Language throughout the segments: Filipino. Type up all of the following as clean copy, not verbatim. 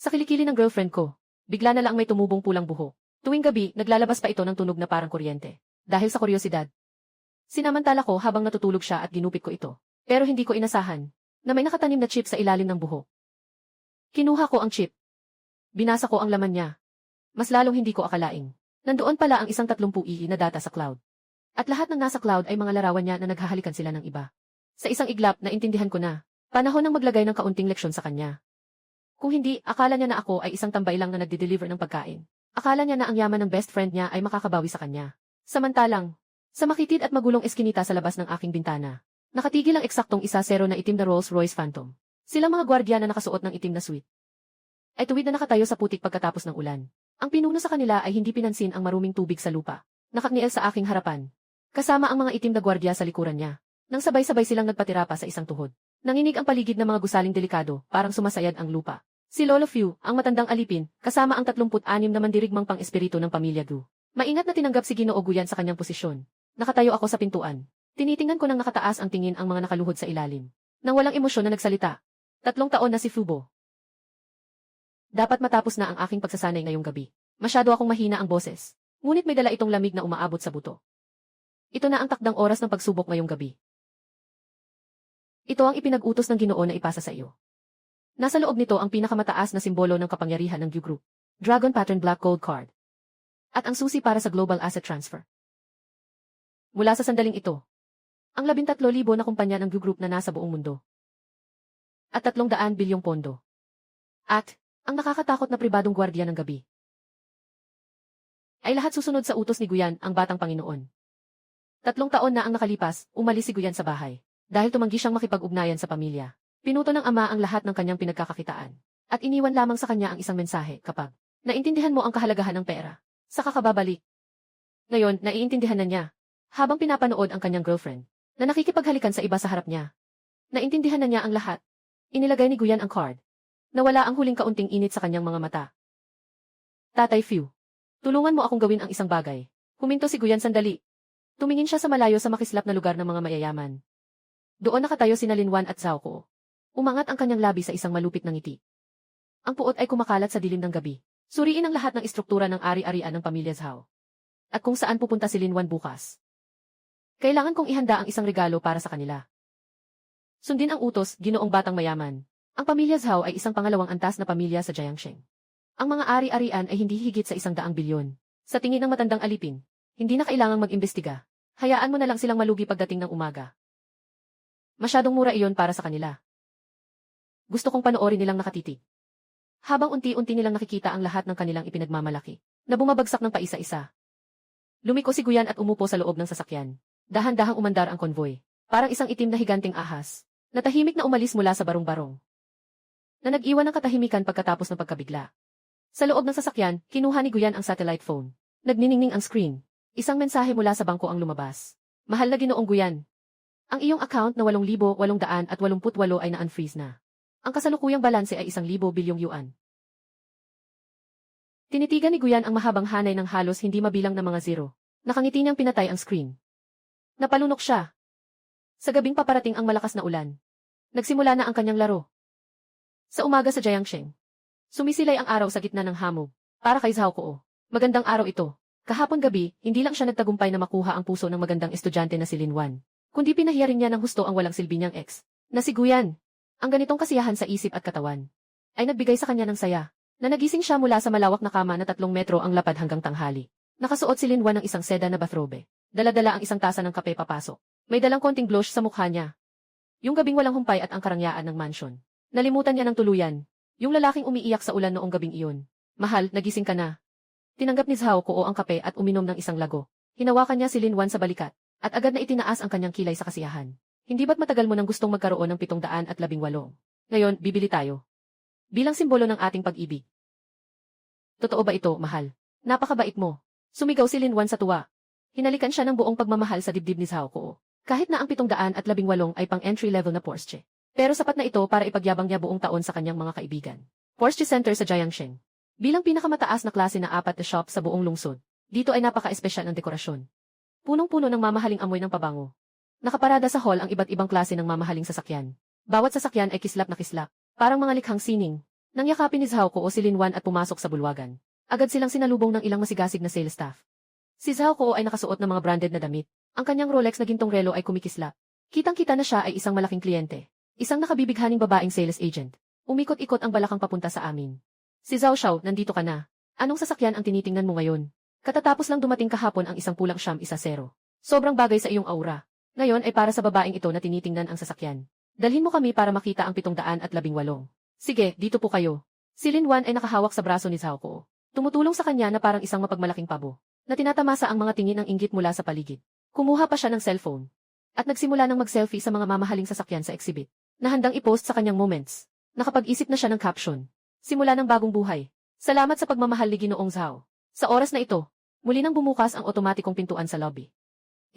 Sa kilikili ng girlfriend ko, bigla na lang may tumubong pulang buhok. Tuwing gabi, naglalabas pa ito ng tunog na parang kuryente. Dahil sa kuryosidad. Sinamantala ko habang natutulog siya at ginupit ko ito. Pero hindi ko inasahan na may nakatanim na chip sa ilalim ng buhok. Kinuha ko ang chip. Binasa ko ang laman niya. Mas lalong hindi ko akalaing. Nandoon pala ang isang 30 EE na data sa cloud. At lahat ng nasa cloud ay mga larawan niya na naghahalikan sila ng iba. Sa isang iglap, naintindihan ko na. Panahon ng maglagay ng kaunting leksyon sa kanya. Kung hindi, akala niya na ako ay isang tambay lang na nagde-deliver ng pagkain. Akala niya na ang yaman ng best friend niya ay makakabawi sa kanya. Samantalang, sa makitid at magulong eskinita sa labas ng aking bintana, nakatigil ang eksaktong 1-0 na itim na Rolls-Royce Phantom. Silang mga gwardiya na nakasuot ng itim na suit. Ay tuwid na nakatayo sa putik pagkatapos ng ulan. Ang pinuno sa kanila ay hindi pinansin ang maruming tubig sa lupa. Nakakniel sa aking harapan. Kasama ang mga itim na gwardiya sa likuran niya. Nang sabay-sabay silang nagpatira pa sa isang tuhod. Nanginig ang paligid ng mga gusaling delikado, parang sumasayad ang lupa. Si Lolo Few, ang matandang alipin, kasama ang 36 na mandirigmang pang-espiritu ng pamilya Gu. Maingat na tinanggap si Ginoo Guyan sa kanyang posisyon. Nakatayo ako sa pintuan. Tinitingnan ko nang nakataas ang tingin ang mga nakaluhod sa ilalim. Nang walang emosyon na nagsalita. 3 taon na si Fubo. Dapat matapos na ang aking pagsasanay ngayong gabi. Masyado akong mahina ang boses. Ngunit may dala itong lamig na umaabot sa buto. Ito na ang takdang oras ng pagsubok ngayong gabi. Ito ang ipinag-utos ng Ginoo na ipasa sa iyo. Nasa loob nito ang pinakamataas na simbolo ng kapangyarihan ng Gu Group. Dragon Pattern Black Gold Card. At ang susi para sa Global Asset Transfer. Mula sa sandaling ito, ang 13,000 na kumpanya ng Gu Group na nasa buong mundo. At 300 bilyong pondo. At, ang nakakatakot na pribadong gwardiya ng gabi. Ay lahat susunod sa utos ni Guyan, ang batang Panginoon. 3 taon na ang nakalipas, umalis si Guyan sa bahay. Dahil tumanggi siyang makipag-ugnayan sa pamilya. Pinuto ng ama ang lahat ng kanyang pinagkakakitaan. At iniwan lamang sa kanya ang isang mensahe kapag naintindihan mo ang kahalagahan ng pera. Saka ka babalik. Ngayon, naiintindihan na niya. Habang pinapanood ang kanyang girlfriend, na nakikipaghalikan sa iba sa harap niya. Naintindihan na niya ang lahat. Inilagay ni Guyan ang card. Nawala ang huling kaunting init sa kanyang mga mata. Tatay Few, tulungan mo akong gawin ang isang bagay. Huminto si Guyan sandali. Tumingin siya sa malayo sa makislap na lugar ng mga mayayaman. Doon nakatayo sina Linwan at Zhao Ko. Umangat ang kanyang labi sa isang malupit na ngiti. Ang puot ay kumakalat sa dilim ng gabi. Suriin ang lahat ng istruktura ng ari-arian ng pamilya Zhao. At kung saan pupunta si Linwan bukas. Kailangan kong ihanda ang isang regalo para sa kanila. Sundin ang utos, Ginoong Batang Mayaman. Ang pamilya Zhao ay isang pangalawang antas na pamilya sa Jiangsheng. Ang mga ari-arian ay hindi higit sa 100 bilyon. Sa tingin ng matandang alipin, hindi na kailangang mag-imbestiga. Hayaan mo na lang silang malugi pagdating ng umaga. Masyadong mura iyon para sa kanila. Gusto kong panoorin nilang nakatitig. Habang unti-unti nilang nakikita ang lahat ng kanilang ipinagmamalaki, na bumabagsak ng paisa-isa. Lumiko si Guyan at umupo sa loob ng sasakyan. Dahan-dahang umandar ang konvoy. Parang isang itim na higanting ahas, na tahimik na umalis mula sa barong-barong. Na nag-iwan ng katahimikan pagkatapos ng pagkabigla. Sa loob ng sasakyan, kinuha ni Guyan ang satellite phone. Nagniningning ang screen. Isang mensahe mula sa bangko ang lumabas. Mahal na Ginoong Guyan. Ang iyong account na 8,888 ay na-unfreeze na. Ang kasalukuyang balanse ay 1,000 bilyong yuan. Tinitigan ni Guyan ang mahabang hanay ng halos hindi mabilang na mga zero. Nakangiti niyang pinatay ang screen. Napalunok siya. Sa gabing paparating ang malakas na ulan. Nagsimula na ang kanyang laro. Sa umaga sa Jiangsheng. Sumisilay ang araw sa gitna ng hamog. Para kay Zhao Ko. Magandang araw ito. Kahapon gabi, hindi lang siya nagtagumpay na makuha ang puso ng magandang estudyante na si Linwan. Kundi pinahiya rin niya ng husto ang walang silbi niyang ex. Na si Guyan. Ang ganitong kasiyahan sa isip at katawan. Ay nagbigay sa kanya ng saya. Na nagising siya mula sa malawak na kama na 3 metro ang lapad hanggang tanghali. Nakasuot si Linwan ng isang seda na bathrobe. Dala-dala ang isang tasa ng kape papasok. May dalang konting blush sa mukha niya. Yung gabing walang humpay at ang karangyaan ng mansion. Nalimutan niya ng tuluyan. Yung lalaking umiiyak sa ulan noong gabing iyon. Mahal, nagising ka na. Tinanggap ni Zhao Ko ang kape at uminom ng isang lago. Hinawakan niya si Linwan sa balikat. At agad na itinaas ang kanyang kilay sa kasiyahan. Hindi ba't matagal mo nang gustong magkaroon ng 718? Ngayon, bibili tayo. Bilang simbolo ng ating pag-ibig. Totoo ba ito, mahal? Napakabait mo. Sumigaw si Linwan sa tuwa. Hinalikan siya ng buong pagmamahal sa dibdib ni Zhao Ko. Kahit na ang 718 ay pang entry level na Porsche. Pero sapat na ito para ipagyabang niya buong taon sa kanyang mga kaibigan. Porsche Center sa Jiangsheng. Bilang pinakamataas na klase na 4 na shop sa buong lungsod, dito ay napaka-espesyal ng dekorasyon. Punong-puno ng mamahaling amoy ng pabango. Nakaparada sa hall ang iba't ibang klase ng mamahaling sasakyan. Bawat sasakyan ay kislap na kislap, parang mga likhang sining. Nangyakapin ni Zhao Kuo si Linwan at pumasok sa bulwagan. Agad silang sinalubong ng ilang masigasig na sales staff. Si Zhao Kuo ay nakasuot ng mga branded na damit. Ang kanyang Rolex na gintong relo ay kumikislap. Kitang-kita na siya ay isang malaking kliyente. Isang nakabibighaning babaeng sales agent. Umikot-ikot ang balakang papunta sa amin. Si Zhao Xiao, nandito ka na. Anong sasakyan ang tinitingnan mo ngayon? Katatapos lang dumating kahapon ang isang pulang Siyam 10. Sobrang bagay sa iyong aura. Ngayon ay para sa babaeng ito na tinitingnan ang sasakyan. Dalhin mo kami para makita ang 718. Sige, dito po kayo. Si Linwan ay nakahawak sa braso ni Zhao Kuo. Tumutulong sa kanya na parang isang mapagmalaking pabo, na tinatamasa ang mga tingin ng inggit mula sa paligid. Kumuha pa siya ng cellphone. At nagsimula ng mag-selfie sa mga mamahaling sasakyan sa exhibit, na handang i-post sa kanyang moments. Nakapag-isip na siya ng caption. Simula ng bagong buhay. Salamat sa pagmamahal ni Ginoong Zhao. Sa oras na ito, muli nang bumukas ang otomatikong pintuan sa lobby.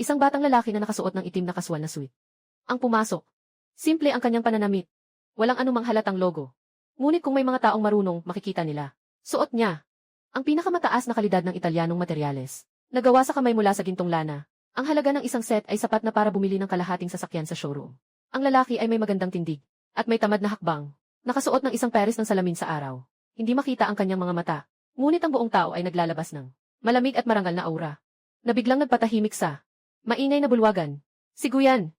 Isang batang lalaki na nakasuot ng itim na kasual na suit. Ang pumasok. Simple ang kanyang pananamit. Walang anumang halatang logo. Ngunit kung may mga taong marunong, makikita nila. Suot niya ang pinakamataas na kalidad ng Italianong materyales. Nagawa sa kamay mula sa gintong lana. Ang halaga ng isang set ay sapat na para bumili ng kalahating sasakyan sa showroom. Ang lalaki ay may magandang tindig at may tamad na hakbang. Nakasuot ng isang pares ng salamin sa araw. Hindi makita ang kanyang mga mata. Ngunit ang buong tao ay naglalabas ng malamig at marangal na aura. Nabiglang nagpatahimik sa maingay na bulwagan. Si Guyan.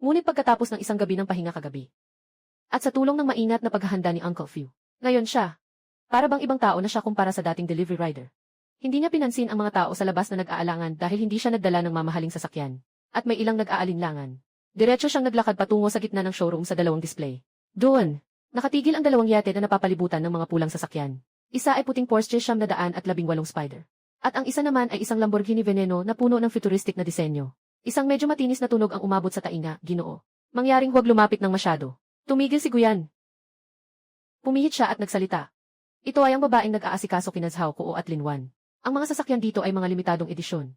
Ngunit pagkatapos ng isang gabi ng pahinga kagabi, at sa tulong ng maingat na paghahanda ni Uncle Fu, ngayon siya, para bang ibang tao na siya kumpara sa dating delivery rider. Hindi niya pinansin ang mga tao sa labas na nag-aalangan dahil hindi siya nagdala ng mamahaling sasakyan, at may ilang nag-aalinlangan. Diretso siyang naglakad patungo sa gitna ng showroom sa dalawang display. Doon, nakatigil ang dalawang yate na napapalibutan ng mga pulang sasakyan. Isa ay puting Porsche 918 Spider. At ang isa naman ay isang Lamborghini Veneno na puno ng futuristic na disenyo. Isang medyo matinis na tunog ang umabot sa tainga, Ginoo. Mangyaring huwag lumapit ng masyado. Tumigil si Guyan. Pumihit siya at nagsalita. Ito ay ang babaeng nag-aasikaso kina Zhao Kuo at Linwan. Ang mga sasakyan dito ay mga limitadong edisyon.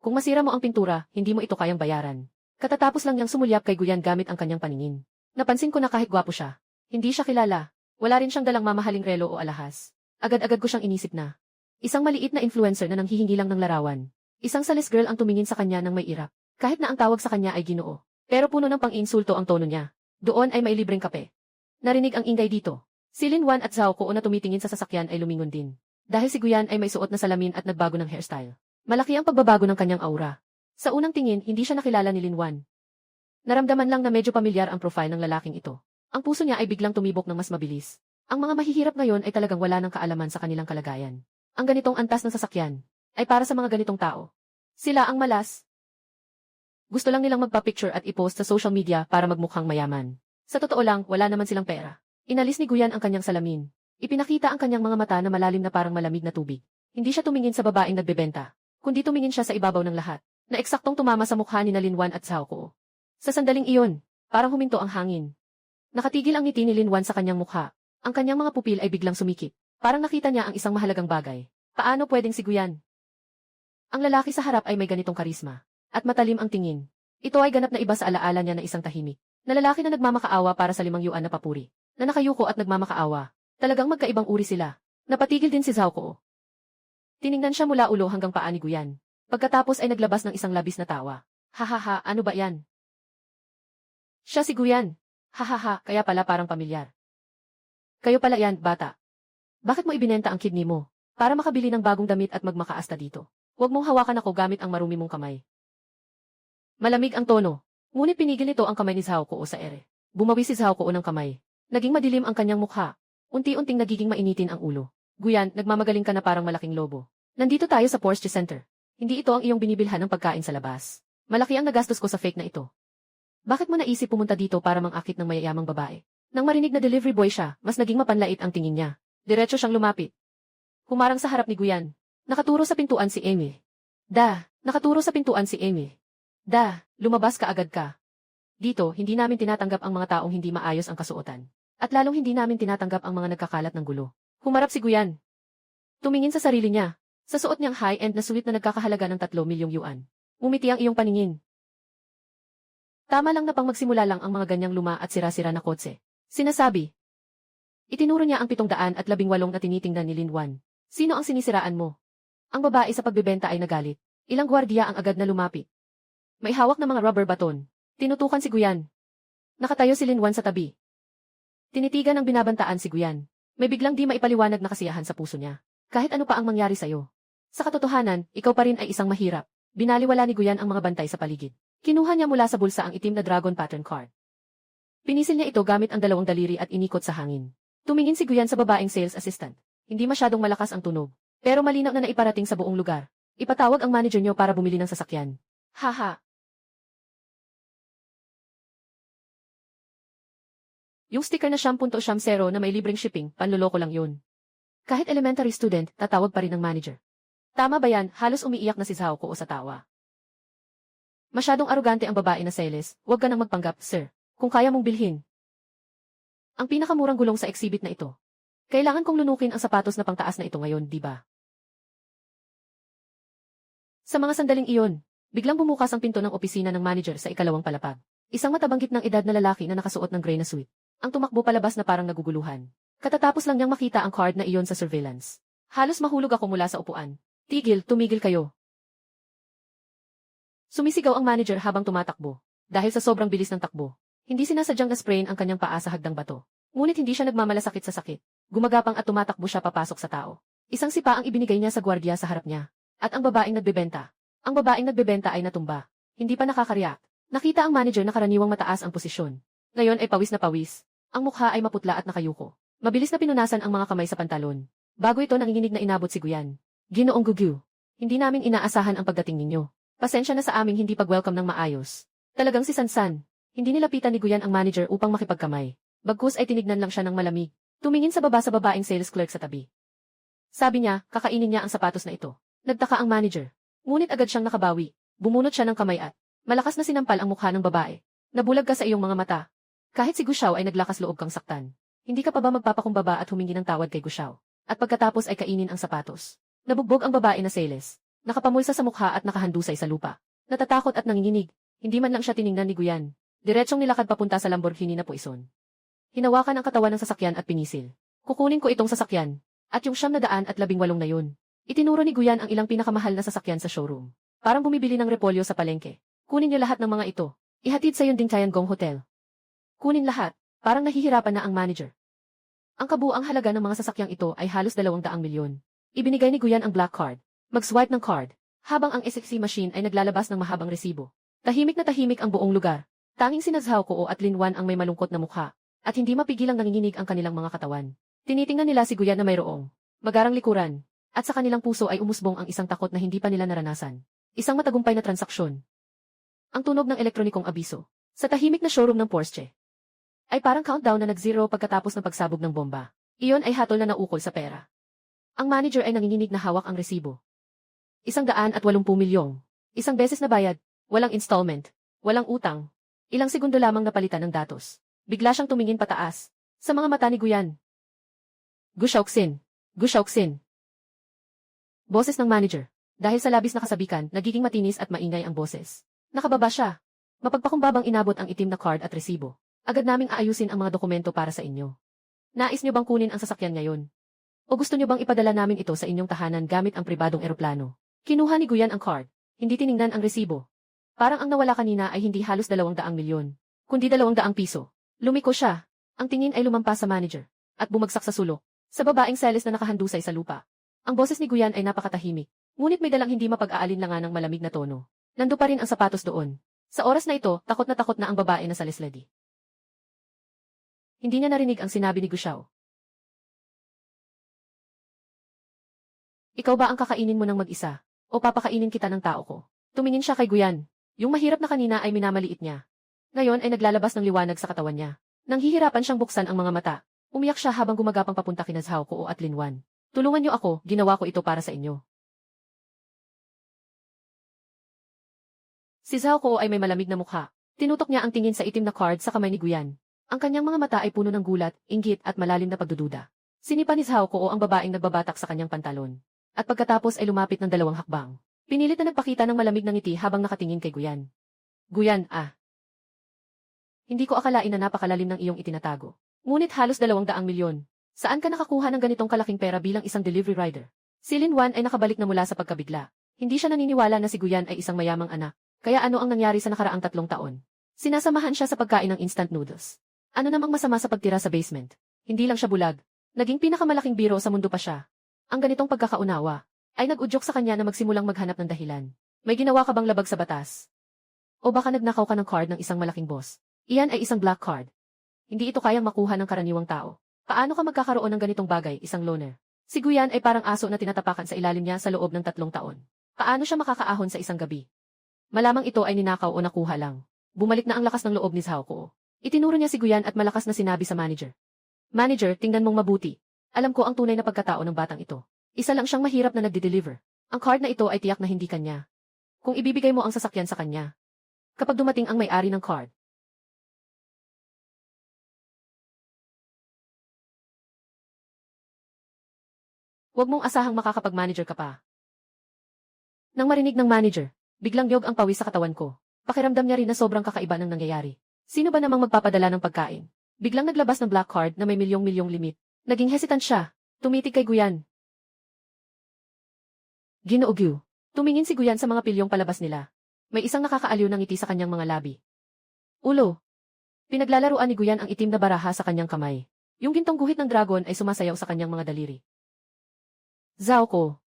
Kung masira mo ang pintura, hindi mo ito kayang bayaran. Katatapos lang niyang sumulyap kay Guyan gamit ang kanyang paningin. Napansin ko na kahit gwapo siya, hindi siya kilala. Wala rin siyang dalang mamahaling relo o alahas. Agad-agad ko siyang inisip na isang maliit na influencer na nanghihingi lang ng larawan. Isang sales girl ang tumingin sa kanya ng may irap, kahit na ang tawag sa kanya ay Ginoo. Pero puno ng pang-insulto ang tono niya. Doon ay may libreng kape. Narinig ang ingay dito. Si Linwan at Zhao Kuo na tumitingin sa sasakyan ay lumingon din. Dahil si Guyan ay may suot na salamin at nagbago ng hairstyle. Malaki ang pagbabago ng kanyang aura. Sa unang tingin, hindi siya nakilala ni Linwan. Naramdaman lang na medyo pamilyar ang profile ng lalaking ito. Ang puso niya ay biglang tumibok ng mas mabilis. Ang mga mahihirap ngayon ay talagang wala ng kaalaman sa kanilang kalagayan. Ang ganitong antas ng sasakyan ay para sa mga ganitong tao. Sila ang malas. Gusto lang nilang magpa-picture at i-post sa social media para magmukhang mayaman. Sa totoo lang, wala naman silang pera. Inalis ni Guyan ang kanyang salamin. Ipinakita ang kanyang mga mata na malalim na parang malamig na tubig. Hindi siya tumingin sa babaeng nagbebenta, kundi tumingin siya sa ibabaw ng lahat, na eksaktong tumama sa mukha ni Linwan at Zhao Kuo. Sa sandaling iyon, parang huminto ang hangin. Nakatigil ang ngiti ni Linwan sa kanyang mukha. Ang kanyang mga pupil ay biglang sumikip. Parang nakita niya ang isang mahalagang bagay. Paano pwedeng si Guyan? Ang lalaki sa harap ay may ganitong karisma. At matalim ang tingin. Ito ay ganap na iba sa alaala niya na isang tahimik na lalaki na nagmamakaawa para sa 5 yuan na papuri, na nakayuko at nagmamakaawa. Talagang magkaibang uri sila. Napatigil din si Zhao Kuo. Tiningnan siya mula ulo hanggang paa ni Guyan. Pagkatapos ay naglabas ng isang labis na tawa. Hahaha, ano ba yan? Siya si Guyan. Hahaha, kaya pala parang pamilyar. Kayo pala yan, bata. Bakit mo ibinenta ang kidney mo? Para makabili ng bagong damit at magmakaasta dito. Huwag mong hawakan ako gamit ang marumi mong kamay. Malamig ang tono. Ngunit pinigil nito ang kamay ni Zhao Kuo sa ere. Bumawi si Zhao Kuo ng kamay. Naging madilim ang kanyang mukha. Unti-unting nagiging mainitin ang ulo. Guyan, nagmamagaling ka na parang malaking lobo. Nandito tayo sa Porsche Center. Hindi ito ang iyong binibilhan ng pagkain sa labas. Malaki ang nagastos ko sa fake na ito. Bakit mo naisip pumunta dito para mangakit ng mayayamang babae? Nang marinig na delivery boy siya, mas naging mapanlait ang tingin niya. Diretso siyang lumapit. Humarang sa harap ni Guyan. Nakaturo sa pintuan si Amy. Nakaturo sa pintuan si Amy. Lumabas ka agad ka. Dito, hindi namin tinatanggap ang mga taong hindi maayos ang kasuotan. At lalong hindi namin tinatanggap ang mga nagkakalat ng gulo. Humarap si Guyan. Tumingin sa sarili niya. Sa suot niyang high-end na suit na nagkakahalaga ng 3 milyong yuan. Umiti ang iyong paningin. Tama lang na pang magsimula lang ang mga ganyang luma at sira-sira na kotse. Sinasabi. Itinuro niya ang 718 na tinitingnan ni Linwan. Sino ang sinisiraan mo? Ang babae sa pagbebenta ay nagalit. Ilang gwardiya ang agad na lumapit. May hawak na mga rubber baton. Tinutukan si Guyan. Nakatayo si Linwan sa tabi. Tinitigan ng binabantaan si Guyan. May biglang di maipaliwanag na kasiyahan sa puso niya. Kahit ano pa ang mangyari sa'yo. Sa katotohanan, ikaw pa rin ay isang mahirap. Binaliwala ni Guyan ang mga bantay sa paligid. Kinuha niya mula sa bulsa ang itim na dragon pattern card. Pinisil niya ito gamit ang dalawang daliri at inikot sa hangin. Tumingin si Guyan sa babaeng sales assistant. Hindi masyadong malakas ang tunog, pero malinaw na naiparating sa buong lugar. Ipatawag ang manager niyo para bumili ng sasakyan. Haha. Yung sticker na #.0 na may libreng shipping, panloloko lang yun. Kahit elementary student, tatawag pa rin ng manager. Tama ba yan? Halos umiiyak na si Zhao Kuo sa tawa. Masyadong arugante ang babae na sales, huwag ka nang magpanggap, sir. Kung kaya mong bilhin. Ang pinakamurang gulong sa exhibit na ito. Kailangan kong lunukin ang sapatos na pangtaas na ito ngayon, di ba? Sa mga sandaling iyon, biglang bumukas ang pinto ng opisina ng manager sa ikalawang palapag. Isang matabanggit ng edad na lalaki na nakasuot ng gray na suit. Ang tumakbo palabas na parang naguguluhan. Katatapos lang niyang makita ang card na iyon sa surveillance. Halos mahulog ako mula sa upuan. Tigil, tumigil kayo. Sumisigaw ang manager habang tumatakbo. Dahil sa sobrang bilis ng takbo, hindi sinasadyang na-sprain ang kanyang paa sa hagdang bato. Ngunit hindi siya nagmamalasakit sa sakit. Gumagapang at tumatakbo siya papasok sa tao. Isang sipa ang ibinigay niya sa gwardiya sa harap niya. At ang babaeng nagbebenta. Ang babaeng nagbebenta ay natumba. Hindi pa nakakariyak. Nakita ang manager na karaniwang mataas ang posisyon. Ngayon ay pawis na pawis. Ang mukha ay maputla at nakayuko. Mabilis na pinunasan ang mga kamay sa pantalon. Bago ito nanginginig na inabot si Guyan. Ginoong Gugyu. Hindi namin inaasahan ang pagdating ninyo. Pasensya na sa aming hindi pag-welcome ng maayos. Talagang si Sansan. Hindi nilapitan ni Guyan ang manager upang makipagkamay. Bagkus ay tinignan lang siya ng malamig. Tumingin sa babaeng sales clerk sa tabi. Sabi niya, kakainin niya ang sapatos na ito. Nagtaka ang manager. Ngunit agad siyang nakabawi. Bumunot siya ng kamay at malakas na sinampal ang mukha ng babae. Nabulag ka sa iyong mga mata. Kahit si Gushao ay naglakas loob kang saktan. Hindi ka pa ba magpapakumbaba at humingi ng tawad kay Gushao? At pagkatapos ay kainin ang sapatos. Nabugbog ang babae na sales. Nakapamulsa sa mukha at nakahandusay sa lupa. Natatakot at nanginginig. Hindi man lang siya tiningnan ni Guyan. Diretsong nilakad papunta sa Lamborghini na puison. Hinawakan ang katawan ng sasakyan at pinisil. Kukunin ko itong sasakyan. At yung 918 na yun. Itinuro ni Guyan ang ilang pinakamahal na sasakyan sa showroom. Parang bumibili ng repolyo sa palengke. Kunin niyo lahat ng mga ito. Ihatid sa yung Tiangong Hotel. Kunin lahat. Parang nahihirapan na ang manager. Ang kabuang halaga ng mga sasakyang ito ay halos 200 milyon. Ibinigay ni Guyan ang black card. Mag-swipe ng card. Habang ang SXC machine ay naglalabas ng mahabang resibo. Tahimik na tahimik ang buong lugar. Tanging sina Zhao Kuo at Lin Wan ang may malungkot na mukha. At hindi mapigilang nanginginig ang kanilang mga katawan. Tinitingnan nila si Guyan na mayroong magarang likuran. At sa kanilang puso ay umusbong ang isang takot na hindi pa nila naranasan. Isang matagumpay na transaksyon. Ang tunog ng elektronikong abiso. Sa tahimik na showroom ng Porsche. Ay parang countdown na nag-zero pagkatapos ng pagsabog ng bomba. Iyon ay hatol na naukol sa pera. Ang manager ay nanginginig na hawak ang resibo. 180 milyong. Isang beses na bayad. Walang installment. Walang utang. Ilang segundo lamang napalitan ng datos. Bigla siyang tumingin pataas. Sa mga mata ni Guyan. Gushaoksin. Gushaoksin. Boses ng manager. Dahil sa labis na kasabikan, nagiging matinis at maingay ang boses. Nakababa siya. Mapagpakumbabang inabot ang itim na card at resibo. Agad naming aayusin ang mga dokumento para sa inyo. Nais niyo bang kunin ang sasakyan ngayon? O gusto niyo bang ipadala namin ito sa inyong tahanan gamit ang pribadong eroplano? Kinuha ni Guyan ang card. Hindi tiningnan ang resibo. Parang ang nawala kanina ay hindi halos 200 milyon, kundi 200 piso. Lumiko siya. Ang tingin ay lumampas sa manager. At bumagsak sa sulok. Sa babaeng sales na nakahandusay sa lupa. Ang boses ni Guyan ay napakatahimik. Ngunit may dalang hindi mapag-aalinlangan ng malamig na tono. Nando pa rin ang sapatos doon. Sa oras na ito, takot na ang babae na salisladi. Hindi niya narinig ang sinabi ni Gushao. Ikaw ba ang kakainin mo ng mag-isa? O papakainin kita ng tao ko? Tumingin siya kay Guyan. Yung mahirap na kanina ay minamaliit niya. Ngayon ay naglalabas ng liwanag sa katawan niya. Nang hihirapan siyang buksan ang mga mata, umiyak siya habang gumagapang papunta kina Zhao Kuo at Lin Wan. Tulungan niyo ako, ginawa ko ito para sa inyo. Si Zhao Kuo ay may malamig na mukha. Tinutok niya ang tingin sa itim na card sa kamay ni Guyan. Ang kanyang mga mata ay puno ng gulat, inggit at malalim na pagdududa. Sinipa ni Zhao Kuo ang babaeng nagbabatak sa kanyang pantalon. At pagkatapos ay lumapit ng 2 hakbang. Pinilit na nagpakita ng malamig na ngiti habang nakatingin kay Guyan. Guyan, hindi ko akalain na napakalalim ng iyong itinatago. Ngunit halos 200 milyon. Saan ka nakakuha ng ganitong kalaking pera bilang isang delivery rider? Si Lin Wan ay nakabalik na mula sa pagkabigla. Hindi siya naniniwala na si Guyan ay isang mayamang anak. Kaya ano ang nangyari sa nakaraang 3 taon? Sinasamahan siya sa pagkain ng instant noodles. Ano namang masama sa pagtira sa basement? Hindi lang siya bulag. Naging pinakamalaking biro sa mundo pa siya. Ang ganitong pagkakaunawa ay nag-udyok sa kanya na magsimulang maghanap ng dahilan. May ginawa ka bang labag sa batas? O baka nagnakaw ka ng card ng isang malaking boss? Iyan ay isang black card. Hindi ito kayang makuha ng karaniwang tao. Paano ka magkakaroon ng ganitong bagay, isang loner? Si Guyan ay parang aso na tinatapakan sa ilalim niya sa loob ng 3 taon. Paano siya makakaahon sa isang gabi? Malamang ito ay ninakaw o nakuha lang. Bumalik na ang lakas ng loob ni Zhao Kuo. Itinuro niya si Guyan at malakas na sinabi sa manager. Manager, tingnan mong mabuti. Alam ko ang tunay na pagkatao ng batang ito. Isa lang siyang mahirap na nagde-deliver. Ang card na ito ay tiyak na hindi kanya. Kung ibibigay mo ang sasakyan sa kanya. Kapag dumating ang may-ari ng card. Huwag mong asahang makakapag-manager ka pa. Nang marinig ng manager, biglang yog ang pawis sa katawan ko. Pakiramdam niya rin na sobrang kakaiba ng nangyayari. Sino ba namang magpapadala ng pagkain? Biglang naglabas ng black card na may milyong-milyong limit. Naging hesitant siya. Tumitig kay Guyan. Ginoo Gu. Tumingin si Guyan sa mga pilyong palabas nila. May isang nakakaaliw na ngiti sa kanyang mga labi. Ulo. Pinaglalaruan ni Guyan ang itim na baraha sa kanyang kamay. Yung gintong guhit ng dragon ay sumasayaw sa kanyang mga daliri. Zhao Kuo.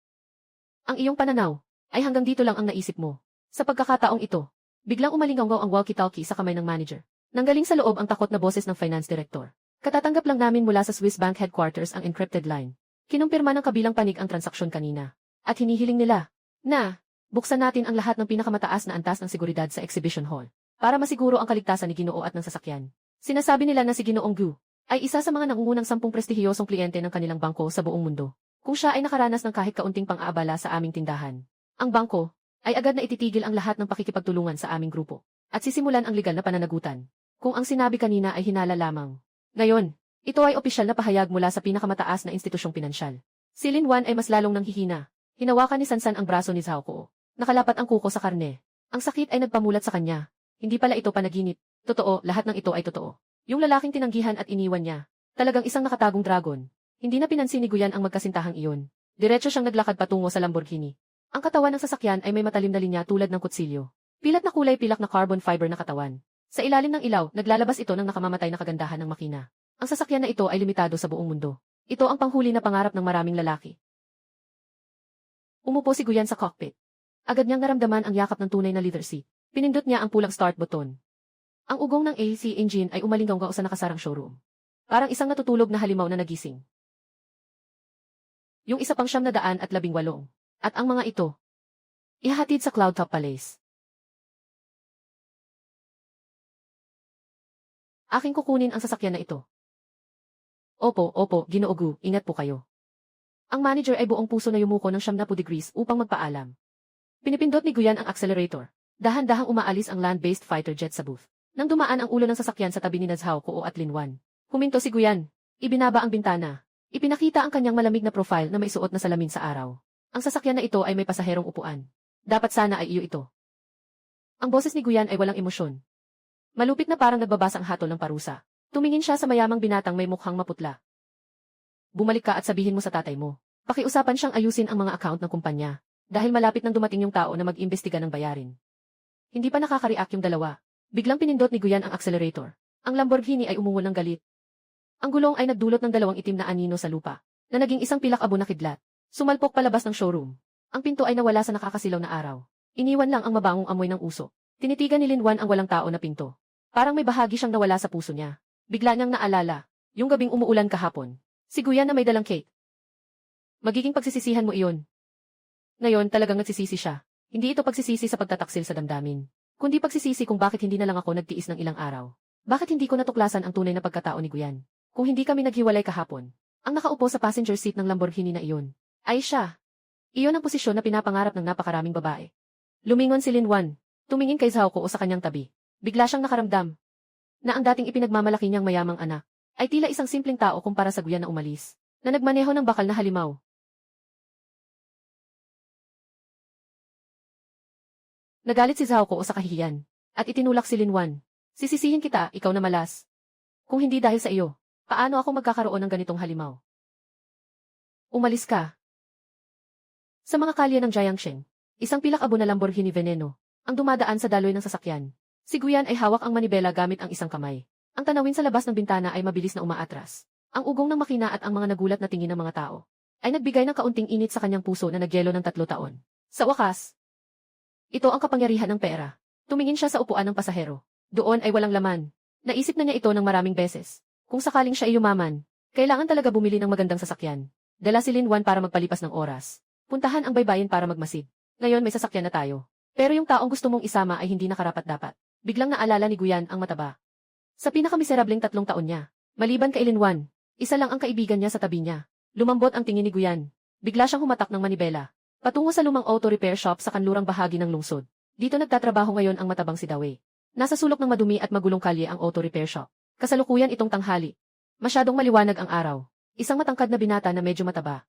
Ang iyong pananaw ay hanggang dito lang ang naisip mo. Sa pagkakataong ito, biglang umalingaw ang walkie-talkie sa kamay ng manager. Nanggaling sa loob ang takot na boses ng finance director. Katatanggap lang namin mula sa Swiss Bank headquarters ang encrypted line. Kinumpirma ng kabilang panig ang transaksyon kanina. At hinihiling nila na buksan natin ang lahat ng pinakamataas na antas ng seguridad sa exhibition hall para masiguro ang kaligtasan ni Ginoo at ng sasakyan. Sinasabi nila na si Ginoong Gu ay isa sa mga nangungunang 10 prestihiyosong kliyente ng kanilang bangko sa buong mundo. Kung siya ay nakaranas ng kahit kaunting pang-aabala sa aming tindahan, ang bangko ay agad na ititigil ang lahat ng pakikipagtulungan sa aming grupo at sisimulan ang legal na pananagutan. Kung ang sinabi kanina ay hinala lamang. Ngayon, ito ay opisyal na pahayag mula sa pinakamataas na institusyong pinansyal. Si Lin Wan ay mas lalong nanghihina. Hinawakan ni Sansan ang braso ni Zhao Kuo. Nakalapat ang kuko sa karne. Ang sakit ay nagpamulat sa kanya. Hindi pala ito panaginip. Totoo, lahat ng ito ay totoo. Yung lalaking tinanggihan at iniwan niya. Talagang isang nakatagong dragon. Hindi na pinansin ni Guyan ang magkasintahang iyon. Diretso siyang naglakad patungo sa Lamborghini. Ang katawan ng sasakyan ay may matalim na linya tulad ng kutsilyo. Pilat na kulay pilak na carbon fiber na katawan. Sa ilalim ng ilaw, naglalabas ito ng nakamamatay na kagandahan ng makina. Ang sasakyan na ito ay limitado sa buong mundo. Ito ang panghuli na pangarap ng maraming lalaki. Umupo si Guyan sa cockpit. Agad niyang naramdaman ang yakap ng tunay na leather seat. Pinindot niya ang pulang start button. Ang ugong ng AC engine ay umalinggaw sa nakasarang showroom. Parang isang natutulog na halimaw na nagising. Yung isa pang 918. At ang mga ito, ihahatid sa Cloudtop Palace. Aking kukunin ang sasakyan na ito. Opo, Ginoo Gu, ingat po kayo. Ang manager ay buong puso na yumuko ng 90 degrees upang magpaalam. Pinipindot ni Guyan ang accelerator. Dahan-dahang umaalis ang land-based fighter jet sa booth. Nang dumaan ang ulo ng sasakyan sa tabi ni Zhao Kuo at Lin Wan, huminto si Guyan. Ibinaba ang bintana. Ipinakita ang kanyang malamig na profile na may suot na salamin sa araw. Ang sasakyan na ito ay may pasaherong upuan. Dapat sana ay iyo ito. Ang boses ni Guyan ay walang emosyon. Malupit na parang nagbabasa ang hatol ng parusa. Tumingin siya sa mayamang binatang may mukhang maputla. Bumalik ka at sabihin mo sa tatay mo. Pakiusapan siyang ayusin ang mga account ng kumpanya. Dahil malapit nang dumating yung tao na mag-imbestiga ng bayarin. Hindi pa nakaka-react yung dalawa. Biglang pinindot ni Guyan ang accelerator. Ang Lamborghini ay umungol ng galit. Ang gulong ay nagdulot ng 2 itim na anino sa lupa, na naging isang pilak-abo na kidlat. Sumalpok palabas ng showroom. Ang pinto ay nawala sa nakakasilaw na araw. Iniwan lang ang mabangong amoy ng uso. Tinitigan ni Lin Wan ang walang tao na pinto. Parang may bahagi siyang nawala sa puso niya. Bigla niyang naalala, yung gabing umuulan kahapon. Si Guyan na may dalang cake. Magiging pagsisisihan mo iyon. Ngayon talagang nagsisisi siya. Hindi ito pagsisisi sa pagtataksil sa damdamin, kundi pagsisisi kung bakit hindi na lang ako nagtiis ng ilang araw. Bakit hindi ko natuklasan ang tunay na pagkatao ni Guyan? Kung hindi kami naghiwalay kahapon, ang nakaupo sa passenger seat ng Lamborghini na iyon ay siya. Iyon ang posisyon na pinapangarap ng napakaraming babae. Lumingon si Lin Wan, tumingin kay Zhao Kuo sa kanyang tabi. Bigla siyang nakaramdam na ang dating ipinagmamalaki niyang mayamang anak ay tila isang simpleng tao kumpara sa Guyan na umalis, na nagmaneho ng bakal na halimaw. Nagalit si Zhao Kuo sa kahihiyan at itinulak si Lin Wan. Sisisihin kita, ikaw na malas. Kung hindi dahil sa iyo, paano ako magkakaroon ng ganitong halimaw? Umalis ka. Sa mga kalye ng Jiangsheng, isang pilak-abo na Lamborghini Veneno ang dumadaan sa daloy ng sasakyan. Si Guyan ay hawak ang manibela gamit ang isang kamay. Ang tanawin sa labas ng bintana ay mabilis na umaatras. Ang ugong ng makina at ang mga nagulat na tingin ng mga tao ay nagbigay ng kaunting init sa kanyang puso na nagyelo ng 3 taon. Sa wakas, ito ang kapangyarihan ng pera. Tumingin siya sa upuan ng pasahero. Doon ay walang laman. Naisip na niya ito ng maraming beses. Kung sakaling siya ay yumaman, kailangan talaga bumili ng magandang sasakyan. Dala si Lin Wan para magpalipas ng oras. Puntahan ang baybayin para magmasid. Ngayon may sasakyan na tayo. Pero yung taong gusto mong isama ay hindi nakarapat-dapat. Biglang naalala ni Guyan ang mataba. Sa pinakamiserableng 3 taon niya, maliban kay Lin Wan, isa lang ang kaibigan niya sa tabi niya. Lumambot ang tingin ni Guyan. Bigla siyang humatak ng manibela. Patungo sa lumang auto repair shop sa kanlurang bahagi ng lungsod. Dito nagtatrabaho ngayon ang matabang si Dawe. Nasa sulok ng madumi at magulong kalye ang auto repair shop. Kasalukuyan itong tanghali. Masyadong maliwanag ang araw. Isang matangkad na binata na medyo mataba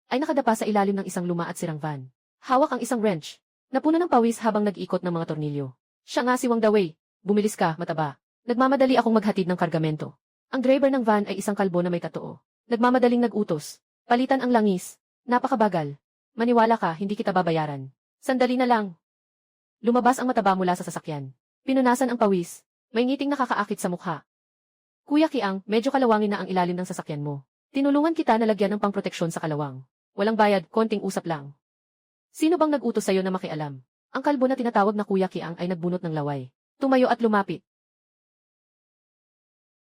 ay nakadapa sa ilalim ng isang luma at sirang van. Hawak ang isang wrench. Napuno ng pawis habang nag-ikot ng mga tornilyo. Siya nga si Wang Dawe. Bumilis ka, mataba. Nagmamadali akong maghatid ng kargamento. Ang driver ng van ay isang kalbo na may tatoo. Nagmamadaling nag-utos. Palitan ang langis. Napakabagal. Maniwala ka, hindi kita babayaran. Sandali na lang. Lumabas ang mataba mula sa sasakyan. Pinunasan ang pawis. May ngiting nakakaakit sa mukha. Kuya Kiang, medyo kalawangin na ang ilalim ng sasakyan mo. Tinulungan kita na lagyan ng pangproteksyon sa kalawang. Walang bayad, konting usap lang. Sino bang nag-utos sa'yo na makialam? Ang kalbo na tinatawag na Kuya Kiang ay nagbunot ng laway. Tumayo at lumapit.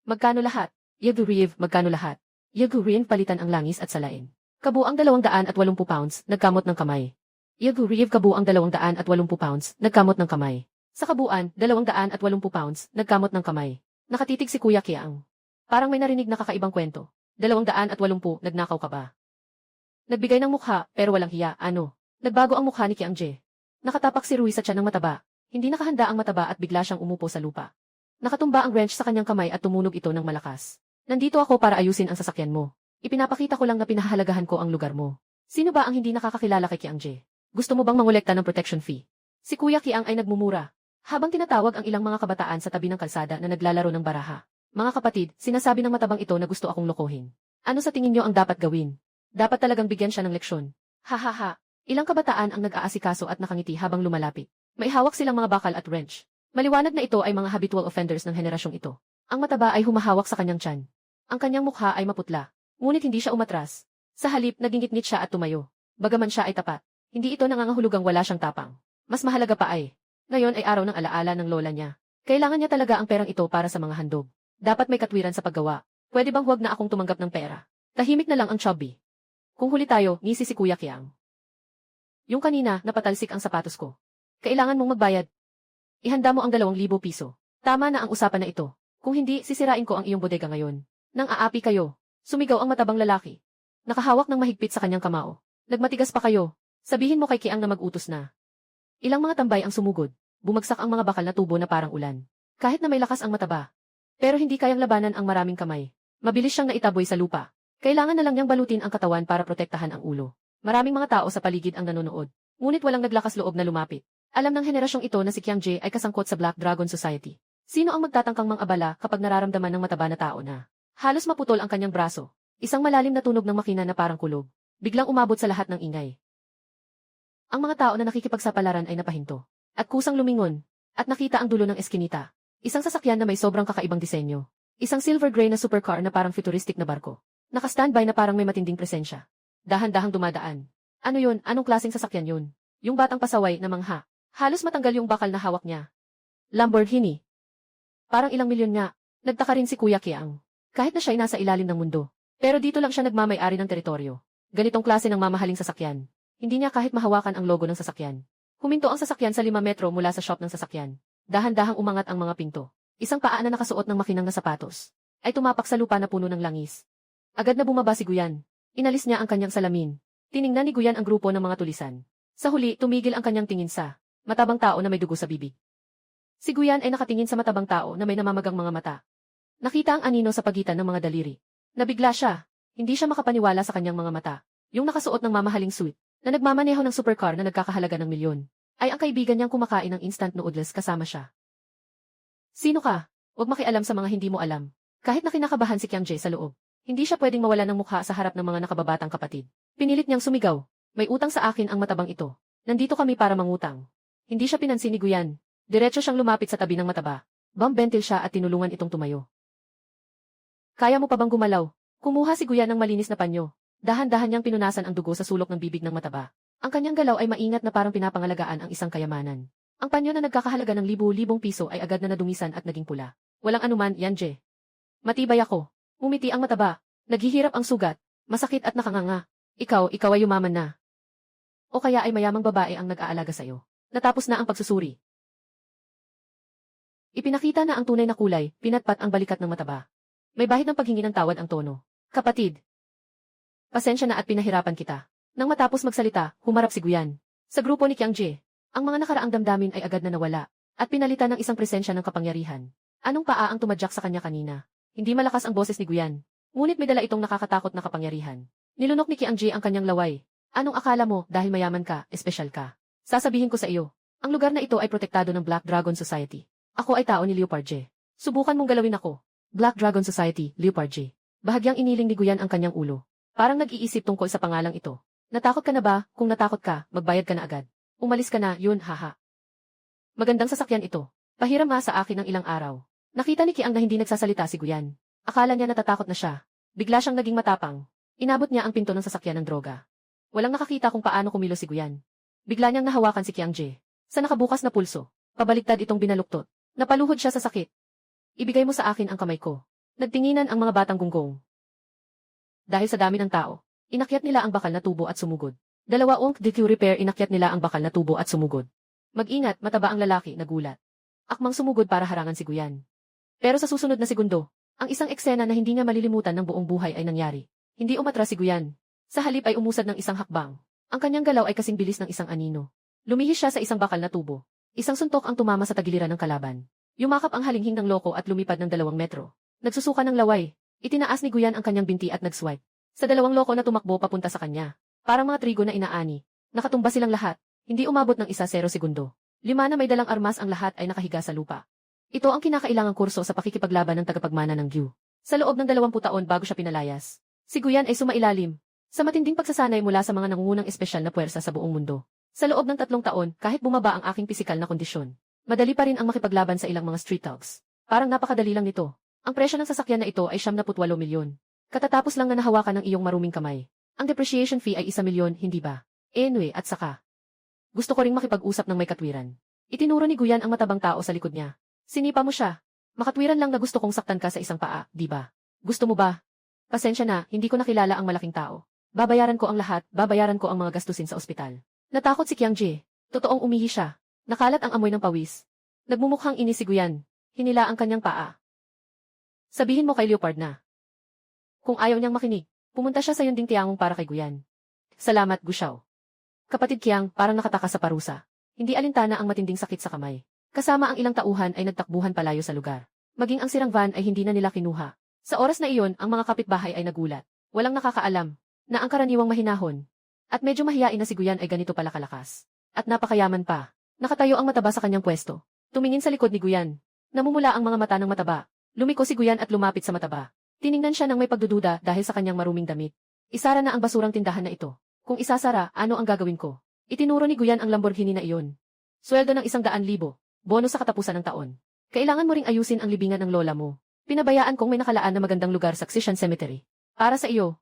Magkano lahat? Yaguriv, magkano lahat? Yagurin palitan ang langis at salain. Kabuang 280 pounds, nagkamot ng kamay. Yaguriv kabuang 280 pounds, nagkamot ng kamay. Sa kabuuan, 280 pounds, nagkamot ng kamay. Nakatitig si Kuya Kiang. Parang may narinig na kakaibang kwento. 280, nagnakaw ka ba? Nagbigay ng mukha, pero walang hiya, ano? Nagbago ang mukha ni Kiang Je. Nakatapak si Rui sa tiyan ng mataba. Hindi nakahanda ang mataba at bigla siyang umupo sa lupa. Nakatumba ang wrench sa kanyang kamay at tumunog ito ng malakas. Nandito ako para ayusin ang sasakyan mo. Ipinapakita ko lang na pinahahalagahan ko ang lugar mo. Sino ba ang hindi nakakakilala kay Kiang Je? Gusto mo bang mangolekta ng protection fee? Si Kuya Kiang ay nagmumura. Habang tinatawag ang ilang mga kabataan sa tabi ng kalsada na naglalaro ng baraha. Mga kapatid, sinasabi ng matabang ito na gusto akong lokohin. Ano sa tingin niyo ang dapat gawin? Dapat talagang bigyan siya ng leksyon. Ha. Ilang kabataan ang nag-aasikaso at nakangiti habang lumalapit. May hawak silang mga bakal at wrench. Maliwanag na ito ay mga habitual offenders ng henerasyong ito. Ang mataba ay humahawak sa kanyang tiyan. Ang kanyang mukha ay maputla. Ngunit hindi siya umatras. Sa halip, nagingit-ngit siya at tumayo. Bagaman siya ay tapat. Hindi ito nangangahulugang wala siyang tapang. Mas mahalaga pa ay, ngayon ay araw ng alaala ng lola niya. Kailangan niya talaga ang perang ito para sa mga handog. Dapat may katwiran sa paggawa. Pwede bang huwag na akong tumanggap ng pera? Tahimik na lang ang chubby. Kung huli tayo, ngisi si Kuya Kiang. Yung kanina, napatalsik ang sapatos ko. Kailangan mong magbayad. Ihanda mo ang 2,000 piso. Tama na ang usapan na ito. Kung hindi, sisirain ko ang iyong bodega ngayon. Nang aapi kayo. Sumigaw ang matabang lalaki. Nakahawak ng mahigpit sa kanyang kamao. Nagmatigas pa kayo. Sabihin mo kay Kiang na mag-utos na. Ilang mga tambay ang sumugod. Bumagsak ang mga bakal na tubo na parang ulan. Kahit na may lakas ang mataba. Pero hindi kayang labanan ang maraming kamay. Mabilis siyang naitaboy sa lupa. Kailangan na lang niyang balutin ang katawan para protektahan ang ulo. Maraming mga tao sa paligid ang nanonood. Ngunit walang naglakas loob na lumapit. Alam ng henerasyong ito na si Kiang Je ay kasangkot sa Black Dragon Society. Sino ang magtatangkang mang-abala kapag nararamdaman ng mataba na tao na halos maputol ang kanyang braso? Isang malalim na tunog ng makina na parang kulog. Biglang umabot sa lahat ng ingay. Ang mga tao na nakikipagsapalaran ay napahinto. At kusang lumingon. At nakita ang dulo ng eskinita. Isang sasakyan na may sobrang kakaibang disenyo. Isang silver gray na supercar na parang futuristic na barko. Naka-standby na parang may matinding presensya. Dahan-dahang dumadaan. Ano yun? Anong klaseng sasakyan yun? Yung batang pasaway na mangha. Halos matanggal yung bakal na hawak niya. Lamborghini. Parang ilang milyon nga. Nagtaka rin si Kuya Kiang. Kahit na siya ay nasa ilalim ng mundo. Pero dito lang siya nagmamay-ari ng teritoryo. Ganitong klase ng mamahaling sasakyan. Hindi niya kahit mahawakan ang logo ng sasakyan. Huminto ang sasakyan sa 5 metro mula sa shop ng sasakyan. Dahan-dahang umangat ang mga pinto. Isang paa na nakasuot ng makinang na sapatos ay tumapak sa lupa na puno ng langis. Agad na bumaba si Guyan. Inalis niya ang kanyang salamin. Tiningnan ni Guyan ang grupo ng mga tulisan. Sa huli, tumigil ang kanyang tingin sa matabang tao na may dugo sa bibig. Si Guyan ay nakatingin sa matabang tao na may namamagang mga mata. Nakita ang anino sa pagitan ng mga daliri. Nabigla siya. Hindi siya makapaniwala sa kanyang mga mata. Yung nakasuot ng mamahaling suit, na nagmamaneho ng supercar na nagkakahalaga ng milyon, ay ang kaibigan niyang kumakain ng instant noodles kasama siya. Sino ka? Huwag makialam sa mga hindi mo alam. Kahit na kinakabahan si Kiang Je sa loob, hindi siya pwedeng mawala ng mukha sa harap ng mga nakababatang kapatid. Pinilit niyang sumigaw. May utang sa akin ang matabang ito. Nandito kami para mangutang. Hindi siya pinansin ni Guyan. Diretso siyang lumapit sa tabi ng mataba. Bumbentil siya at tinulungan itong tumayo. Kaya mo pa bang gumalaw? Kumuha si Guyan ng malinis na panyo. Dahan-dahan niyang pinunasan ang dugo sa sulok ng bibig ng mataba. Ang kanyang galaw ay maingat na parang pinapangalagaan ang isang kayamanan. Ang panyo na nagkakahalaga ng libu-libong piso ay agad na nadumisan at naging pula. Walang anuman, Yanje. Matibay ako. Umiti ang mataba. Naghihirap ang sugat. Masakit at nakanganga. Ikaw ay yumaman na. O kaya ay mayamang babae ang nag-aalaga sa'yo. Natapos na ang pagsusuri. Ipinakita na ang tunay na kulay, pinatpat ang balikat ng mataba. May bahid ng paghingi ng tawad ang tono. Kapatid. Pasensya na at pinahirapan kita. Nang matapos magsalita, humarap si Guyan. Sa grupo ni Kyangje, ang mga nakaraang damdamin ay agad na nawala, at pinalitan ng isang presensya ng kapangyarihan. Anong paa ang tumadyak sa kanya kanina? Hindi malakas ang boses ni Guyan. Ngunit may dala itong nakakatakot na kapangyarihan. Nilunok ni Kyangje ang kanyang laway. Anong akala mo dahil mayaman ka, espesyal ka? Sasabihin ko sa iyo, ang lugar na ito ay protektado ng Black Dragon Society. Ako ay tao ni Leopardje. Subukan mong galawin ako. Black Dragon Society, Leopardje. Bahagyang iniling ni Guyan ang kanyang ulo. Parang nag-iisip tungkol sa pangalang ito. Natakot ka na ba? Kung natakot ka, magbayad ka na agad. Umalis ka na, yun, haha. Magandang sasakyan ito. Pahiram nga sa akin ng ilang araw. Nakita ni Kiang na hindi nagsasalita si Guyan. Akala niya natatakot na siya. Bigla siyang naging matapang. Inabot niya ang pinto ng sasakyan ng droga. Walang nakakita kung paano kumilos si Guyan. Bigla niyang nahawakan si Kyangje. Sa nakabukas na pulso, pabaliktad itong binaluktot. Napaluhod siya sa sakit. Ibigay mo sa akin ang kamay ko. Nagtinginan ang mga batang gunggong. Dahil sa dami ng tao, inakyat nila ang bakal na tubo at sumugod. Dalawaong DQ repair inakyat nila ang bakal na tubo at sumugod. Mag-ingat, mataba ang lalaki, nagulat. Akmang sumugod para harangan si Guyan. Pero sa susunod na segundo, ang isang eksena na hindi niya malilimutan ng buong buhay ay nangyari. Hindi umatras si Guyan. Sa halip ay umusad ng isang hakbang. Ang kanyang galaw ay kasing bilis ng isang anino. Lumihis siya sa isang bakal na tubo. Isang suntok ang tumama sa tagiliran ng kalaban. Yumakap ang halinghing ng loko at lumipad ng 2 metro. Nagsusuka ng laway. Itinaas ni Guyan ang kanyang binti at nag-swipe. Sa 2 loko na tumakbo papunta sa kanya. Parang mga trigo na inaani. Nakatumba silang lahat. Hindi umabot ng 1-0 segundo. 5 na may dalang armas ang lahat ay nakahiga sa lupa. Ito ang kinakailangang kurso sa pakikipaglaban ng tagapagmana ng Gyu. Sa loob ng 20 taon bago siya pinalayas, si Guyan ay sumailalim sa matinding pagsasanay mula sa mga nangungunang espesyal na puwersa sa buong mundo. Sa loob ng 3 taon, kahit bumaba ang aking pisikal na kondisyon, madali pa rin ang makipaglaban sa ilang mga street dogs. Parang napakadali lang nito. Ang presyo ng sasakyan na ito ay 78 milyon. Katatapos lang na nahawakan ng iyong maruming kamay. Ang depreciation fee ay 1 milyon, hindi ba? Anyway, at saka, gusto ko ring makipag-usap ng may katwiran. Itinuro ni Guyan ang matabang tao sa likod niya. Sinipa mo siya. Makatwiran lang na gusto kong saktan ka sa isang paa, di ba? Gusto mo ba? Pasensya na, hindi ko nakilala ang malaking tao. Babayaran ko ang lahat, babayaran ko ang mga gastusin sa ospital. Natakot si Kyangje. Totoong umihi siya. Nakalat ang amoy ng pawis. Nagmumukhang inis si Guyan. Hinila ang kanyang paa. Sabihin mo kay Leopard na. Kung ayaw niyang makinig, pumunta siya sa yunding tiangong para kay Guyan. Salamat, Gushao. Kapatid Kyang, parang nakataka sa parusa. Hindi alintana ang matinding sakit sa kamay. Kasama ang ilang tauhan ay nagtakbuhan palayo sa lugar. Maging ang sirang van ay hindi na nila kinuha. Sa oras na iyon, ang mga kapitbahay ay nagulat. Walang nakakaalam na ang karaniwang mahinahon at medyo mahiyain na si Guyan ay ganito pala kalakas. At napakayaman pa. Nakatayo ang mataba sa kanyang pwesto. Tumingin sa likod ni Guyan. Namumula ang mga mata ng mataba. Lumiko si Guyan at lumapit sa mataba. Tiningnan siya ng may pagdududa dahil sa kanyang maruming damit. Isara na ang basurang tindahan na ito. Kung isasara, ano ang gagawin ko? Itinuro ni Guyan ang Lamborghini na iyon. Sweldo ng 100,000. Bonus sa katapusan ng taon. Kailangan mo ring ayusin ang libingan ng lola mo. Pinabayaan kong may nakalaan na magandang lugar sa Xishan Cemetery. Para sa iyo.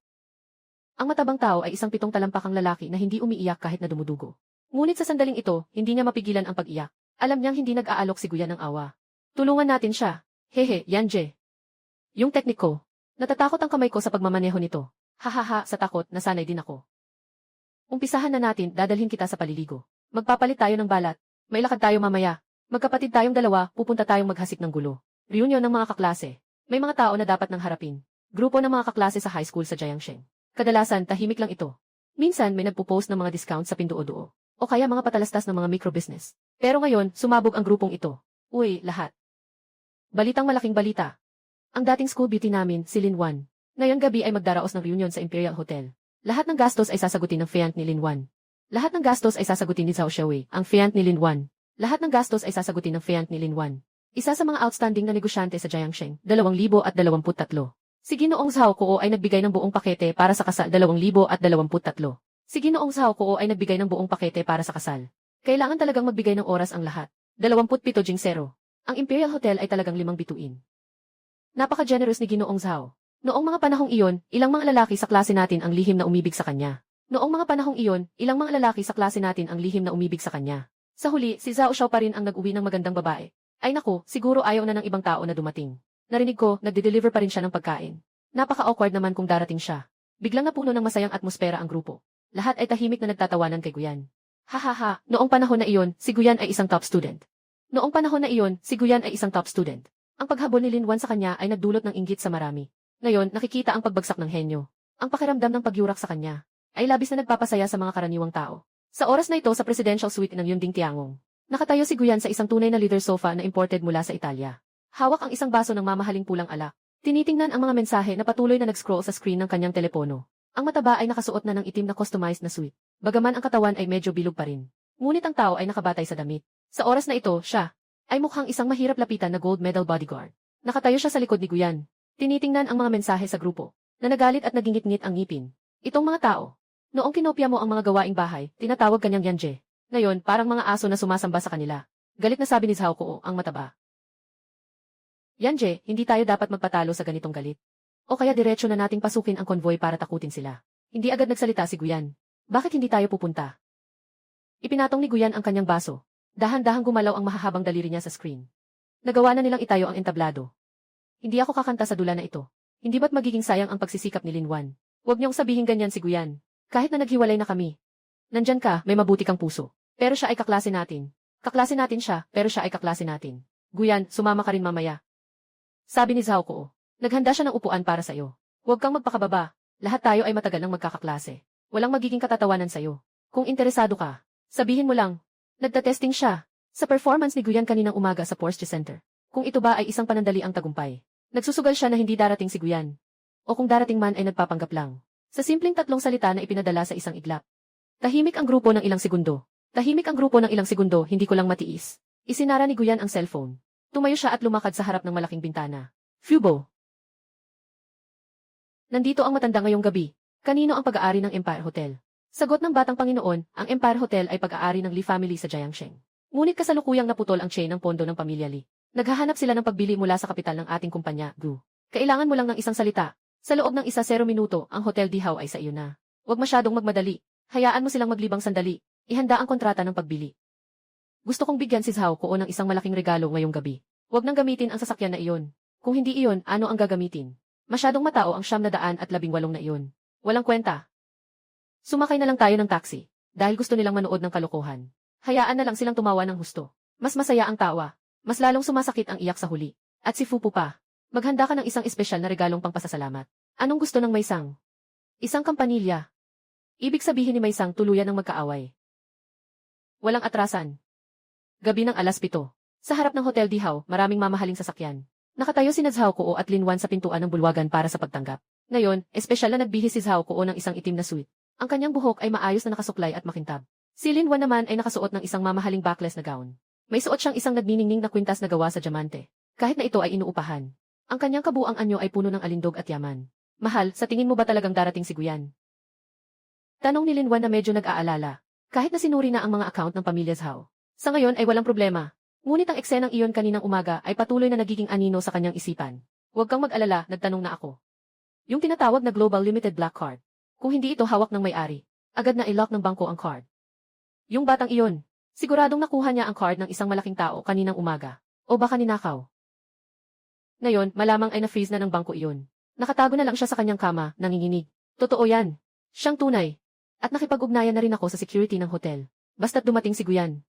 Ang matabang tao ay isang 7 talampakang lalaki na hindi umiiyak kahit na dumudugo. Ngunit sa sandaling ito, hindi niya mapigilan ang pag-iyak. Alam niyang hindi nag-aalok si Guyan ng awa. Tulungan natin siya. Hehe, Yanje. Yung tekniko. Natatakot ang kamay ko sa pagmamaneho nito. Hahaha, sa takot, nasanay din ako. Umpisahan na natin, dadalhin kita sa paliligo. Magpapalit tayo ng balat. May lakad tayo mamaya. Magkapatid tayong 2, pupunta tayong maghasik ng gulo. Reunion ng mga kaklase. May mga tao na dapat nang harapin. Grupo ng mga kaklase sa high school sa Jiangsheng. Kadalasan, tahimik lang ito. Minsan may nagpo-post ng mga discount sa Pinduoduo. O kaya mga patalastas ng mga microbusiness. Pero ngayon, sumabog ang grupong ito. Uy, lahat. Balitang malaking balita. Ang dating school beauty namin, si Lin Wan. Ngayon gabi ay magdaraos ng reunion sa Imperial Hotel. Lahat ng gastos ay sasagutin ng fiancé ni Lin Wan. Lahat ng gastos ay sasagutin ni Zhao Xiaowei, ang fiancé ni Lin Wan. Lahat ng gastos ay sasagutin ng fiancé ni Lin Wan. Isa sa mga outstanding na negosyante sa Jiangsheng, 2023. Si Ginoong Zhao Kuo ay nagbigay ng buong pakete para sa kasal 2023. Si Ginoong Zhao Kuo ay nagbigay ng buong pakete para sa kasal. Kailangan talagang magbigay ng oras ang lahat. 27-0. Ang Imperial Hotel ay talagang 5 bituin. Napaka-generous ni Ginoong Zhao. Noong mga panahong iyon, ilang mga lalaki sa klase natin ang lihim na umibig sa kanya. Noong mga panahong iyon, ilang mga lalaki sa klase natin ang lihim na umibig sa kanya. Sa huli, si Zhao Xiao pa rin ang nag-uwi ng magandang babae. Ay naku, siguro ayaw na ng ibang tao na dumating. Narinig ko, nagde-deliver pa rin siya ng pagkain. Napaka-awkward naman kung darating siya. Biglang napuno ng masayang atmosfera ang grupo. Lahat ay tahimik na nagtatawanan kay Guyan. Hahaha, noong panahon na iyon, si Guyan ay isang top student. Noong panahon na iyon, si Guyan ay isang top student. Ang paghabol ni Lin Wan sa kanya ay nagdulot ng inggit sa marami. Ngayon, nakikita ang pagbagsak ng henyo. Ang pakiramdam ng pagyurak sa kanya ay labis na nagpapasaya sa mga karaniwang tao. Sa oras na ito sa presidential suite ng Yunding Tiangong, nakatayo si Guyan sa isang tunay na leather sofa na imported mula sa Italia. Hawak ang isang baso ng mamahaling pulang alak. Tinitingnan ang mga mensahe na patuloy na nag-scroll sa screen ng kanyang telepono. Ang mataba ay nakasuot na ng itim na customized na suit. Bagaman ang katawan ay medyo bilog pa rin. Ngunit ang tao ay nakabatay sa damit. Sa oras na ito, siya ay mukhang isang mahirap lapitan na gold medal bodyguard. Nakatayo siya sa likod ni Guyan. Tinitingnan ang mga mensahe sa grupo, na nagalit at nagingit-ngit ang ngipin. Itong mga tao. Noong kinopya mo ang mga gawaing bahay, tinatawag kanyang Yanje. Ngayon, parang mga aso na sumasamba sa kanila. Galit na sabi ni Zhao Kuo, ang mataba. Yanje, hindi tayo dapat magpatalo sa ganitong galit. O kaya diretso na nating pasukin ang konvoy para takutin sila. Hindi agad nagsalita si Guyan. Bakit hindi tayo pupunta? Ipinatong ni Guyan ang kanyang baso. Dahan-dahang gumalaw ang mahahabang daliri niya sa screen. Nagawa na nilang itayo ang entablado. Hindi ako kakanta sa dula na ito. Hindi ba't magiging sayang ang pagsisikap ni Lin Wan? Huwag niyong sabihin ganyan si Guyan. Kahit na naghiwalay na kami. Nandyan ka, may mabuti kang puso. Pero siya ay kaklase natin. Kaklase natin siya, pero siya ay kaklase natin. Guyan, sumama ka rin mamaya. Sabi ni Zhao Kuo. Naghanda siya ng upuan para sa'yo. Huwag kang magpakababa. Lahat tayo ay matagal nang magkakaklase. Walang magiging katatawanan sa'yo. Kung interesado ka, sabihin mo lang. Nagtatesting siya sa performance ni Guyan kaninang umaga sa Porsche Center. Kung ito ba ay isang panandaliang tagumpay. Nagsusugal siya na hindi darating si Guyan. O kung darating man ay nagpapanggap lang. Sa simpleng tatlong salita na ipinadala sa isang iglap. Tahimik ang grupo ng ilang segundo. Tahimik ang grupo ng ilang segundo, hindi ko lang matiis. Isinara ni Guyan ang cellphone. Tumayo siya at lumakad sa harap ng malaking bintana. Fubo. Nandito ang matanda ngayong gabi. Kanino ang pag-aari ng Empire Hotel? Sagot ng batang Panginoon, ang Empire Hotel ay pag-aari ng Li family sa Jiangsheng. Ngunit kasalukuyang naputol ang chain ng pondo ng pamilya Li. Naghahanap sila ng pagbili mula sa kapital ng ating kumpanya, Gu. Kailangan mo lang ng isang salita. Sa loob ng 0 minuto, ang Hotel Dihao ay sa iyo na. Huwag masyadong magmadali. Hayaan mo silang maglibang sandali. Ihanda ang kontrata ng pagbili. Gusto kong bigyan si Zhao Kuo ng isang malaking regalo ngayong gabi. Huwag nang gamitin ang sasakyan na iyon. Kung hindi iyon, ano ang gagamitin? Masyadong matao ang 918 na iyon. Walang kwenta. Sumakay na lang tayo ng taxi. Dahil gusto nilang manood ng kalokohan. Hayaan na lang silang tumawa ng husto. Mas masaya ang tawa. Mas lalong sumasakit ang iyak sa huli. At si Fupu pa. Maghanda ka ng isang espesyal na regalong pangpasasalamat. Anong gusto ng Maisang? Isang kampanilya. Ibig sabihin ni Maisang tuluyan ng magkaaway. Walang atrasan. Gabi ng 7:00. Sa harap ng Hotel Dihao, maraming mamahaling sasakyan. Nakatayo si Zhao Kuo at Lin Wan sa pintuan ng bulwagan para sa pagtanggap. Ngayon, espesyal na nagbihis si Zhao Kuo ng isang itim na suit. Ang kanyang buhok ay maayos na nakasuklay at makintab. Si Lin Wan naman ay nakasuot ng isang mamahaling backless na gown. May suot siyang isang nagniningning na kwintas na gawa sa diamante. Kahit na ito ay inuupahan. Ang kanyang kabuang anyo ay puno ng alindog at yaman. Mahal, sa tingin mo ba talagang darating si Guyan? Tanong ni Lin Wan na medyo nag-aalala. Kahit na sinuri na ang mga account ng pamilya Zhao. Sa ngayon ay walang problema. Ngunit ang eksenang iyon kaninang umaga ay patuloy na nagiging anino sa kanyang isipan. Huwag kang mag-alala, nagtanong na ako. Yung tinatawag na Global Limited Black Card. Kung hindi ito hawak ng may-ari, agad na i-lock ng bangko ang card. Yung batang iyon, siguradong nakuha niya ang card ng isang malaking tao kaninang umaga. O baka ninakaw. Ngayon, malamang ay na-freeze na ng bangko iyon. Nakatago na lang siya sa kanyang kama, nanginginig. Totoo yan. Siyang tunay. At nakipag-ugnayan na rin ako sa security ng hotel. Basta't dumating si Guyan.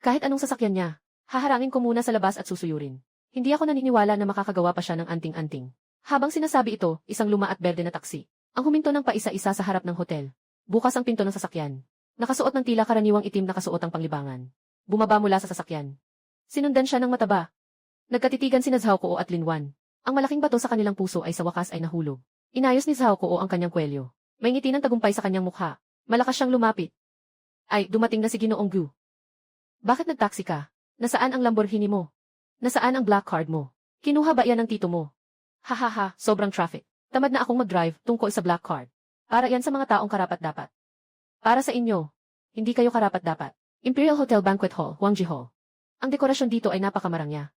Kahit anong sasakyan niya, haharangin ko muna sa labas at susuyurin. Hindi ako naniniwala na makakagawa pa siya ng anting-anting. Habang sinasabi ito, isang luma at berde na taksi ang huminto ng paisa-isa sa harap ng hotel. Bukas ang pinto ng sasakyan. Nakasuot ng tila karaniwang itim na kasuotang panglibangan. Bumaba mula sa sasakyan. Sinundan siya ng mataba. Nagkatitigan sina Zhao Kuo at Lin Wan. Ang malaking bato sa kanilang puso ay sa wakas ay nahulog. Inayos ni Zhao Kuo ang kanyang kwelyo. May ngiti ng tagumpay sa kanyang mukha. Malakas siyang lumapit. Ay, dumating na si Ginoong Gu. Bakit nagtaksi ka? Nasaan ang Lamborghini mo? Nasaan ang black card mo? Kinuha ba yan ng tito mo? Hahaha, sobrang traffic. Tamad na akong mag-drive tungkol sa black card. Para yan sa mga taong karapat-dapat. Para sa inyo, hindi kayo karapat-dapat. Imperial Hotel Banquet Hall, Huangji Hall. Ang dekorasyon dito ay napakamarangya.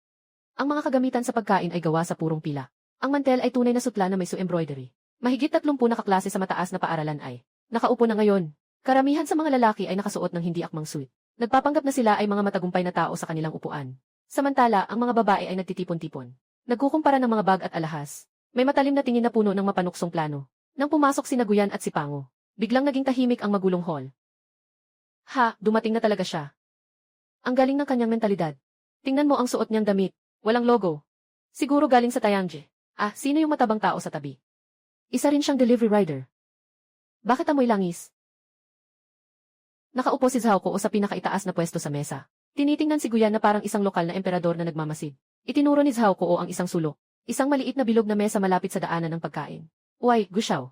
Ang mga kagamitan sa pagkain ay gawa sa purong pila. Ang mantel ay tunay na sutla na may embroidery. Mahigit 30 na kaklase sa mataas na paaralan ay nakaupo na ngayon. Karamihan sa mga lalaki ay nakasuot ng hindi akmang suit. Nagpapanggap na sila ay mga matagumpay na tao sa kanilang upuan. Samantala, ang mga babae ay nagtitipon-tipon. Nagkukumpara ng mga bag at alahas. May matalim na tingin na puno ng mapanuksong plano. Nang pumasok si Guyan at si Pango, biglang naging tahimik ang magulong hall. Ha, dumating na talaga siya. Ang galing ng kanyang mentalidad. Tingnan mo ang suot niyang damit. Walang logo. Siguro galing sa Taeyangje. Ah, sino yung matabang tao sa tabi? Isa rin siyang delivery rider. Bakit amoy langis? Nakaupo si Zhao Kuo sa pinakaitaas na pwesto sa mesa. Tinitingnan si Guyan na parang isang lokal na emperador na nagmamasid. Itinuro ni Zhao Kuo ang isang sulok. Isang maliit na bilog na mesa malapit sa daanan ng pagkain. Uy, Gushao.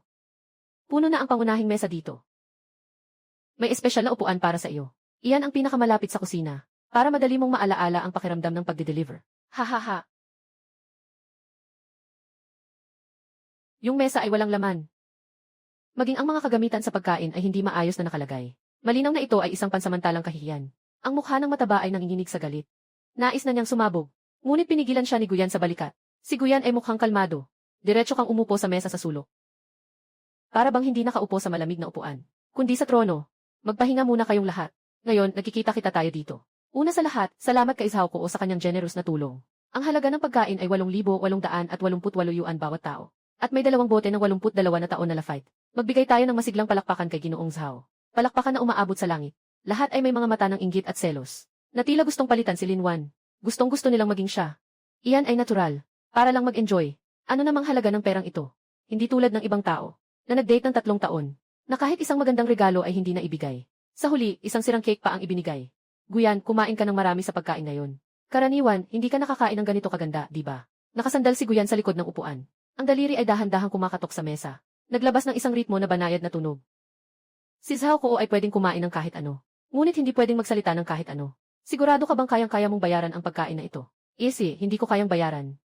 Puno na ang pangunahing mesa dito. May espesyal na upuan para sa iyo. Iyan ang pinakamalapit sa kusina. Para madali mong maalaala ang pakiramdam ng pagde-deliver. Ha. Yung mesa ay walang laman. Maging ang mga kagamitan sa pagkain ay hindi maayos na nakalagay. Malinaw na ito ay isang pansamantalang kahihiyan. Ang mukha ng mataba ay nanginginig sa galit. Nais na niyang sumabog. Ngunit pinigilan siya ni Guyan sa balikat. Si Guyan ay mukhang kalmado. Diretso kang umupo sa mesa sa sulok. Para bang hindi nakaupo sa malamig na upuan, kundi sa trono. Magpahinga muna kayong lahat. Ngayon, nagkikita-kita tayo dito. Una sa lahat, salamat kay Zhao Kuo sa kanyang generous na tulong. Ang halaga ng pagkain ay 8,888 yuan bawat tao. At may 2 bote ng 82 na taon na Lafite. Magbigay tayo ng masiglang palakpakan kay Ginoong Zhao. Palakpakan na umaabot sa langit. Lahat ay may mga mata ng inggit at selos. Na tila gustong palitan si Linwan. Gustong-gusto nilang maging siya. Iyan ay natural. Para lang mag-enjoy. Ano namang halaga ng perang ito? Hindi tulad ng ibang tao na nag-date ng 3 taon. Na kahit isang magandang regalo ay hindi na ibigay. Sa huli, isang sirang cake pa ang ibinigay. Guyan, kumain ka ng marami sa pagkain ngayon. Karaniwan, hindi ka nakakain ng ganito kaganda, di ba? Nakasandal si Guyan sa likod ng upuan. Ang daliri ay dahan-dahang kumakatok sa mesa. Naglabas ng isang ritmo na banayad na tunog. Si Zhao Kuo ay pwedeng kumain ng kahit ano. Ngunit hindi pwedeng magsalita ng kahit ano. Sigurado ka bang kayang-kaya mong bayaran ang pagkain na ito? Easy, hindi ko kayang bayaran.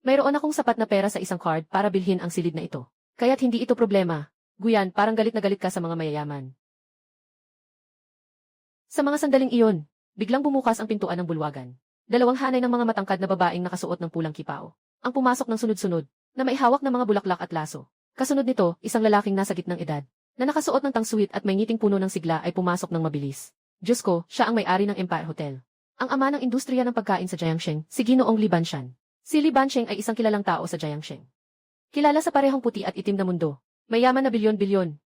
Mayroon akong sapat na pera sa isang card para bilhin ang silid na ito. Kaya't hindi ito problema. Guyan, parang galit na galit ka sa mga mayayaman. Sa mga sandaling iyon, biglang bumukas ang pintuan ng bulwagan. 2 hanay ng mga matangkad na babaeng nakasuot ng pulang kipao. Ang pumasok ng sunod-sunod, na may hawak ng mga bulaklak at laso. Kasunod nito, isang lalaking nasa gitnang edad, na nakasuot ng tangsuit at may ngiting puno ng sigla ay pumasok ng mabilis. Diyos ko, siya ang may-ari ng Empire Hotel. Ang ama ng industriya ng pagkain sa Jiangsheng, si Ginoong Li Banshan. Si Li Bansheng ay isang kilalang tao sa Jiangsheng. Kilala sa parehong puti at itim na mundo. Mayaman na bilyon-bilyon.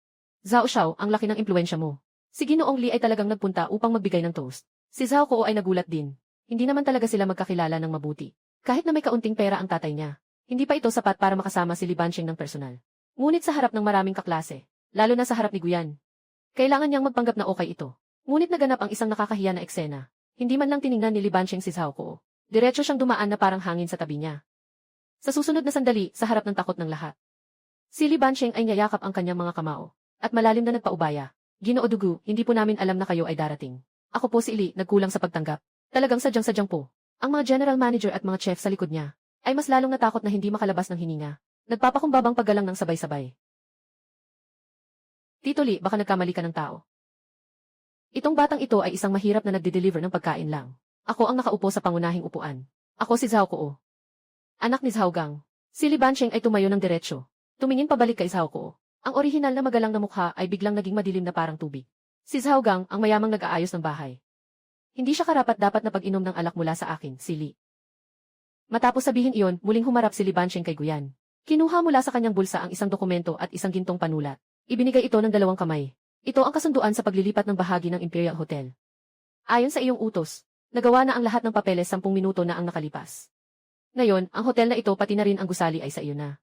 Zhao Xiao, ang laki ng impluwensya mo. Si Ginoong Li ay talagang nagpunta upang magbigay ng toast. Si Zhao Kuo ay nagulat din. Hindi naman talaga sila magkakilala ng mabuti. Kahit na may kaunting pera ang tatay niya, hindi pa ito sapat para makasama si Li Bansheng ng personal. Ngunit sa harap ng maraming kaklase, lalo na sa harap ni Guyan, kailangan niyang magpanggap na okay ito. Ngunit naganap ang isang nakakahiya na eksena. Hindi man lang tiningnan ni Li Bansheng si Zhao Kuo. Diretso siyang dumaan na parang hangin sa tabi niya. Sa susunod na sandali, sa harap ng takot ng lahat, si Li Bansheng ay niyayakap ang kanyang mga kamao, at malalim na nagpaubaya. Ginoo Dugu, hindi po namin alam na kayo ay darating. Ako po si Li, nagkulang sa pagtanggap. Talagang sadyang-sadyang po. Ang mga general manager at mga chef sa likod niya, ay mas lalong natakot na hindi makalabas ng hininga. Nagpapakumbabang paggalang ng sabay-sabay. Tito Li, baka nagkamali ka ng tao. Itong batang ito ay isang mahirap na nagde-deliver ng pagkain lang. Ako ang nakaupo sa pangunahing upuan. Ako si Zhao Kuo. Anak ni Zhao Gang. Si Li Bansheng ay tumayo ng diretsyo. Tumingin pabalik kay Zhao Kuo. Ang orihinal na magalang na mukha ay biglang naging madilim na parang tubig. Si Zhao Gang ang mayamang nag-aayos ng bahay. Hindi siya karapat-dapat na pag-inom ng alak mula sa akin, si Li. Matapos sabihin iyon, muling humarap si Li Bansheng kay Guyan. Kinuha mula sa kanyang bulsa ang isang dokumento at isang gintong panulat. Ibinigay ito ng 2 kamay. Ito ang kasunduan sa paglilipat ng bahagi ng Imperial Hotel. Ayon sa iyong utos, nagawa na ang lahat ng papeles 10 minuto na ang nakalipas. Ngayon, ang hotel na ito pati na rin ang gusali ay sa iyo na.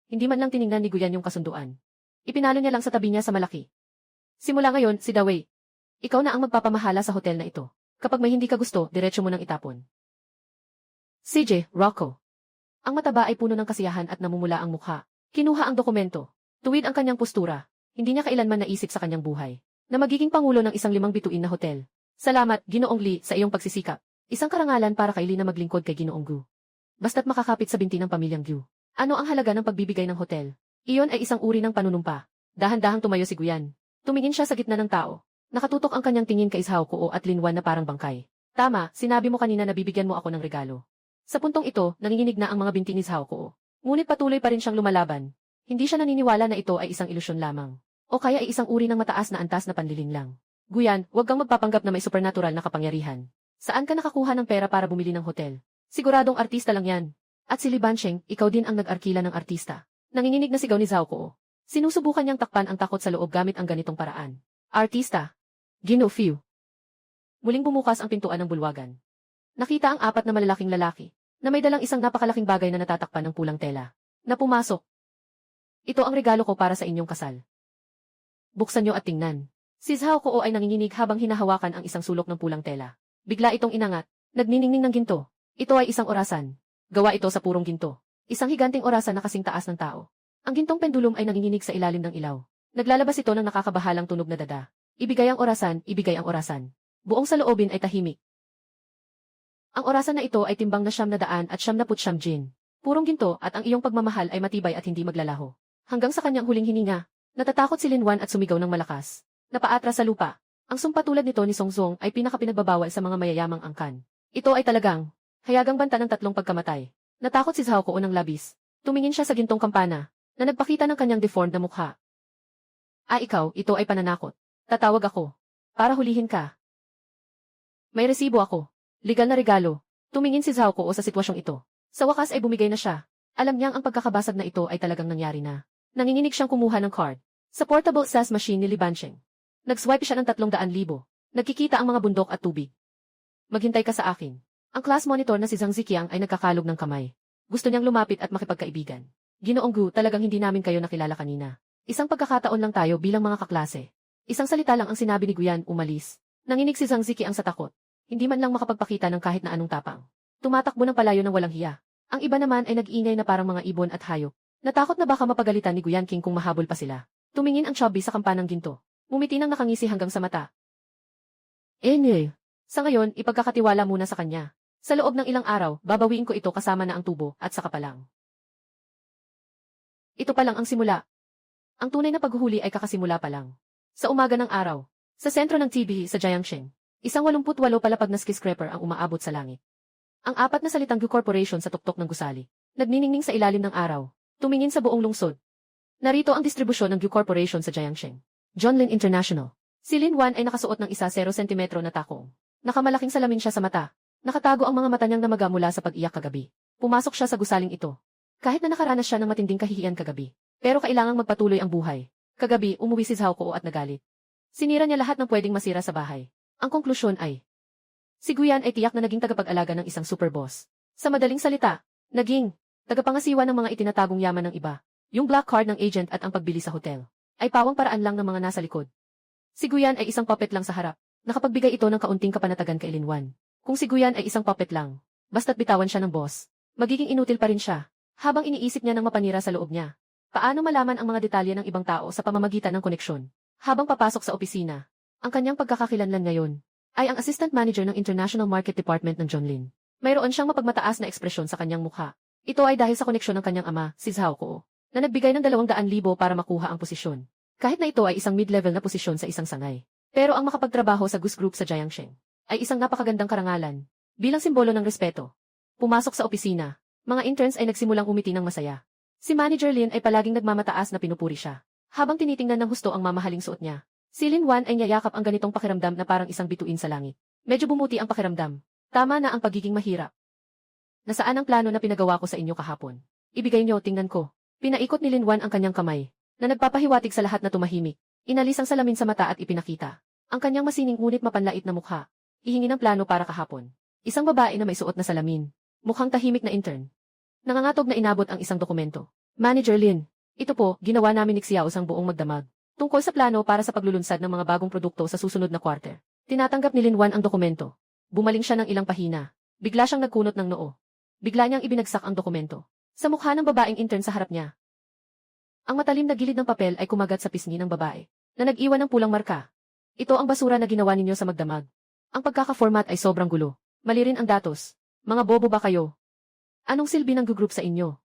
Hindi man lang tiningnan ni Guyan yung kasunduan. Ipinalo niya lang sa tabi niya sa malaki. Simula ngayon, si Dawei, ikaw na ang magpapamahala sa hotel na ito. Kapag may hindi ka gusto, diretsyo mo nang itapon. CJ, Rocco. Ang mataba ay puno ng kasiyahan at namumula ang mukha. Kinuha ang dokumento. Tuwid ang kanyang postura. Hindi niya kailanman naisip sa kanyang buhay na magiging pangulo ng isang 5 bituin na hotel. Salamat, Ginoong Li, sa iyong pagsisikap. Isang karangalan para kay Li na maglingkod kay Ginoong Gu. Basta't makakapit sa binti ng pamilyang Gu. Ano ang halaga ng pagbibigay ng hotel? Iyon ay isang uri ng panunumpa. Dahan-dahang tumayo si Guyan. Tumingin siya sa gitna ng tao. Nakatutok ang kanyang tingin kay Zhao Kuo at Linwan na parang bangkay. Tama, sinabi mo kanina na bibigyan mo ako ng regalo. Sa puntong ito, nanginginig na ang mga binti ni Zhao Kuo. Ngunit patuloy pa rin siyang lumalaban. Hindi siya naniniwala na ito ay isang ilusyon lamang. O kaya ay isang uri ng mataas na antas na panlilinlang. Guyan, huwag kang magpapanggap na may supernatural na kapangyarihan. Saan ka nakakuha ng pera para bumili ng hotel? Siguradong artista lang yan. At si Li Bansheng, ikaw din ang nag-arkila ng artista. Nanginginig na sigaw ni Zhao Kuo. Sinusubukan niyang takpan ang takot sa loob gamit ang ganitong paraan. Artista. Gino Fiu. Muling bumukas ang pintuan ng bulwagan. Nakita ang apat na malalaking lalaki, na may dalang isang napakalaking bagay na natatakpan ng pulang tela, na pumasok. Ito ang regalo ko para sa inyong kasal. Buksan niyo at tingnan. Si Zhao Kuo ay nanginginig habang hinahawakan ang isang sulok ng pulang tela. Bigla itong inangat, nagniningning ng ginto. Ito ay isang orasan. Gawa ito sa purong ginto. Isang higanting orasan na kasing taas ng tao. Ang gintong pendulum ay nanginginig sa ilalim ng ilaw. Naglalabas ito ng nakakabahalang tunog na dada. Ibigay ang orasan, ibigay ang orasan. Buong saloobin ay tahimik. Ang orasan na ito ay timbang na 900 jin. Purong ginto at ang iyong pagmamahal ay matibay at hindi maglalaho. Hanggang sa kanyang huling hininga, natatakot si Lin Wan at sumigaw ng malakas. Napaatras sa lupa. Ang sumpa tulad nito ni Song Zong ay pinakapinagbabawal sa mga mayayamang angkan. Ito ay talagang hayagang banta ng 3 pagkamatay. Natakot si Zhao Kuo ng labis. Tumingin siya sa gintong kampana, na nagpakita ng kanyang deformed na mukha. Ikaw, ito ay pananakot. Tatawag ako. Para hulihin ka. May resibo ako. Legal na regalo. Tumingin si Zhao Kuo sa sitwasyong ito. Sa wakas ay bumigay na siya. Alam niyang ang pagkakabasag na ito ay talagang nangyari na. Nanginginig siyang kumuha ng card. Sa portable SAS machine ni Li Bansheng. Nag-swipe siya ng 300,000. Nagkikita ang mga bundok at tubig. Maghintay ka sa akin. Ang class monitor na si Zhang Ziqiang ay nagkakalog ng kamay. Gusto niyang lumapit at makipagkaibigan. Ginoong Gu, talagang hindi namin kayo nakilala kanina. Isang pagkakataon lang tayo bilang mga kaklase. Isang salita lang ang sinabi ni Guyan, umalis. Nanginig si Zhang Ziqiang sa takot. Hindi man lang makapagpakita ng kahit na anong tapang. Tumatakbo ng palayo ng walang hiya. Ang iba naman ay nag-iingay na parang mga ibon at hayop. Natakot na baka mapagalitan ni Guyan King kung mahabol pa sila. Tumingin ang chubby sa kampanang ginto. Ngumiti nang nakangisi hanggang sa mata. Sa ngayon, ipagkakatiwala muna sa kanya. Sa loob ng ilang araw, babawiin ko ito kasama na ang tubo at saka pa lang. Ito pa lang ang simula. Ang tunay na paghuhuli ay kakasimula pa lang. Sa umaga ng araw, sa sentro ng TV sa Jiangsheng, isang 88 palapag na skyscraper ang umaabot sa langit. Ang 4 na salitang Gu Corporation sa tuktok ng gusali, nagniningning sa ilalim ng araw, tumingin sa buong lungsod. Narito ang distribusyon ng Gu Corporation sa Jiangsheng. Jonlin International. Si Lin Wan ay nakasuot ng 1 cm na takong. Nakamalaking salamin siya sa mata. Nakatago ang mga mata niyang namaga mula sa pag-iyak kagabi. Pumasok siya sa gusaling ito. Kahit na nakaranas siya ng matinding kahihiyan kagabi. Pero kailangang magpatuloy ang buhay. Kagabi, umuwi si Zhao Kuo at nagalit. Sinira niya lahat ng pwedeng masira sa bahay. Ang konklusyon ay, si Guyan ay tiyak na naging tagapag-alaga ng isang super boss. Sa madaling salita, naging tagapangasiwa ng mga itinatagong yaman ng iba. Yung black card ng agent at ang pagbili sa hotel ay pawang paraan lang ng mga nasa likod. Si Guyan ay isang puppet lang sa harap. Nakapagbigay ito ng kaunting kapanatagan kay Lin Wan. Kung si Guyan ay isang puppet lang, basta't bitawan siya ng boss, magiging inutil pa rin siya. Habang iniisip niya ng mapanira sa loob niya. Paano malaman ang mga detalye ng ibang tao sa pamamagitan ng koneksyon? Habang papasok sa opisina, ang kanyang pagkakakilanlan ngayon ay ang assistant manager ng International Market Department ng Jonlin. Mayroon siyang mapagmataas na ekspresyon sa kanyang mukha. Ito ay dahil sa koneksyon ng kanyang ama, si Zhao Kuo, na nagbigay ng 200,000 para makuha ang posisyon. Kahit na ito ay isang mid-level na posisyon sa isang sangay. Pero ang makapagtrabaho sa Gus Group sa Jiangsheng ay isang napakagandang karangalan. Bilang simbolo ng respeto. Pumasok sa opisina, mga interns ay nagsimulang umiti ng masaya. Si Manager Lin ay palaging nagmamataas na pinupuri siya. Habang tinitingnan ng husto ang mamahaling suot niya, si Lin Wan ay niyayakap ang ganitong pakiramdam na parang isang bituin sa langit. Medyo bumuti ang pakiramdam. Tama na ang pagiging mahirap. Nasaan ang plano na pinagawa ko sa inyo kahapon? Ibigay niyo, tingnan ko. Pinaikot ni Lin Wan ang kanyang kamay, na nagpapahiwatig sa lahat na tumahimik. Inalis ang salamin sa mata at ipinakita. Ang kanyang masining ngunit mapanlait na mukha. Ihingi ng plano para kahapon. Isang babae na may suot na salamin. Mukhang tahimik na intern. Nangangatog na inabot ang isang dokumento. Manager Lin, ito po, ginawa namin ni Xiao ang buong magdamag. Tungkol sa plano para sa paglulunsad ng mga bagong produkto sa susunod na quarter. Tinatanggap ni Lin Wan ang dokumento. Bumaling siya ng ilang pahina. Bigla siyang nagkunot ng noo. Bigla niyang ibinagsak ang dokumento. Sa mukha ng babaeng intern sa harap niya. Ang matalim na gilid ng papel ay kumagat sa pisngi ng babae, na nag-iwan ng pulang marka. Ito ang basura na ginawa ninyo sa magdamag. Ang pagkaka-format ay sobrang gulo. Mali rin ang datos. Mga bobo ba kayo? Anong silbi ng group sa inyo?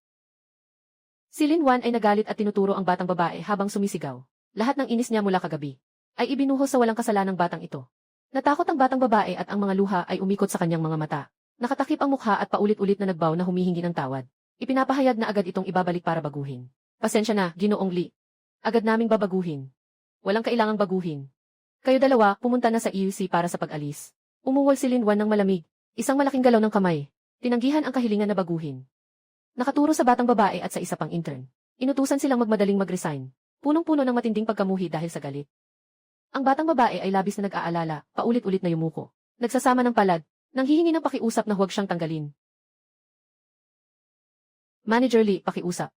Si Lin Wan ay nagalit at tinuturo ang batang babae habang sumisigaw. Lahat ng inis niya mula kagabi ay ibinuhos sa walang kasalanang batang ito. Natakot ang batang babae at ang mga luha ay umikot sa kanyang mga mata. Nakatakip ang mukha at paulit-ulit na nagbaw na humihingi ng tawad. Ipinapahayag na agad itong ibabalik para baguhin. Pasensya na, Ginoong Lee. Agad naming babaguhin. Walang kailangang baguhin. Kayo dalawa, pumunta na sa EUC para sa pag-alis. Umuwol si Linwan ng malamig. Isang malaking galaw ng kamay. Tinanggihan ang kahilingan na baguhin. Nakaturo sa batang babae at sa isa pang intern. Inutusan silang magmadaling mag-resign. Punong-puno ng matinding pagkamuhi dahil sa galit. Ang batang babae ay labis na nag-aalala, paulit-ulit na yumuko. Nagsasama ng palad, nanghihingi ng pakiusap na huwag siyang tanggalin. Manager Lee, pakiusap.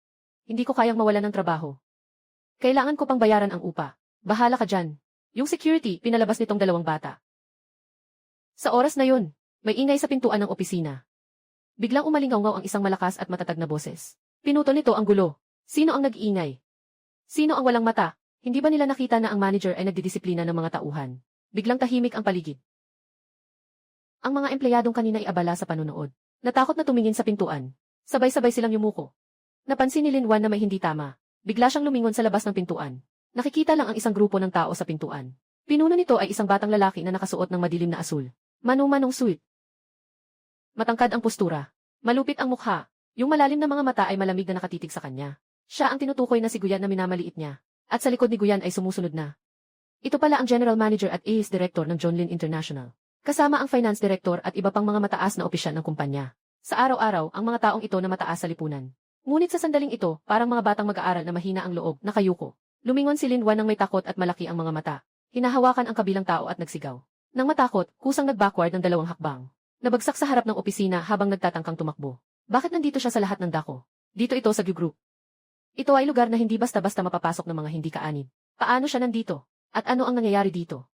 Hindi ko kayang mawalan ng trabaho. Kailangan ko pang bayaran ang upa. Bahala ka dyan. Yung security, pinalabas nitong dalawang bata. Sa oras na yun, may ingay sa pintuan ng opisina. Biglang umalingaw ang isang malakas at matatag na boses. Pinuto nito ang gulo. Sino ang nag-iingay? Sino ang walang mata? Hindi ba nila nakita na ang manager ay nagdidisiplina ng mga tauhan? Biglang tahimik ang paligid. Ang mga empleyadong kanina ay abala sa panunood. Natakot na tumingin sa pintuan. Sabay-sabay silang yumuko. Napansin ni Linwan na may hindi tama. Bigla siyang lumingon sa labas ng pintuan. Nakikita lang ang isang grupo ng tao sa pintuan. Pinuno nito ay isang batang lalaki na nakasuot ng madilim na asul. Manumanong suit. Matangkad ang postura. Malupit ang mukha. Yung malalim na mga mata ay malamig na nakatitig sa kanya. Siya ang tinutukoy na si Guyan na minamaliit niya. At sa likod ni Guyan ay sumusunod na. Ito pala ang General Manager at AS Director ng Jonlin International. Kasama ang Finance Director at iba pang mga mataas na opisyal ng kumpanya. Sa araw-araw, ang mga taong ito na mataas sa lipunan. Ngunit sa sandaling ito, parang mga batang mag-aaral na mahina ang loob, nakayuko. Lumingon si Linwan ng may takot at malaki ang mga mata. Hinahawakan ang kabilang tao at nagsigaw. Nang matakot, kusang nag-backward ng 2 hakbang. Nabagsak sa harap ng opisina habang nagtatangkang tumakbo. Bakit nandito siya sa lahat ng dako? Dito ito sa Group. Ito ay lugar na hindi basta-basta mapapasok ng mga hindi kaanib. Paano siya nandito? At ano ang nangyayari dito?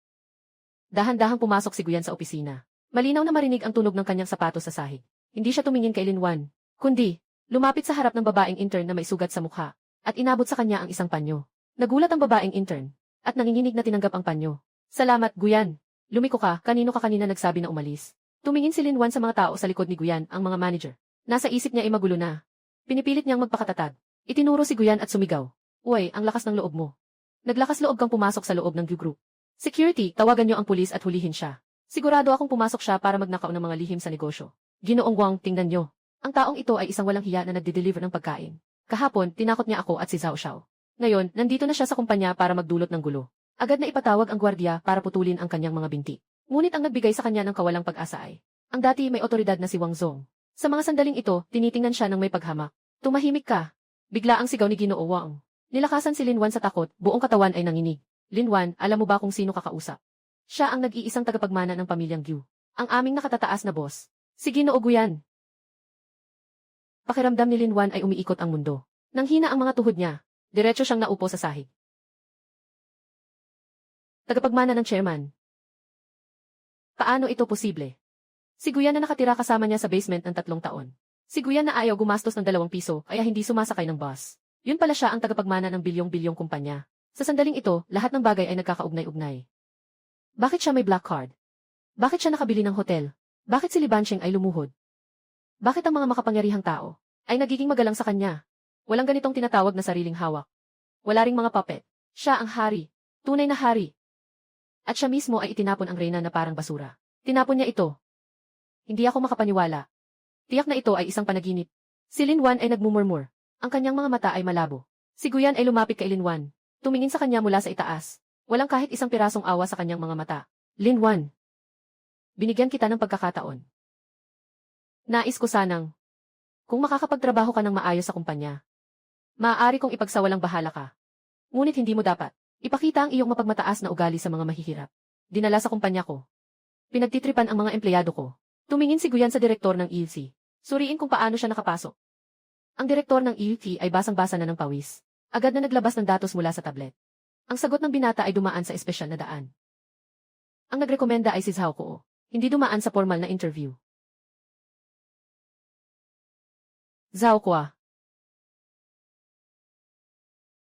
Dahan-dahang pumasok si Guyan sa opisina. Malinaw na marinig ang tunog ng kanyang sapatos sa sahig. Hindi siya tumingin kay Linwan, kundi lumapit sa harap ng babaeng intern na may sugat sa mukha at inabot sa kanya ang isang panyo. Nagulat ang babaeng intern at nanginginig na tinanggap ang panyo. Salamat, Guyan. Lumiko ka, kanino ka kanina nagsabi na umalis? Tumingin si Linwan sa mga tao sa likod ni Guyan, ang mga manager. Nasa isip niya ay magulo na. Pinipilit niyang magpakatatag. Itinuro si Guyan at sumigaw. Uy, ang lakas ng loob mo. Naglakas loob kang pumasok sa loob ng Group. Security, tawagan niyo ang pulis at hulihin siya. Sigurado akong pumasok siya para magnakaw ng mga lihim sa negosyo. Ginoong Wang, tingnan niyo. Ang taong ito ay isang walang hiya na nagde-deliver ng pagkain. Kahapon, tinakot niya ako at si Zhao Xiao. Ngayon, nandito na siya sa kumpanya para magdulot ng gulo. Agad na ipatawag ang gwardiya para putulin ang kanyang mga binti. Ngunit ang nagbigay sa kanya ng kawalang pag-asa ay ang dati may otoridad na si Wang Zong. Sa mga sandaling ito, tinitingnan siya ng may paghamak. Tumahimik ka. Bigla ang sigaw ni Ginoo Wang. Nilakasan si Linwan sa takot, buong katawan ay nanginig. Linwan, alam mo ba kung sino kakausap? Siya ang nag-iisang tagapagmana ng pamilyang Gyu. Ang aming nakatataas na boss. Si Ginoo Guyan. Pakiramdam ni Linwan ay umiikot ang mundo. Nanghina ang mga tuhod niya. Diretso siyang naupo sa sahig. Tagapagmana ng chairman. Paano ito posible? Si Guyan na nakatira kasama niya sa basement ng 3 taon. Si Guyan na ayaw gumastos ng 2 piso kaya hindi sumasakay ng bus. Yun pala siya ang tagapagmana ng bilyong-bilyong kumpanya. Sa sandaling ito, lahat ng bagay ay nagkakaugnay-ugnay. Bakit siya may black card? Bakit siya nakabili ng hotel? Bakit si Li Bansheng ay lumuhod? Bakit ang mga makapangyarihang tao ay nagiging magalang sa kanya? Walang ganitong tinatawag na sariling hawak. Wala ring mga puppet. Siya ang hari. Tunay na hari. At siya mismo ay itinapon ang reyna na parang basura. Tinapon niya ito. Hindi ako makapaniwala. Tiyak na ito ay isang panaginip. Si Linwan ay nagmumurmur. Ang kanyang mga mata ay malabo. Si Guyan ay lumapit kay Linwan. Tumingin sa kanya mula sa itaas. Walang kahit isang pirasong awa sa kanyang mga mata. Linwan. Binigyan kita ng pagkakataon. Nais ko sanang, kung makakapagtrabaho ka ng maayos sa kumpanya, maaari kong ipagsawalang bahala ka. Ngunit hindi mo dapat ipakita ang iyong mapagmataas na ugali sa mga mahihirap. Dinala sa kumpanya ko. Pinagtitripan ang mga empleyado ko. Tumingin si Guyan sa direktor ng EUC. Suriin kung paano siya nakapasok. Ang direktor ng EUC ay basang-basa na ng pawis. Agad na naglabas ng datos mula sa tablet. Ang sagot ng binata ay dumaan sa espesyal na daan. Ang nagrekomenda ay si Zhao Kuo. Hindi dumaan sa formal na interview. Zhao Kuo.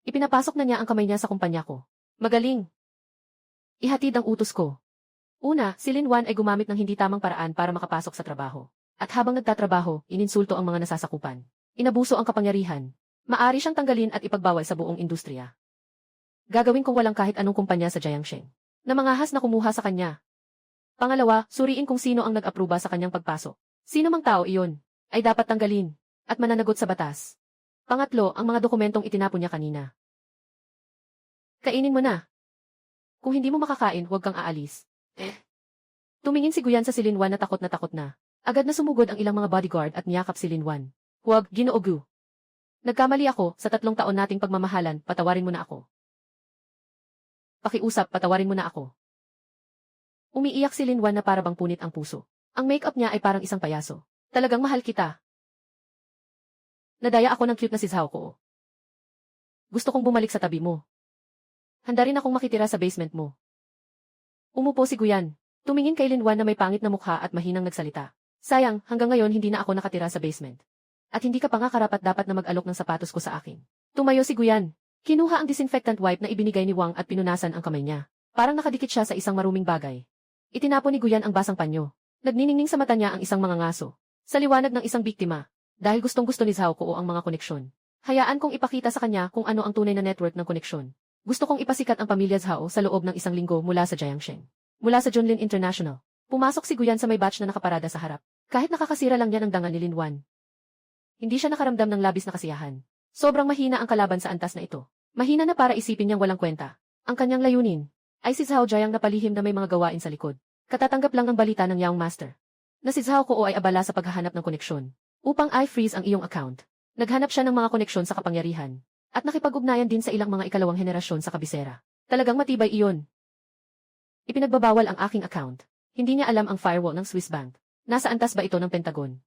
Ipinapasok na niya ang kamay niya sa kumpanya ko. Magaling. Ihatid ang utos ko. Una, si Linwan ay gumamit ng hindi tamang paraan para makapasok sa trabaho. At habang nagtatrabaho, ininsulto ang mga nasasakupan. Inabuso ang kapangyarihan. Maari siyang tanggalin at ipagbawal sa buong industriya. Gagawin kong walang kahit anong kumpanya sa Jiangsheng. Na mangahas na kumuha sa kanya. Pangalawa, suriin kung sino ang nag-apruba sa kanyang pagpasok. Sino mang tao iyon, ay dapat tanggalin, at mananagot sa batas. Pangatlo, ang mga dokumentong itinapon niya kanina. Kainin mo na. Kung hindi mo makakain, huwag kang aalis. Tumingin si Guyan sa si Linwan na takot na takot na. Agad na sumugod ang ilang mga bodyguard at niyakap si Linwan. Huwag, Ginoo Gu. Nagkamali ako, sa 3 taon nating pagmamahalan, patawarin mo na ako. Pakiusap, patawarin mo na ako. Umiiyak si Linwan na para bang punit ang puso. Ang make-up niya ay parang isang payaso. Talagang mahal kita. Nadaya ako ng cute na si Zhao ko. Gusto kong bumalik sa tabi mo. Handa rin akong makitira sa basement mo. Umupo si Guyan. Tumingin kay Linwan na may pangit na mukha at mahinang nagsalita. Sayang, hanggang ngayon hindi na ako nakatira sa basement. At hindi ka pa nga karapat dapat na mag-alok ng sapatos ko sa akin. Tumayo si Guyan. Kinuha ang disinfectant wipe na ibinigay ni Wang at pinunasan ang kamay niya. Parang nakadikit siya sa isang maruming bagay. Itinapon ni Guyan ang basang panyo. Nagniningning sa mata niya ang isang mga ngaso. Sa liwanag ng isang biktima. Dahil gustong-gusto ni Zhao Kuo ang mga koneksyon. Hayaan kong ipakita sa kanya kung ano ang tunay na network ng koneksyon. Gusto kong ipasikat ang pamilya Zhao sa loob ng 1 linggo mula sa Jiangsheng. Mula sa Junlin International. Pumasok si Guyan sa may batch na nakaparada sa harap. Kahit nakakasira lang niya ng dangal ni Linwan. Hindi siya nakaramdam ng labis na kasiyahan. Sobrang mahina ang kalaban sa antas na ito. Mahina na para isipin niyang walang kwenta. Ang kanyang layunin ay si Zhao Jiang na palihim na may mga gawain sa likod. Katatanggap lang ng balita ng Young Master na si Zhao Kuo ay abala sa paghahanap ng koneksyon upang i-freeze ang iyong account. Naghanap siya ng mga koneksyon sa kapangyarihan at nakipag-ugnayan din sa ilang mga ikalawang henerasyon sa kabisera. Talagang matibay iyon. Ipinagbabawal ang aking account. Hindi niya alam ang firewall ng Swiss Bank. Nasa antas ba ito ng Pentagon?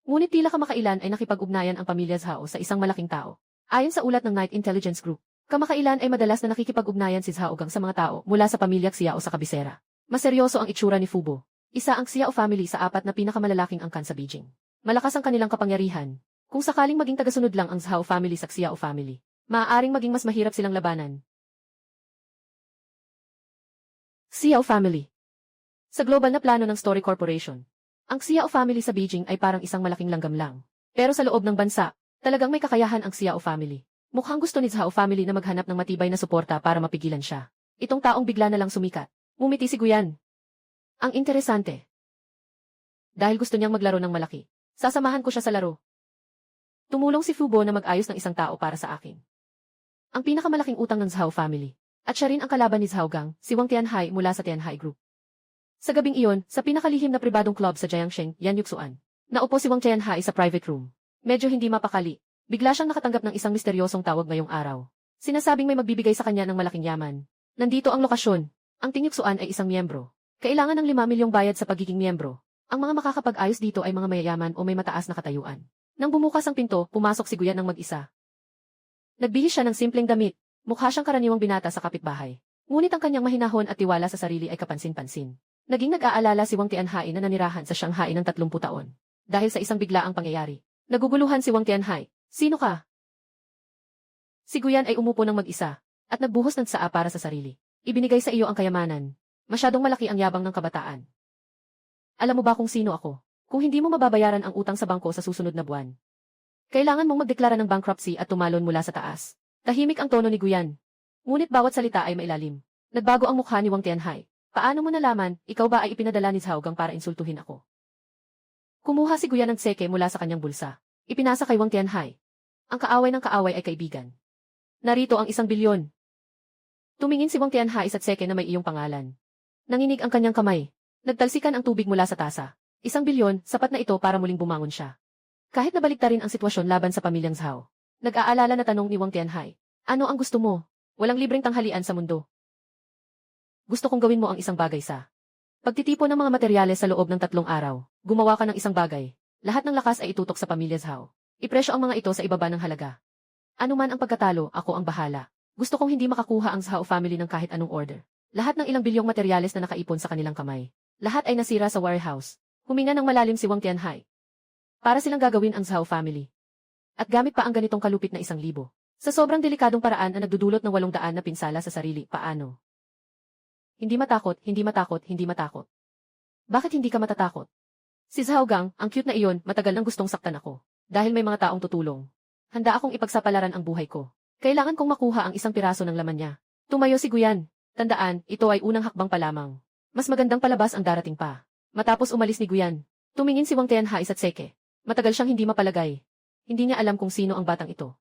Ngunit tila kamakailan ay nakipag-ugnayan ang pamilya Zhao sa isang malaking tao. Ayon sa ulat ng Night Intelligence Group, kamakailan ay madalas na nakikipag-ugnayan si Zhao Gang sa mga tao mula sa pamilyang Xiao sa kabisera. Maseryoso ang itsura ni Fubo. Isa ang Xiao family sa 4 na pinakamalalaking angkan sa Beijing. Malakas ang kanilang kapangyarihan. Kung sakaling maging tagasunod lang ang Zhao family sa Xiao family, maaaring maging mas mahirap silang labanan. Xiao family. Sa global na plano ng Story Corporation, ang Xiao family sa Beijing ay parang isang malaking langgam lang. Pero sa loob ng bansa, talagang may kakayahan ang Xiao family. Mukhang gusto ni Zhao family na maghanap ng matibay na suporta para mapigilan siya. Itong taong bigla na lang sumikat. Ngumiti si Guyan. Ang interesante. Dahil gusto niyang maglaro ng malaki, sasamahan ko siya sa laro. Tumulong si Fubo na mag-ayos ng isang tao para sa akin. Ang pinakamalaking utang ng Zhao family. At siya rin ang kalaban ni Zhao Gang, si Wang Tianhai mula sa Tianhai Group. Sa gabing iyon, sa pinakalihim na pribadong club sa Jiangsheng, Yanyuxuan, naupo si Wang Tianhai sa private room. Medyo hindi mapakali. Bigla siyang nakatanggap ng isang misteryosong tawag ngayong araw. Sinasabing may magbibigay sa kanya ng malaking yaman. Nandito ang lokasyon. Ang Tinyuxuan ay isang miyembro. Kailangan ng 5 milyong bayad sa pagiging miyembro. Ang mga makakapag-ayos dito ay mga mayayaman o may mataas na katayuan. Nang bumukas ang pinto, pumasok si Guyan ng mag-isa. Nagbihis siya ng simpleng damit. Mukha siyang karaniwang binata sa kapitbahay. Ngunit ang kanyang mahinahon at tiwala sa sarili ay kapansin-pansin. Naging nag-aalala si Wang Tianhai na nanirahan sa Shanghai ng 30 taon. Dahil sa isang biglaang pangyayari. Naguguluhan si Wang Tianhai. Sino ka? Si Guyan ay umupo ng mag-isa at nagbuhos ng tsaa para sa sarili. Ibinigay sa iyo ang kayamanan. Masyadong malaki ang yabang ng kabataan. Alam mo ba kung sino ako? Kung hindi mo mababayaran ang utang sa bangko sa susunod na buwan, kailangan mong magdeklara ng bankruptcy at tumalon mula sa taas. Tahimik ang tono ni Guyan. Ngunit bawat salita ay mailalim. Nagbago ang mukha ni Wang Tianhai. Paano mo nalaman, ikaw ba ay ipinadala ni Zhao Gang para insultuhin ako? Kumuha si Guyan ng tseke mula sa kanyang bulsa. Ipinasa kay Wang Tianhai. Ang kaaway ng kaaway ay kaibigan. Narito ang 1 bilyon. Tumingin si Wang Tianhai sa tseke na may iyong pangalan. Nanginig ang kanyang kamay. Nagtalsikan ang tubig mula sa tasa. 1 bilyon, sapat na ito para muling bumangon siya. Kahit nabaliktarin ang sitwasyon laban sa pamilyang Zhao. Nag-aalala na tanong ni Wang Tianhai. Ano ang gusto mo? Walang libreng tanghalian sa mundo. Gusto kong gawin mo ang isang bagay sa pagtitipon ng mga materyales sa loob ng 3 araw. Gumawa ka ng isang bagay. Lahat ng lakas ay itutok sa pamilya Zhao. Ipresyo ang mga ito sa ibaba ng halaga. Ano man ang pagkatalo, ako ang bahala. Gusto kong hindi makakuha ang Zhao family ng kahit anong order. Lahat ng ilang bilyong materyales na nakaipon sa kanilang kamay. Lahat ay nasira sa warehouse. Huminga ng malalim si Wang Tianhai. Para silang gagawin ang Zhao family. At gamit pa ang ganitong kalupit na 1,000. Sa sobrang delikadong paraan na nagdudulot ng 800 na pinsala sa sarili, paano? Hindi matakot, hindi matakot, hindi matakot. Bakit hindi ka matatakot? Si Zhao Gang, ang cute na iyon, matagal nang gustong saktan ako. Dahil may mga taong tutulong. Handa akong ipagsapalaran ang buhay ko. Kailangan kong makuha ang 1 piraso ng laman niya. Tumayo si Guyan. Tandaan, ito ay unang hakbang pa lamang. Mas magandang palabas ang darating pa. Matapos umalis ni Guyan, tumingin si Wang Tianha isa't seke. Matagal siyang hindi mapalagay. Hindi niya alam kung sino ang batang ito.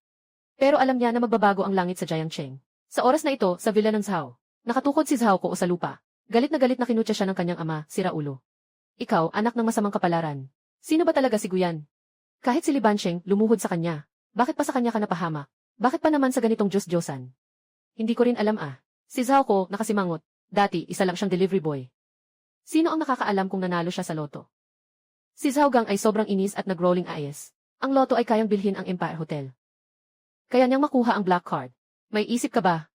Pero alam niya na magbabago ang langit sa Jiangcheng. Sa oras na ito, sa villa ng Zhao, nakatukod si Zhao ko sa lupa. Galit na kinutya siya ng kanyang ama, si Raulo. Ikaw, anak ng masamang kapalaran. Sino ba talaga si Guyan? Kahit si Li Bansheng, lumuhod sa kanya. Bakit pa sa kanya ka napahamak? Bakit pa naman sa ganitong Diyos-Diyosan? Hindi ko rin alam ah. Si Zhao ko, nakasimangot. Dati, isa lang siyang delivery boy. Sino ang nakakaalam kung nanalo siya sa loto? Si Zhao Gang ay sobrang inis at nag-rolling eyes. Ang loto ay kayang bilhin ang Empire Hotel. Kaya niyang makuha ang black card. May isip ka ba?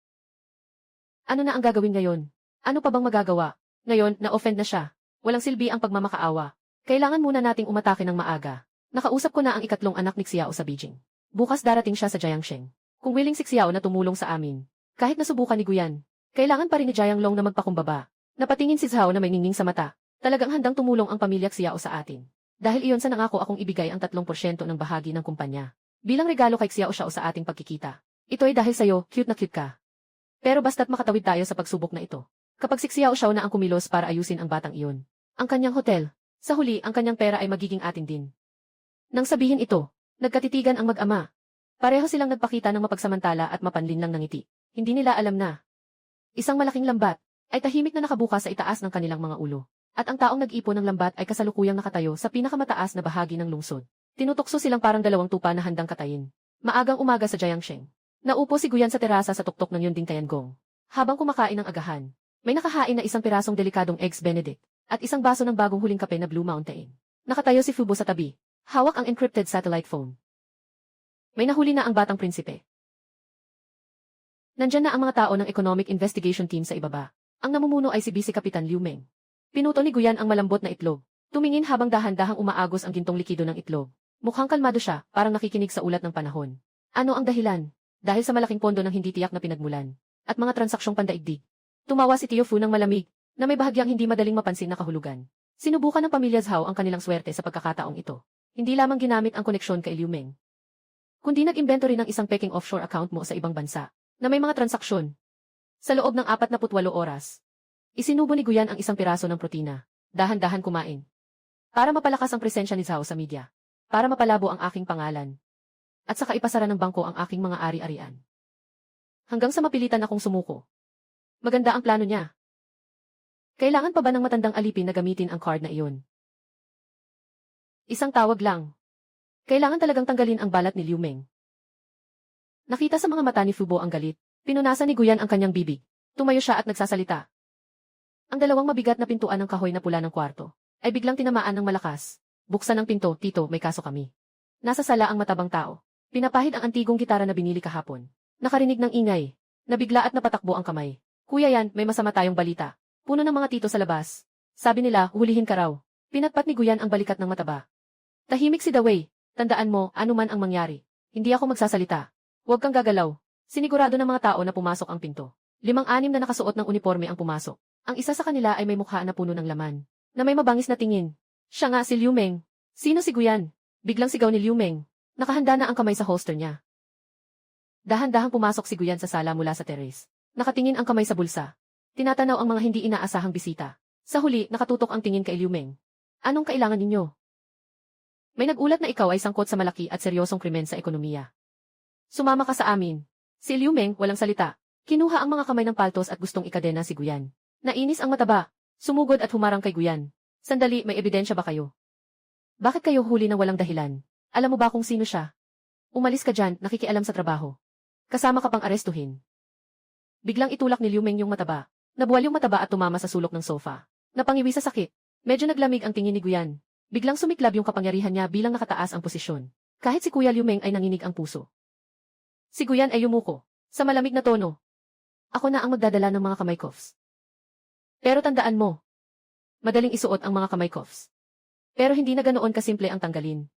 Ano na ang gagawin ngayon? Ano pa bang magagawa? Ngayon, na-offend na siya. Walang silbi ang pagmamakaawa. Kailangan muna nating umatake ng maaga. Nakausap ko na ang ikatlong anak ni Xiao sa Beijing. Bukas darating siya sa Jiangsheng. Kung willing si Xiao na tumulong sa amin. Kahit nasubukan ni Guyan, kailangan pa rin ni Jianglong na magpakumbaba. Napatingin si Zhao na may ningning sa mata. Talagang handang tumulong ang pamilya Xiao sa atin. Dahil iyon sa nangako akong ibigay ang 3% ng bahagi ng kumpanya. Bilang regalo kay Xiao sa ating pagkikita. Ito ay dahil sa'yo, cute na cute ka. Pero basta't makatawid tayo sa pagsubok na ito. Kapag si Xiao na ang kumilos para ayusin ang batang iyon. Ang kanyang hotel. Sa huli, ang kanyang pera ay magiging atin din. Nang sabihin ito, nagkatitigan ang mag-ama. Pareho silang nagpakita ng mapagsamantala at mapanlinlang ng ngiti. Hindi nila alam na isang malaking lambat ay tahimik na nakabuka sa itaas ng kanilang mga ulo. At ang taong nag-ipon ng lambat ay kasalukuyang nakatayo sa pinakamataas na bahagi ng lungsod. Tinutokso silang parang dalawang tupa na handang katayin. Maagang umaga sa Jiangsheng. Naupo si Guyan sa terasa sa tuktok ng Yunding Tiangong. Habang kumakain ng agahan, may nakahain na isang pirasong delikadong eggs Benedict at isang baso ng bagong huling kape na Blue Mountain. Nakatayo si Fubo sa tabi. Hawak ang encrypted satellite phone. May nahuli na ang batang prinsipe. Nandyan na ang mga tao ng Economic Investigation Team sa ibaba. Ang namumuno ay si Vice Kapitan Liu Meng. Pinuto ni Guyan ang malambot na itlog. Tumingin habang dahan-dahang umaagos ang gintong likido ng itlog. Mukhang kalmado siya, parang nakikinig sa ulat ng panahon. Ano ang dahilan? Dahil sa malaking pondo ng hindi tiyak na pinagmulan. At mga transaksyong pandaigdig. Tumawa si Tio Fu ng malamig, na may bahagyang hindi madaling mapansin na kahulugan. Sinubukan ng pamilya Zhao ang kanilang swerte sa pagkakataong ito. Hindi lamang ginamit ang koneksyon kay Liu Meng, kundi nag-imbento rin ng isang peking offshore account mo sa ibang bansa, na may mga transaksyon. Sa loob ng 48 oras, isinubo ni Guyan ang isang piraso ng protina, dahan-dahan kumain. Para mapalakas ang presensya ni Zhao sa media. Para mapalabo ang aking pangalan. At saka ipasara ng bangko ang aking mga ari-arian. Hanggang sa mapilitan akong sumuko. Maganda ang plano niya. Kailangan pa ba ng matandang alipin na gamitin ang card na iyon? Isang tawag lang. Kailangan talagang tanggalin ang balat ni Liu Meng. Nakita sa mga mata ni Fubo ang galit. Pinunasan ni Guyan ang kanyang bibig. Tumayo siya at nagsasalita. Ang dalawang mabigat na pintuan ng kahoy na pula ng kwarto ay biglang tinamaan ng malakas. Buksan ang pinto, Tito, may kaso kami. Nasa sala ang matabang tao. Pinapahid ang antigong gitara na binili kahapon. Nakarinig ng ingay. Nabigla at napatakbo ang kamay. Kuya yan, may masama tayong balita. Puno ng mga tito sa labas. Sabi nila, hulihin ka raw. Pinatpat ni Guyan ang balikat ng mataba. Tahimik si Dawei. Tandaan mo, anuman ang mangyari. Hindi ako magsasalita. Huwag kang gagalaw. Sinigurado ng mga tao na pumasok ang pinto. 5-6 na nakasuot ng uniforme ang pumasok. Ang isa sa kanila ay may mukha na puno ng laman. Na may mabangis na tingin. Siya nga si Liu Meng. Sino si Guyan? Biglang sigaw ni Liu Meng. Nakahanda na ang kamay sa holster niya. Dahan-dahang pumasok si Guyan sa sala mula sa terrace. Nakatingin ang kamay sa bulsa. Tinatanaw ang mga hindi inaasahang bisita. Sa huli, nakatutok ang tingin kay Liu Meng. Anong kailangan ninyo? May nag-ulat na ikaw ay sangkot sa malaki at seryosong krimen sa ekonomiya. Sumama ka sa amin. Si Liu Meng, walang salita. Kinuha ang mga kamay ng paltos at gustong ikadena si Guyan. Nainis ang mataba. Sumugod at humarang kay Guyan. Sandali, may ebidensya ba kayo? Bakit kayo huli ng walang dahilan? Alam mo ba kung sino siya? Umalis ka dyan, nakikialam sa trabaho. Kasama ka pang arestuhin. Biglang itulak ni Liu Meng yung mataba. Nabuwal yung mataba at tumama sa sulok ng sofa. Napangiwi sa sakit. Medyo naglamig ang tingin ni Guyan. Biglang sumiklab yung kapangyarihan niya bilang nakataas ang posisyon. Kahit si Kuya Liu Meng ay nanginig ang puso. Si Guyan ay yumuko. Sa malamig na tono. Ako na ang magdadala ng mga kamay cuffs. Pero tandaan mo. Madaling isuot ang mga kamay cuffs. Pero hindi na ganoon kasimple ang tanggalin.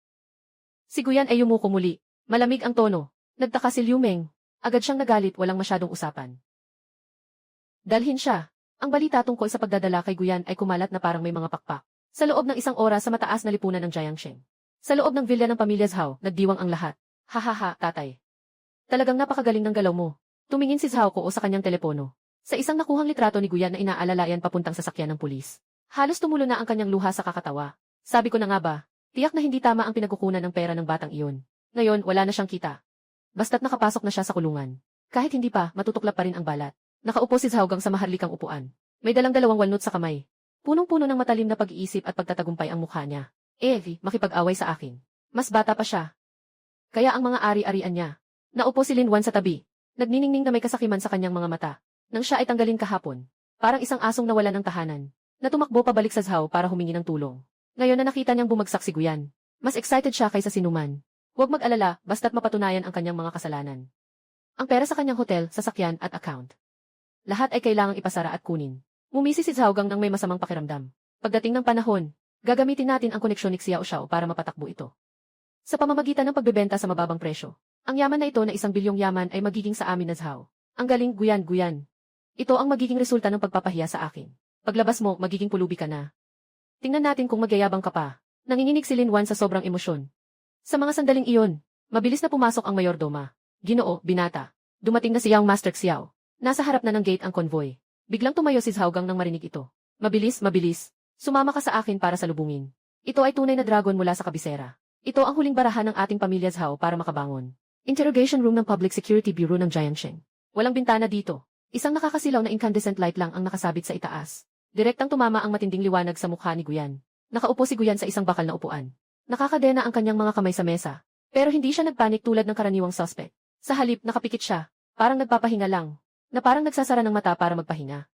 Si Guyan ay yumuko muli. Malamig ang tono. Nagtaka si Liu Meng. Agad siyang nagalit, walang masyadong usapan. Dalhin siya. Ang balita tungkol sa pagdadala kay Guyan ay kumalat na parang may mga pakpak. Sa loob ng 1 oras sa mataas na lipunan ng Jiangsheng. Sa loob ng villa ng pamilya Zhao, nagdiwang ang lahat. Hahaha, tatay. Talagang napakagaling ng galaw mo. Tumingin si Zhao ko sa kanyang telepono. Sa isang nakuhang litrato ni Guyan na inaalalayan papuntang sasakyan ng pulis. Halos tumulo na ang kanyang luha sa kakatawa. Sabi ko na nga ba, tiyak na hindi tama ang pinagkukunan ng pera ng batang iyon. Ngayon, wala na siyang kita. Basta't nakapasok na siya sa kulungan. Kahit hindi pa, matutuklap pa rin ang balat. Nakaupo si Zhao Gang sa maharlikang upuan. May dalang 2 walnut sa kamay. Punong-puno ng matalim na pag-iisip at pagtatagumpay ang mukha niya. Makipag-away sa akin. Mas bata pa siya. Kaya ang mga ari-arian niya. Naupo si Lin Wan sa tabi. Nagniningning na may kasakiman sa kanyang mga mata. Nang siya ay tanggalin kahapon. Parang isang asong nawalan ng tahanan. Natumakbo pabalik sa Zhao para humingi ng tulong. Ngayon na nakita niyang bumagsak si Guyan. Mas excited siya kaysa sinuman. Huwag mag-alala, basta't mapatunayan ang kanyang mga kasalanan. Ang pera sa kanyang hotel, sasakyan at account. Lahat ay kailangang ipasara at kunin. Mumisi si Zhao Gang nang may masamang pakiramdam. Pagdating ng panahon, gagamitin natin ang koneksyon ni Xiao Xiao para mapatakbo ito. Sa pamamagitan ng pagbebenta sa mababang presyo, ang yaman na ito na 1 bilyong yaman ay magiging sa amin na Zhao. Ang galing, Guyan. Ito ang magiging resulta ng pagpapahiya sa akin. Paglabas mo, magiging pulubi ka na. Tingnan natin kung magyayabang ka pa. Nanginginig si Lin Wan sa sobrang emosyon. Sa mga sandaling iyon, mabilis na pumasok ang mayordoma. Ginoo, binata. Dumating na si Yang Master Xiao. Nasa harap na ng gate ang convoy. Biglang tumayo si Zhao Gang nang marinig ito. Mabilis. Sumama ka sa akin para salubungin. Ito ay tunay na dragon mula sa kabisera. Ito ang huling barahan ng ating pamilya Zhao para makabangon. Interrogation room ng Public Security Bureau ng Jiangsheng. Walang bintana dito. Isang nakakasilaw na incandescent light lang ang nakasabit sa itaas. Direktang tumama ang matinding liwanag sa mukha ni Guyan. Nakaupo si Guyan sa isang bakal na upuan. Nakakadena ang kanyang mga kamay sa mesa. Pero hindi siya nagpanik tulad ng karaniwang suspect. Sa halip, nakapikit siya. Parang nagpapahinga lang. Na parang nagsasara ng mata para magpahinga.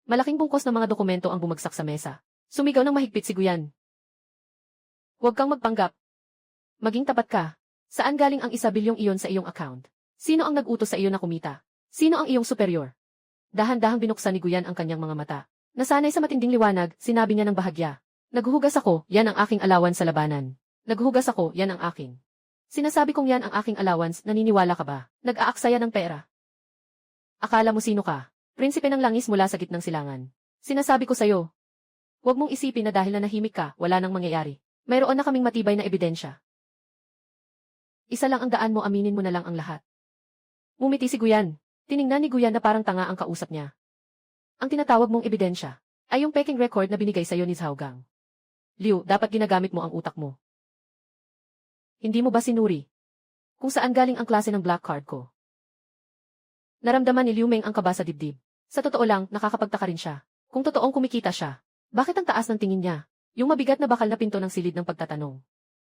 Malaking bungkos ng mga dokumento ang bumagsak sa mesa. Sumigaw ng mahigpit si Guyan. Huwag kang magpanggap. Maging tapat ka. Saan galing ang 1 bilyong iyon sa iyong account? Sino ang nag-utos sa iyo na kumita? Sino ang iyong superior? Dahan-dahang binuksan ni Guyan ang kanyang mga mata. Nasanay sa matinding liwanag, sinabi niya ng bahagya. Naghuhugas ako, yan ang aking allowance sa labanan. Naghuhugas ako, yan ang aking. Sinasabi kong yan ang aking allowance, naniniwala ka ba? Nag-aaksaya ng pera. Akala mo sino ka? Prinsipe ng langis mula sa gitnang silangan. Sinasabi ko sa'yo. Huwag mong isipin na dahil nanahimik ka, wala nang mangyayari. Mayroon na kaming matibay na ebidensya. Isa lang ang daan mo, aminin mo na lang ang lahat. Ngumiti si Guyan. Tiningnan ni Guyan na parang tanga ang kausap niya. Ang tinatawag mong ebidensya ay yung peking record na binigay sa'yo ni Zhao Gang. Liu, dapat ginagamit mo ang utak mo. Hindi mo ba sinuri kung saan galing ang klase ng black card ko? Naramdaman ni Liu Meng ang kaba sa dibdib. Sa totoo lang, nakakapagtaka rin siya. Kung totoong kumikita siya, bakit ang taas ng tingin niya? Yung mabigat na bakal na pinto ng silid ng pagtatanong.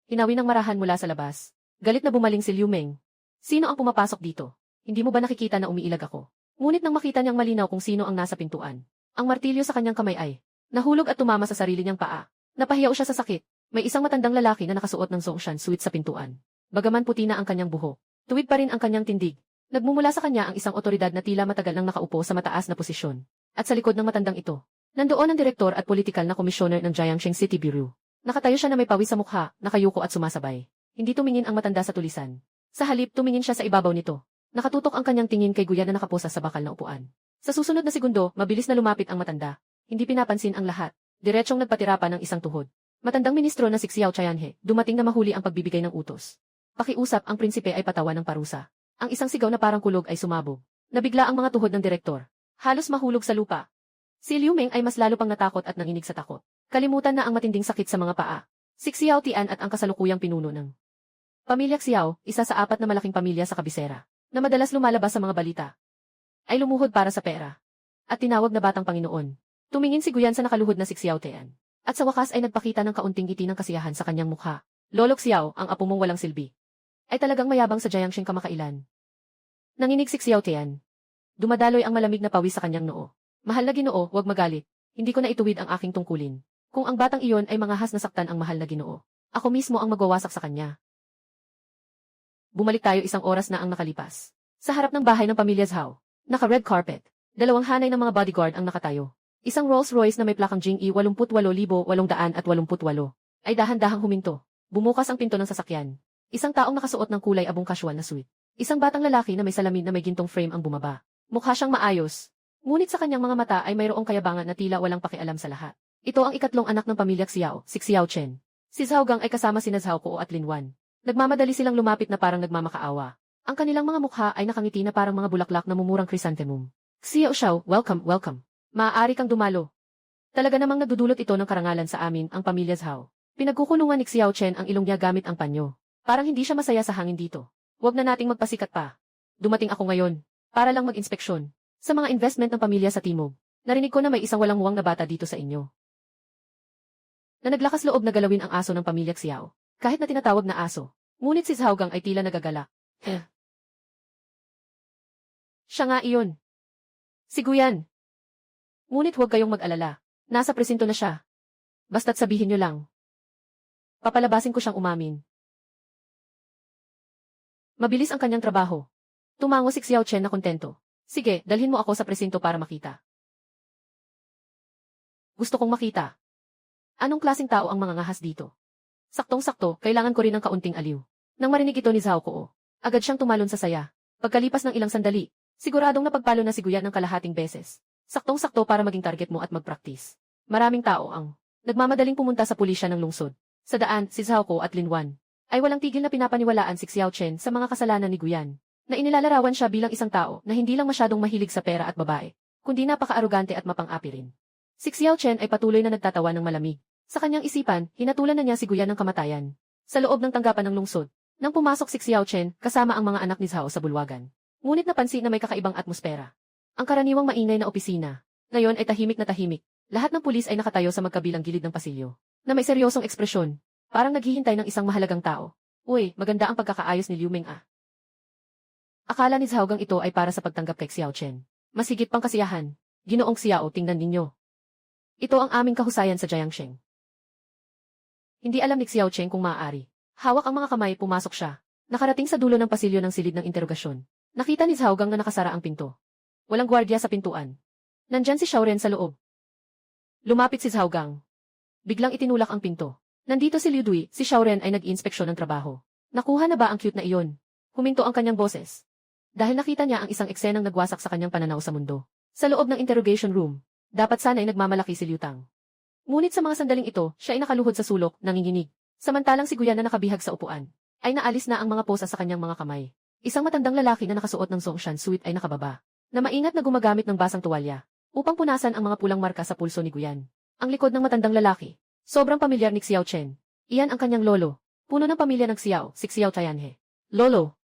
Hinawi ng marahan mula sa labas. Galit na bumaling si Liu Meng. Sino ang pumapasok dito? Hindi mo ba nakikita na umiilag ako? Ngunit nang makita niyang malinaw kung sino ang nasa pintuan, ang martilyo sa kanyang kamay ay nahulog at tumama sa sarili niyang paa. Napahiyaw siya sa sakit. May isang matandang lalaki na nakasuot ng Zongshan suit sa pintuan. Bagaman puti na ang kanyang buhok, tuwid pa rin ang kanyang tindig. Nagmumula sa kanya ang isang otoridad na tila matagal nang nakaupo sa mataas na posisyon. At sa likod ng matandang ito, nandoon ang direktor at politikal na komisyoner ng Jiangsheng City Bureau. Nakatayo siya na may pawis sa mukha, nakayuko at sumasabay. Hindi tumingin ang matanda sa tulisan. Sa halip, tumingin siya sa ibabaw nito. Nakatutok ang kanyang tingin kay Guyan na nakaposa sa bakal na upuan. Sa susunod na segundo, mabilis na lumapit ang matanda. Hindi pinapansin ang lahat. Diretsyong nagpatira pa ng isang tuhod. Matandang ministro na si Xiao Tianhe, dumating na mahuli ang pagbibigay ng utos. Pakiusap, ang prinsipe ay patawa ng parusa. Ang isang sigaw na parang kulog ay sumabog. Nabigla ang mga tuhod ng direktor. Halos mahulog sa lupa. Si Liu Meng ay mas lalo pang natakot at nanginig sa takot. Kalimutan na ang matinding sakit sa mga paa. Si Xiao Tian at ang kasalukuyang pinuno ng pamilya Xiao, isa sa 4 na malaking pamilya sa kabisera, na madalas lumalabas sa mga balita, ay lumuhod para sa pera. At tinawag na batang Panginoon. Tumingin si Guyan sa nakaluhod na si Xiao Tian. At sa wakas ay nagpakita ng kaunting ngiti ng kasiyahan sa kanyang mukha. Lolo Xiao, ang apo mong walang silbi, ay talagang mayabang sa Jiangsheng kamakailan. Nanginig si Xiao Tian. Dumadaloy ang malamig na pawis sa kanyang noo. Mahal na Ginoo, huwag magalit. Hindi ko na ituwid ang aking tungkulin. Kung ang batang iyon ay mangahas na saktan ang mahal na Ginoo, ako mismo ang magwawasak sa kanya. Bumalik tayo 1 oras na ang nakalipas. Sa harap ng bahay ng pamilya Zhao, naka-red carpet, 2 hanay ng mga bodyguard ang nakatayo. Isang Rolls Royce na may plakang Jing-E 88,888 ay dahan-dahang huminto. Bumukas ang pinto ng sasakyan. Isang taong nakasuot ng kulay abong casual na suit. Isang batang lalaki na may salamin na may gintong frame ang bumaba. Mukha siyang maayos. Ngunit sa kanyang mga mata ay mayroong kayabangan na tila walang pakialam sa lahat. Ito ang ikatlong anak ng pamilya Xiao, si Xiao Chen. Si Zhao Gang ay kasama sina Zhao Kuo at Lin Wan. Nagmamadali silang lumapit na parang nagmamakaawa. Ang kanilang mga mukha ay nakangiti na parang mga bulaklak na mumurang chrysanthemum. Xiao Xiao, welcome, welcome. Maaari kang dumalo. Talaga namang nagdudulot ito ng karangalan sa amin, ang pamilya Zhao. Pinagkukulungan ni Xiao Chen ang ilong niya gamit ang panyo. Parang hindi siya masaya sa hangin dito. Huwag na nating magpasikat pa. Dumating ako ngayon para lang mag-inspeksyon sa mga investment ng pamilya sa Timog. Narinig ko na may isang walang muwang na bata dito sa inyo. Na naglakas loob na galawin ang aso ng pamilya Xiao. Kahit na tinatawag na aso. Ngunit si Zhao Gang ay tila nagagalak. Siya nga iyon. Si Guyan. Ngunit huwag kayong mag-alala. Nasa presinto na siya. Basta't sabihin niyo lang. Papalabasin ko siyang umamin. Mabilis ang kanyang trabaho. Tumango si Xiao Chen na kontento. Sige, dalhin mo ako sa presinto para makita. Gusto kong makita. Anong klaseng tao ang mga ngahas dito? Saktong-sakto, kailangan ko rin ng kaunting aliw. Nang marinig ito ni Zhao Kuo, agad siyang tumalon sa saya. Pagkalipas ng ilang sandali, siguradong napagpalo na si Guyan ng kalahating beses. Saktong-sakto para maging target mo at mag-practice. Maraming tao ang nagmamadaling pumunta sa pulisya ng lungsod. Sa daan, si Zhao Kuo at Lin Wan ay walang tigil na pinapaniwalaan si Xiao Chen sa mga kasalanan ni Guyan, na inilalarawan siya bilang isang tao na hindi lang masyadong mahilig sa pera at babae, kundi napaka-arugante at mapang-api rin. Si Xiao Chen ay patuloy na nagtatawa ng malamig. Sa kanyang isipan, hinatulan na niya si Guyan ng kamatayan. Sa loob ng tanggapan ng lungsod, nang pumasok si Xiao Chen kasama ang mga anak ni Zhao sa bulwagan. Ngunit napansin na may kakaibang atmosfera. Ang karaniwang maingay na opisina, ngayon ay tahimik na tahimik. Lahat ng pulis ay nakatayo sa magkabilang gilid ng pasilyo, na may seryosong ekspresyon. Parang naghihintay ng isang mahalagang tao. Uy, maganda ang pagkakaayos ni Liu Ming ah. Akala ni Zhao Gang ito ay para sa pagtanggap kay Xiao Chen. Mas higit pang kasiyahan. Ginoong Xiao, tingnan ninyo. Ito ang aming kahusayan sa Jiangsheng. Hindi alam ni Xiao Chen kung maaari. Hawak ang mga kamay, pumasok siya. Nakarating sa dulo ng pasilyo ng silid ng interogasyon. Nakita ni Zhao Gang na nakasara ang pinto. Walang gwardiya sa pintuan. Nandyan si Xiao Ren sa loob. Lumapit si Zhao Gang. Biglang itinulak ang pinto. Nandito si Liu Dui, si Xiao Ren ay nag-iinspeksyon ng trabaho. Nakuha na ba ang cute na iyon? Huminto ang kanyang boses. Dahil nakita niya ang isang eksenang nagwasak sa kanyang pananaw sa mundo. Sa loob ng interrogation room, dapat sana ay nagmamalaki si Liu Tang. Ngunit sa mga sandaling ito, siya ay nakaluhod sa sulok, nanginginig. Samantalang si Guyan na nakabihag sa upuan, ay naalis na ang mga posa sa kanyang mga kamay. Isang matandang lalaki na nakasuot ng Zongshan suit ay nakababa, na maingat na gumagamit ng basang tuwalya, upang punasan ang mga pulang marka sa pulso ni Guyan. Ang likod ng matandang lalaki, sobrang pamilyar ni Xiao Chen. Iyan ang kanyang lolo, puno ng pamilya ng Xiao, si Xiao Tianhe. Lolo.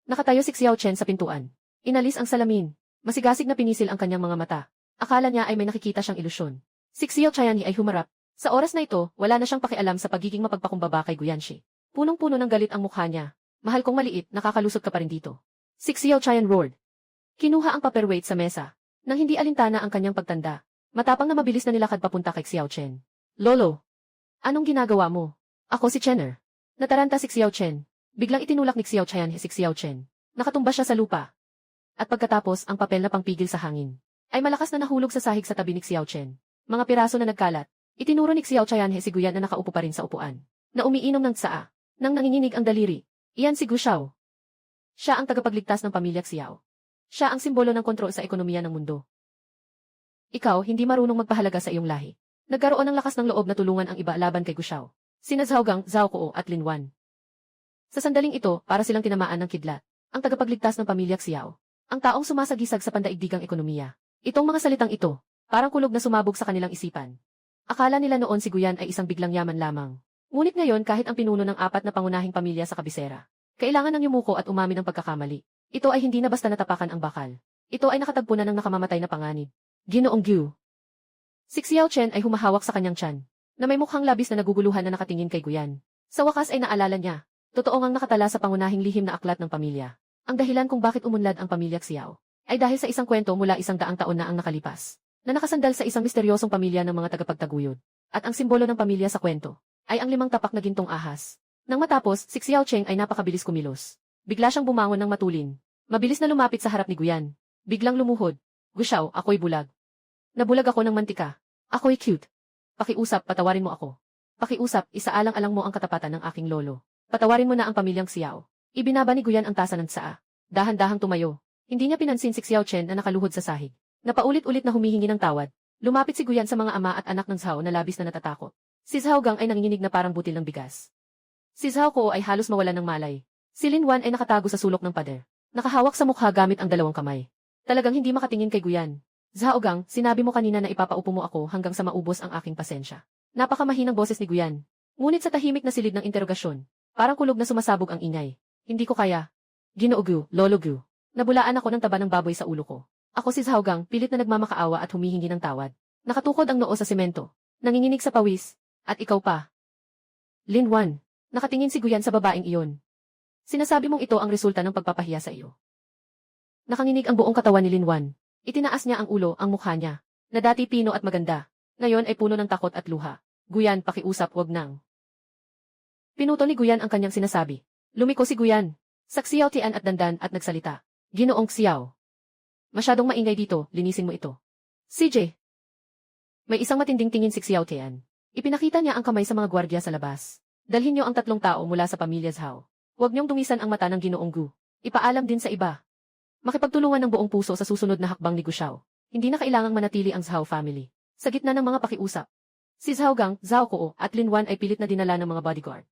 Nakatayo si Xiao Chen sa pintuan. Inalis ang salamin. Masigasig na pinisil ang kanyang mga mata. Akala niya ay may nakikita siyang ilusyon. Si Xiao Tianhe ay humarap. Sa oras na ito, wala na siyang pakialam sa pagiging mapagpakumbaba kay Guyanshi. Punong-puno ng galit ang mukha niya. Mahal kong maliit, nakakalusot ka pa rin dito. Si Xiao Tian roared. Kinuha ang paperweight sa mesa. Nang hindi alintana ang kanyang pagtanda, matapang na mabilis na nilakad papunta kay Xiao Chen. Lolo. Anong ginagawa mo? Ako si Chener. Nataranta si Xiao Chen. Biglang itinulak ni Xiao Tian si Xiao Chen. Nakatumba siya sa lupa. At pagkatapos, ang papel na pangpigil sa hangin ay malakas na nahulog sa sahig sa tabi ni Xiao Chen. Mga piraso na nagkalat. Itinuro ni Xiao Tian si Guyan na nakaupo pa rin sa upuan, na umiinom ng tsaa. Nang nanginginig ang daliri, iyan si Gu Xiao. Siya ang tagapagligtas ng pamilya Xiao. Siya ang simbolo ng kontrol sa ekonomiya ng mundo. Ikaw, hindi marunong magpahalaga sa iyong lahi. Nagkaroon ng lakas ng loob na tulungan ang iba laban kay Gu Xiao. Sina Zhao Gang, Zhao Kuo at Lin Wan. Sa sandaling ito, para silang tinamaan ng kidlat, ang tagapagligtas ng pamilya Xiao. Ang taong sumasagisag sa pandaigdigang ekonomiya. Itong mga salitang ito, parang kulog na sumabog sa kanilang isipan. Akala nila noon si Guyan ay isang biglang yaman lamang. Ngunit ngayon kahit ang pinuno ng 4 na pangunahing pamilya sa kabisera, kailangan ng yumuko at umamin ng pagkakamali. Ito ay hindi na basta natapakan ang bakal. Ito ay nakatagpo na ng nakamamatay na panganib. Ginoong Gu. Si Xiao Chen ay humahawak sa kanyang tiyan, na may mukhang labis na naguguluhan na nakatingin kay Guyan. Sa wakas ay naalala niya, totoo ngang nakatala sa pangunahing lihim na aklat ng pamilya. Ang dahilan kung bakit umunlad ang pamilya Xiao, ay dahil sa isang kwento mula 100 taon na ang nakalipas, na nakasandal sa isang misteryosong pamilya ng mga tagapagtaguyod. At ang simbolo ng pamilya sa kwento ay ang 5 tapak na gintong ahas. Nang matapos, si Xiao Cheng ay napakabilis kumilos. Bigla siyang bumangon ng matulin. Mabilis na lumapit sa harap ni Guyan. Biglang lumuhod. Gu Xiao, ako'y bulag. Nabulag ako ng mantika. Ako'y cute. Pakiusap, patawarin mo ako. Pakiusap, isaalang-alang mo ang katapatan ng aking lolo. Patawarin mo na ang pamilyang Xiao. Ibinaba ni Guyan ang tasa ng tsaa. Dahan-dahang tumayo. Hindi niya pinansin si Xiao Chen na nakaluhod sa sahig. Napaulit-ulit na humihingi ng tawad. Lumapit si Guyan sa mga ama at anak ng Zhao na labis na natatakot. Si Zhao Gang ay nanginginig na parang butil ng bigas. Si Zhao Kuo ay halos mawalan ng malay. Si Lin Wan ay nakatago sa sulok ng pader. Nakahawak sa mukha gamit ang 2 kamay. Talagang hindi makatingin kay Guyan. Zhaogang, sinabi mo kanina na ipapaupo mo ako hanggang sa maubos ang aking pasensya. Napakamahinang boses ni Guyan. Ngunit sa tahimik na silid ng interogasyon, parang kulog na sumasabog ang ingay. Hindi ko kaya. Ginoo Gu, Lolo Gu. Nabulaan ako ng taba ng baboy sa ulo ko. Ako si Zhaogang, pilit na nagmamakaawa at humihingi ng tawad. Nakatukod ang noo sa semento. Nanginginig sa pawis. At ikaw pa. Lin Wan. Nakatingin si Guyan sa babaeng iyon. Sinasabi mong ito ang resulta ng pagpapahiya sa iyo. Nakanginig ang buong katawan ni Lin Wan. Itinaas niya ang ulo, ang mukha niya, na dati pino at maganda. Ngayon ay puno ng takot at luha. Guyan, pakiusap, wag nang. Pinuto ni Guyan ang kanyang sinasabi. Lumiko si Guyan. Saksiyaw Tian at dandan at nagsalita. Ginoong Xiao. Masyadong maingay dito, linisin mo ito. CJ. May isang matinding tingin si Xiao Tian. Ipinakita niya ang kamay sa mga gwardiya sa labas. Dalhin niyo ang 3 tao mula sa pamilya Zhao. Huwag niyong dungisan ang mata ng Ginoong Gu. Ipaalam din sa iba. Makipagtulungan ng buong puso sa susunod na hakbang ni Gu Xiao. Hindi na kailangang manatili ang Zhao family. Sa gitna ng mga pakiusap, si Zhaogang, Zhao Kuo at Lin Wan ay pilit na dinala ng mga bodyguard.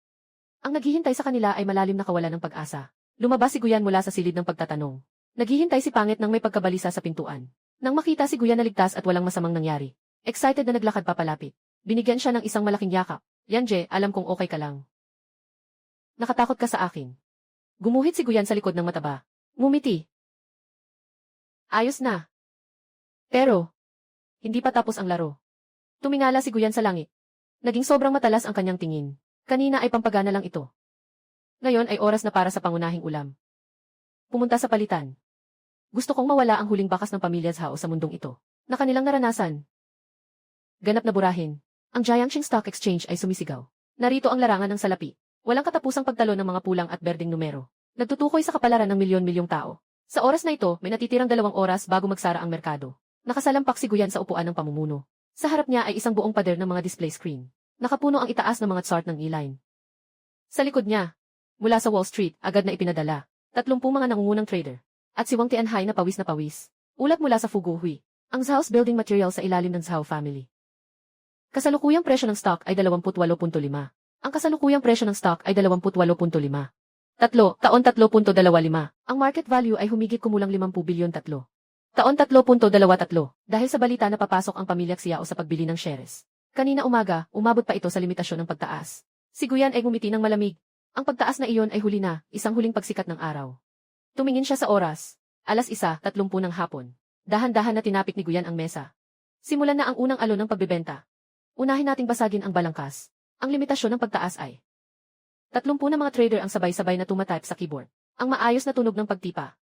Ang naghihintay sa kanila ay malalim na kawalan ng pag-asa. Lumabas si Guyan mula sa silid ng pagtatanong. Naghihintay si Pangit nang may pagkabalisa sa pintuan. Nang makita si Guyan na ligtas at walang masamang nangyari, excited na naglakad papalapit. Binigyan siya ng isang malaking yakap. Yanje, alam kong okay ka lang. Nakatakot ka sa akin. Gumuhit si Guyan sa likod ng mataba. Ngumiti. Ayos na. Pero, hindi pa tapos ang laro. Tumingala si Guyan sa langit. Naging sobrang matalas ang kanyang tingin. Kanina ay pampagana lang ito. Ngayon ay oras na para sa pangunahing ulam. Pumunta sa palitan. Gusto kong mawala ang huling bakas ng pamilya Zhao sa mundong ito, na kanilang naranasan. Ganap na burahin. Ang Jiangxing Stock Exchange ay sumisigaw. Narito ang larangan ng salapi. Walang katapusang pagtalo ng mga pulang at berdeng numero. Nagtutukoy sa kapalaran ng milyon-milyong tao. Sa oras na ito, may natitirang 2 oras bago magsara ang merkado. Nakasalampak si Guyan sa upuan ng pamumuno. Sa harap niya ay isang buong pader ng mga display screen. Nakapuno ang itaas ng mga chart ng E-line. Sa likod niya, mula sa Wall Street, agad na ipinadala, 30 mga nangungunang trader. At si Wang Tianhai na pawis. Ulat mula sa Fuguhui, ang Zhao's building material sa ilalim ng Zhao family. Kasalukuyang presyo ng stock ay 28.5. Ang kasalukuyang presyo ng stock ay 28.5. Taon 3.25. Ang market value ay humigit kumulang 50 bilyon. Taon 3.23. Dahil sa balita na papasok ang pamilya Xiao sa pagbili ng shares. Kanina umaga, umabot pa ito sa limitasyon ng pagtaas. Si Guyan ay ngumiti ng malamig. Ang pagtaas na iyon ay huli na, isang huling pagsikat ng araw. Tumingin siya sa oras. 1:30 ng hapon. Dahan-dahan na tinapik ni Guyan ang mesa. Simulan na ang unang alon ng pagbebenta. Unahin nating basagin ang balangkas. Ang limitasyon ng pagtaas ay 30 na mga trader ang sabay-sabay na tumatype sa keyboard. Ang maayos na tunog ng pagtipa.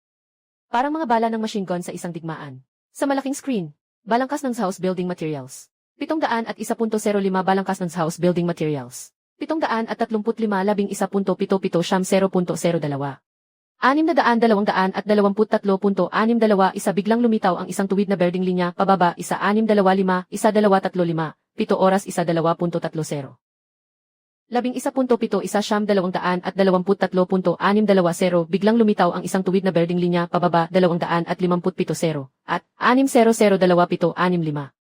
Parang mga bala ng machine gun sa isang digmaan. Sa malaking screen, balangkas ng Zhao's building materials. 701.05 balangkas ng Zhao's building materials. 735.11.77.0.02. 600,223.62 isa biglang lumitaw ang isang tuwid na berding linya pababa 1625 1235 7 oras 12.30. 11.7 isa siyam 223.620 biglang lumitaw ang isang tuwid na berding linya pababa 257 at 6002765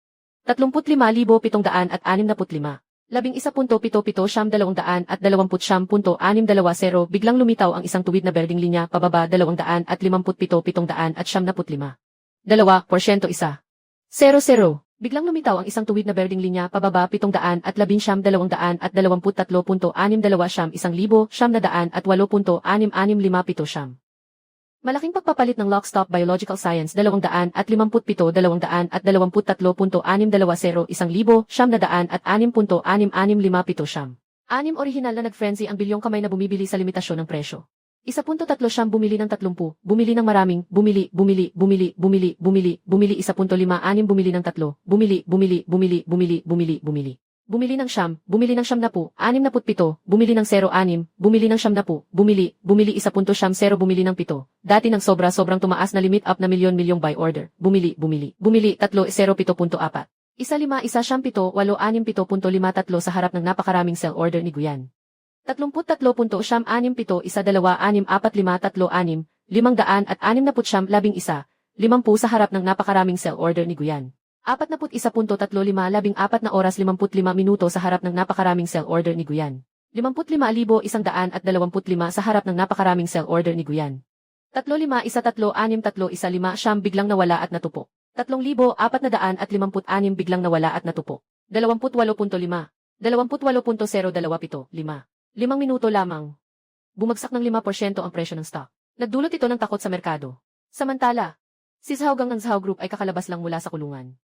35,765 11.77 siyam 220 biglang lumitaw ang isang tuwid na berding linya pababa 257 at 75 2% isa 00 biglang lumitaw ang isang tuwid na berding linya pababa 700 at 11,223.620 1,908.665 siyam. Malaking pagpapalit ng Lockstop Biological Science 257 223.620 1,000 at 6.665 siyam. 6 orihinal na nag-frenzy ang bilyong kamay na bumibili sa limitasyon ng presyo. 1.3 siyam bumili ng 30, bumili ng maraming, bumili 1.5 6 bumili ng 3, bumili ng siyam, bumili ng siyam na po, 67, bumili ng 0.6, bumili ng siyam na po, bumili 1.0 bumili ng 7, dati ng sobrang tumaas na limit up na milyon-milyong buy order, bumili 3.07.4, 1.5 siyam 7, 8 6.53 sa harap ng napakaraming sell order ni Guyan. 33.67 1, 2, 6, 4, 5, 3, 6, 500 at 60 siyam 11, 50 sa harap ng napakaraming sell order ni Guyan. 41.35 14 na oras 55 minuto sa harap ng napakaraming sell order ni Guyan. 55,125 sa harap ng napakaraming sell order ni Guyan. 351336 biglang nawala at natupo. 3,456 biglang nawala at natupo. 28.5. 28.027. 5 minuto lamang. Bumagsak ng 5% ang presyo ng stock. Nagdulot ito ng takot sa merkado. Samantala, si Zhaogang ng Zhao Group ay kakalabas lang mula sa kulungan.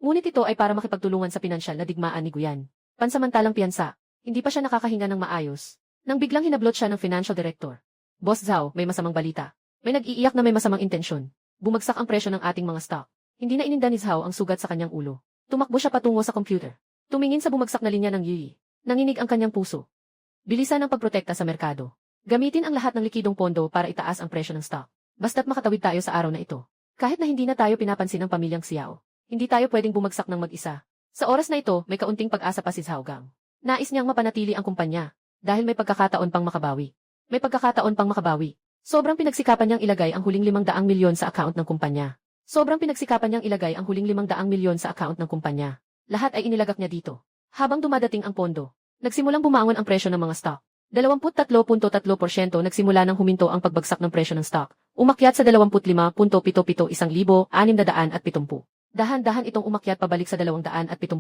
Ngunit ito ay para makipagtulungan sa pinansyal na digmaan ni Guyan. Pansamantalang piyansa, hindi pa siya nakakahinga ng maayos. Nang biglang hinablot siya ng financial director. Boss Zhao, may masamang balita. May nag-iiyak na may masamang intensyon. Bumagsak ang presyo ng ating mga stock. Hindi na ininda ni Zhao ang sugat sa kanyang ulo. Tumakbo siya patungo sa computer. Tumingin sa bumagsak na linya ng Yi. Nanginig ang kanyang puso. Bilisan ang pagprotekta sa merkado. Gamitin ang lahat ng likidong pondo para itaas ang presyo ng stock. Basta't makatawid tayo sa araw na ito. Kahit na hindi na tayo pinapansin ng pamilyang Xiao, hindi tayo pwedeng bumagsak ng mag-isa. Sa oras na ito, may kaunting pag-asa pa si Zhaogang. Nais niyang mapanatili ang kumpanya dahil may pagkakataon pang makabawi. May pagkakataon pang makabawi. Sobrang pinagsikapan niyang ilagay ang huling 500 milyon sa account ng kumpanya. Sobrang pinagsikapan niyang ilagay ang huling 500 milyon sa account ng kumpanya. Lahat ay inilagak niya dito. Habang dumadating ang pondo, nagsimulang bumangon ang presyo ng mga stock. 23.3% nagsimula nang huminto ang pagbagsak ng presyo ng stock. Umakyat sa 25.77 1,670. Dahan-dahan itong umakyat pabalik sa 270,000.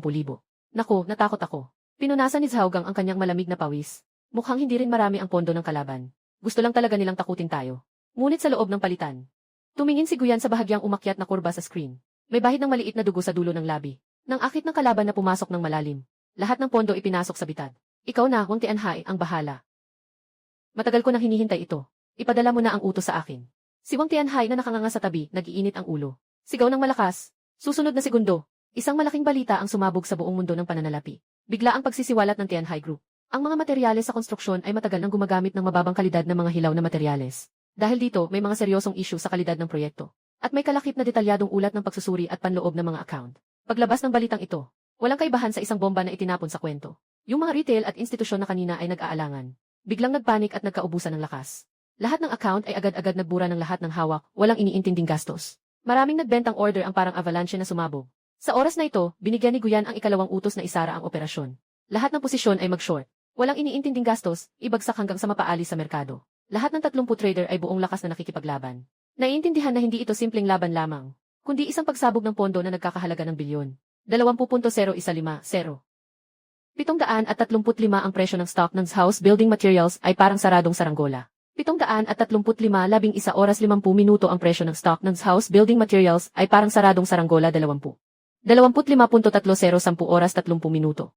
Naku, natakot ako. Pinunasan ni Zhaogang ang kanyang malamig na pawis. Mukhang hindi rin marami ang pondo ng kalaban. Gusto lang talaga nilang takutin tayo. Ngunit sa loob ng palitan, tumingin si Guyan sa bahagyang umakyat na kurba sa screen. May bahid ng maliit na dugo sa dulo ng labi. Nang akit ng kalaban na pumasok ng malalim. Lahat ng pondo ipinasok sa bitad. Ikaw na, Wang Tianhai, ang bahala. Matagal ko nang hinihintay ito. Ipadala mo na ang utos sa akin. Si Wang Tianhai na nakanganga sa tabi, nag-iinit ang ulo. Sigaw ng malakas. Susunod na segundo, isang malaking balita ang sumabog sa buong mundo ng pananalapi. Bigla ang pagsisiwalat ng Tianhai Group. Ang mga materyales sa konstruksyon ay matagal nang gumagamit ng mababang kalidad ng mga hilaw na materyales. Dahil dito, may mga seryosong issue sa kalidad ng proyekto. At may kalakip na detalyadong ulat ng pagsusuri at panloob ng mga account. Paglabas ng balitang ito, walang kaibahan sa isang bomba na itinapon sa kwento. Yung mga retail at institusyon na kanina ay nag-aalangan. Biglang nagpanik at nagkaubusan ng lakas. Lahat ng account ay agad-agad nagbura ng lahat ng hawak, walang iniintinding gastos. Maraming nagbentang order ang parang avalanche na sumabog. Sa oras na ito, binigyan ni Guyan ang ikalawang utos na isara ang operasyon. Lahat ng posisyon ay mag-short. Walang iniintinding gastos, ibagsak hanggang sa mapaalis sa merkado. Lahat ng 30 trader ay buong lakas na nakikipaglaban. Naiintindihan na hindi ito simpleng laban lamang, kundi isang pagsabog ng pondo na nagkakahalaga ng bilyon. 20.015. 735 ang presyo ng stock ng House Building Materials ay parang saradong saranggola. 735 11 oras 50 minuto ang presyo ng stock ng House Building Materials ay parang saradong saranggola 20. 25.30 10 oras 30 minuto.